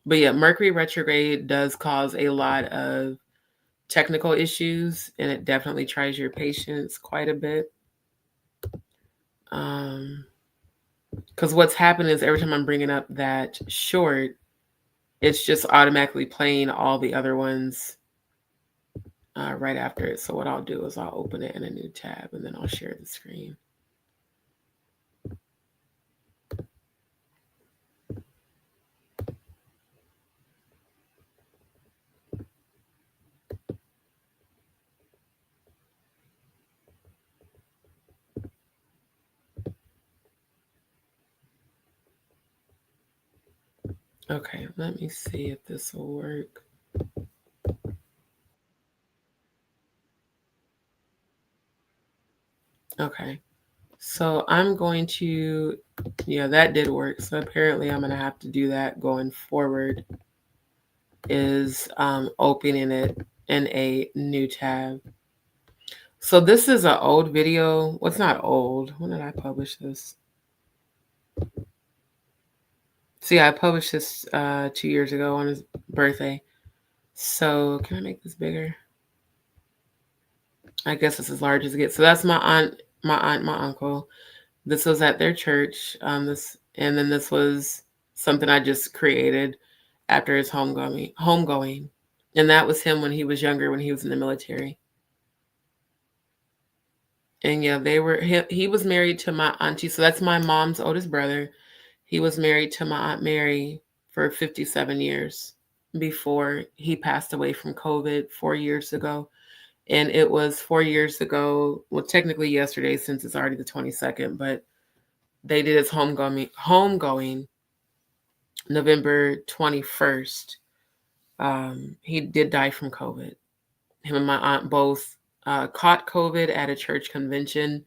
But yeah, Mercury retrograde does cause a lot of technical issues, and it definitely tries your patience quite a bit. Because what's happening is every time I'm bringing up that short, it's just automatically playing all the other ones right after it. So what I'll do is I'll open it in a new tab and then I'll share the screen. Okay, let me see if this will work. Okay, so I'm going to, yeah, that did work. So apparently I'm going to have to do that going forward, is opening it in a new tab. So this is an old video. Well, it's not old. When did I publish this? See, I published this 2 years ago on his birthday. So can I make this bigger? I guess it's as large as it gets. So that's my aunt, my uncle. This was at their church. And then this was something I just created after his homegoing. And that was him when he was younger, when he was in the military. And yeah, he was married to my auntie. So that's my mom's oldest brother. He was married to my Aunt Mary for 57 years before he passed away from COVID 4 years ago. And it was 4 years ago, well, technically yesterday, since it's already the 22nd, but they did his homegoing November 21st. He did die from COVID. Him and my aunt both caught COVID at a church convention,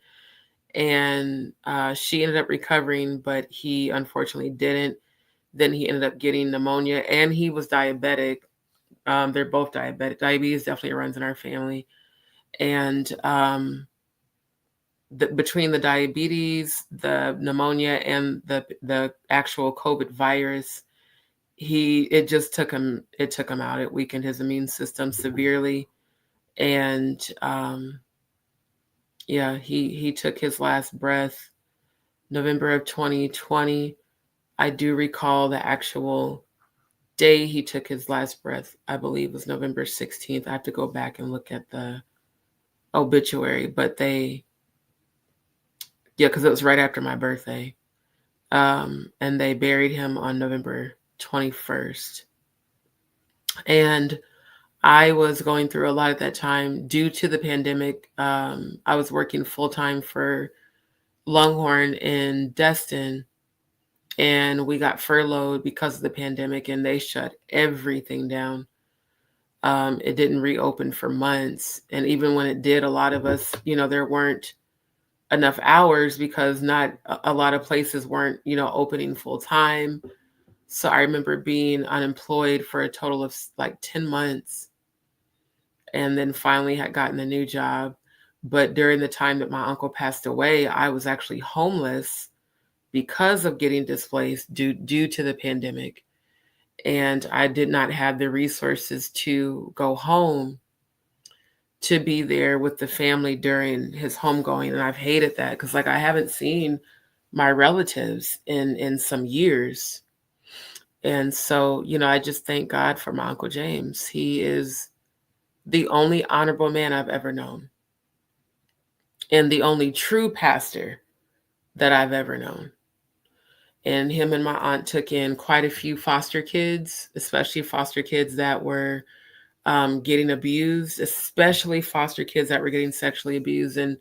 and she ended up recovering, but he unfortunately didn't. Then he ended up getting pneumonia, and he was diabetic. They're both diabetic. Diabetes definitely runs in our family. And between the diabetes, the pneumonia, and the actual COVID virus, it took him out. It weakened his immune system severely. And he took his last breath November of 2020. I do recall the actual day he took his last breath, I believe, was November 16th. I have to go back and look at the obituary, but because it was right after my birthday. And they buried him on November 21st. And I was going through a lot at that time due to the pandemic. I was working full-time for Longhorn in Destin, and we got furloughed because of the pandemic, and they shut everything down. It didn't reopen for months. And even when it did, a lot of us, there weren't enough hours because not a lot of places weren't, opening full time. So I remember being unemployed for a total of like 10 months, and then finally had gotten a new job. But during the time that my uncle passed away, I was actually homeless because of getting displaced due to the pandemic. And I did not have the resources to go home to be there with the family during his homegoing. And I've hated that because I haven't seen my relatives in some years. And so, I just thank God for my Uncle James. He is the only honorable man I've ever known, and the only true pastor that I've ever known. And him and my aunt took in quite a few foster kids, especially foster kids that were getting abused, especially foster kids that were getting sexually abused. And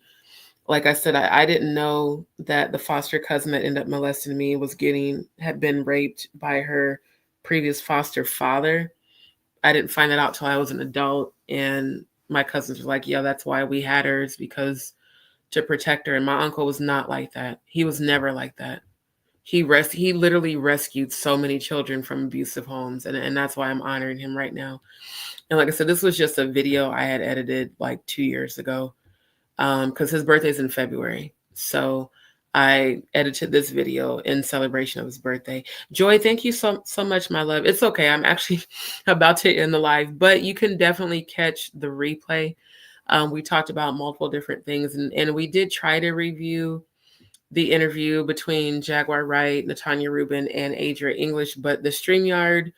like I said, I didn't know that the foster cousin that ended up molesting me had been raped by her previous foster father. I didn't find that out till I was an adult. And my cousins were like, yeah, that's why we had her, is because to protect her. And my uncle was not like that. He was never like that. He literally rescued so many children from abusive homes. And that's why I'm honoring him right now. And like I said, this was just a video I had edited like 2 years ago, because his birthday's in February. So I edited this video in celebration of his birthday. Joy, thank you so much, my love. It's okay. I'm actually about to end the live, but you can definitely catch the replay. We talked about multiple different things, and we did try to review the interview between Jaguar Wright, Natania Reuben, and Adria English, but the StreamYard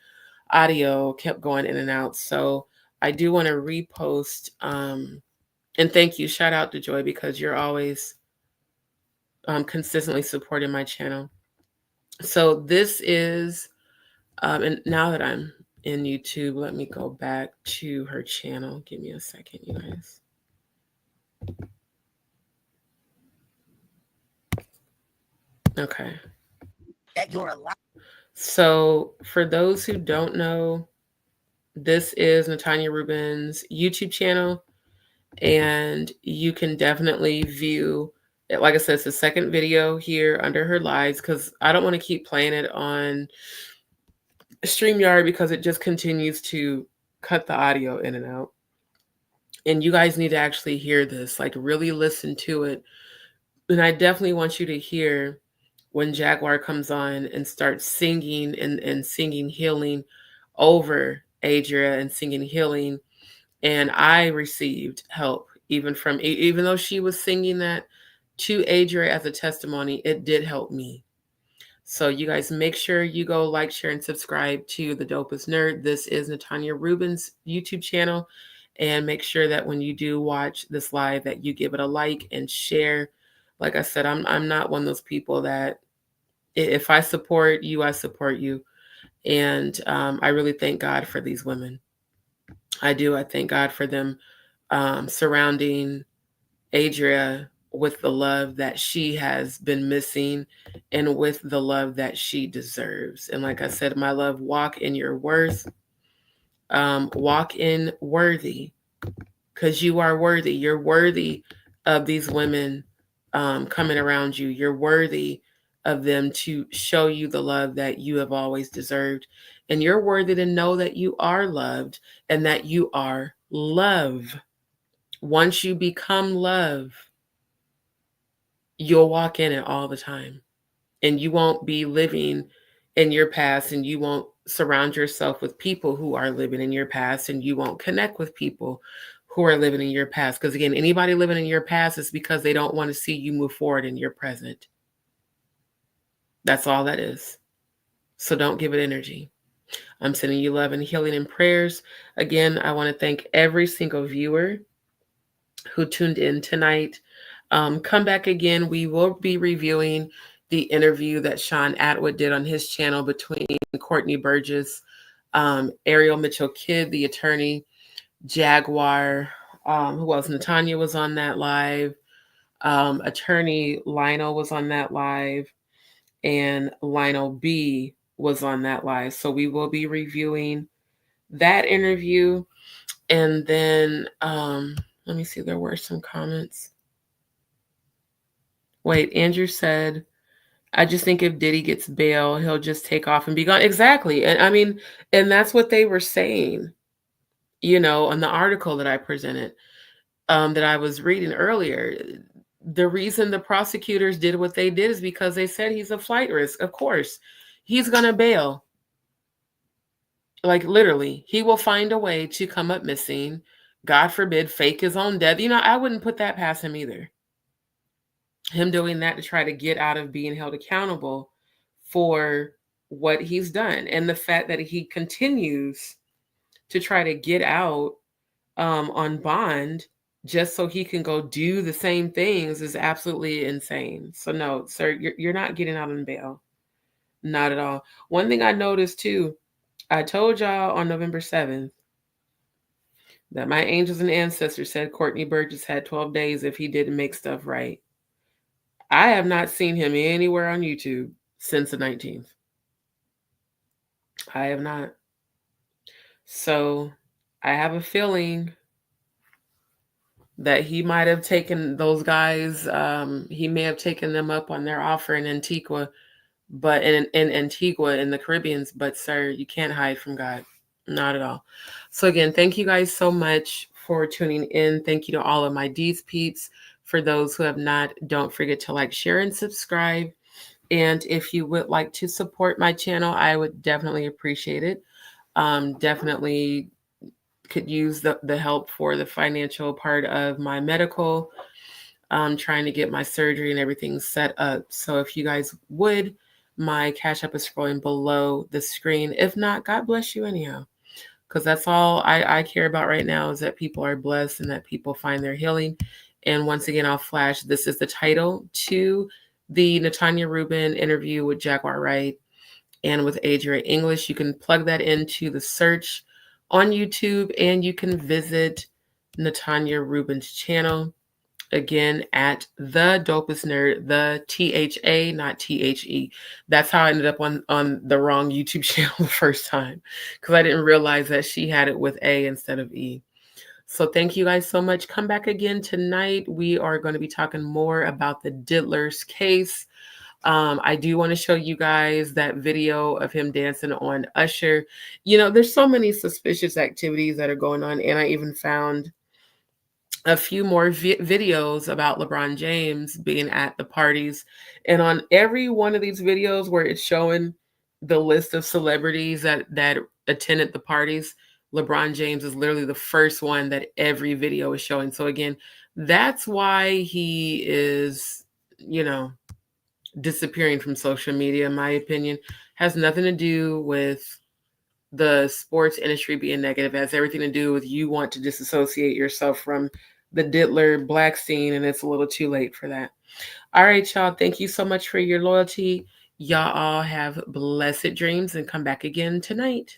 audio kept going in and out. So I do want to repost, and thank you. Shout out to Joy, because you're always consistently supporting my channel. So this is, and now that I'm in YouTube, let me go back to her channel. Give me a second, you guys. Okay. That you're alive. So for those who don't know, this is Natania Reuben's YouTube channel, and you can definitely view it. Like I said, it's the second video here under her lives, because I don't want to keep playing it on StreamYard because it just continues to cut the audio in and out. And you guys need to actually hear this, like really listen to it. And I definitely want you to hear when Jaguar comes on and starts singing and singing healing over Adria and singing Healing. And I received help even though she was singing that to Adria as a testimony, it did help me. So you guys make sure you go like, share, and subscribe to The Dopest Nerd. This is Natania Reuben's YouTube channel. And make sure that when you do watch this live that you give it a like and share. Like I said, I'm not one of those people that if I support you, I support you. And I really thank God for these women. I do. I thank God for them surrounding Adria with the love that she has been missing and with the love that she deserves. And like I said, my love, walk in your worth, walk in worthy, because you are worthy. You're worthy of these women coming around you. You're worthy of them to show you the love that you have always deserved. And you're worthy to know that you are loved and that you are love. Once you become love, you'll walk in it all the time. And you won't be living in your past, and you won't surround yourself with people who are living in your past, and you won't connect with people who are living in your past. Because again, anybody living in your past is because they don't want to see you move forward in your present. That's all that is. So don't give it energy. I'm sending you love and healing and prayers. Again, I want to thank every single viewer who tuned in tonight. Come back again. We will be reviewing the interview that Sean Atwood did on his channel between Courtney Burgess, Ariel Mitchell-Kidd, the attorney, Jaguar, who else? Natania was on that live. Attorney Lionel was on that live. And Lionel B was on that live. So we will be reviewing that interview. And then, let me see, there were some comments. Wait, Andrew said, I just think if Diddy gets bail, he'll just take off and be gone. Exactly. And I mean, and that's what they were saying, you know, on the article that I presented, that I was reading earlier. The reason the prosecutors did what they did is because they said he's a flight risk. Of course, he's going to bail. Like literally, he will find a way to come up missing. God forbid, fake his own death. You know, I wouldn't put that past him either. Him doing that to try to get out of being held accountable for what he's done. And the fact that he continues to try to get out on bond just so he can go do the same things is absolutely insane. So no, sir, you're not getting out on bail. Not at all. One thing I noticed too, I told y'all on November 7th that my angels and ancestors said Courtney Burgess had 12 days if he didn't make stuff right. I have not seen him anywhere on YouTube since the 19th. I have not. So I have a feeling that he might have taken those guys, he may have taken them up on their offer in Antigua, but in Antigua in the Caribbeans, but sir, you can't hide from God. Not at all. So again, thank you guys so much for tuning in. Thank you to all of my DzPeepz. For those who have not, don't forget to like, share, and subscribe. And if you would like to support my channel, I would definitely appreciate it. Definitely could use the help for the financial part of my medical. Trying to get my surgery and everything set up. So if you guys would, my Cash App is scrolling below the screen. If not, God bless you anyhow. Because that's all I care about right now is that people are blessed and that people find their healing. And once again, I'll flash, this is the title to the Natania Reuben interview with Jaguar Wright and with Adria English. You can plug that into the search on YouTube, and you can visit Natania Reuben's channel. Again, at The Dopest Nerd, the THA, not THE. That's how I ended up on the wrong YouTube channel the first time, because I didn't realize that she had it with A instead of E. So thank you guys so much. Come back again tonight. We are going to be talking more about the Diddler's case. I do want to show you guys that video of him dancing on Usher. You know, there's so many suspicious activities that are going on. And I even found a few more videos about LeBron James being at the parties. And on every one of these videos where it's showing the list of celebrities that attended the parties, LeBron James is literally the first one that every video is showing. So again, that's why he is, you know, disappearing from social media, in my opinion. Has nothing to do with the sports industry being negative. It has everything to do with you want to disassociate yourself from the diddler black scene, and it's a little too late for that. All right, y'all. Thank you so much for your loyalty. Y'all all have blessed dreams and come back again tonight.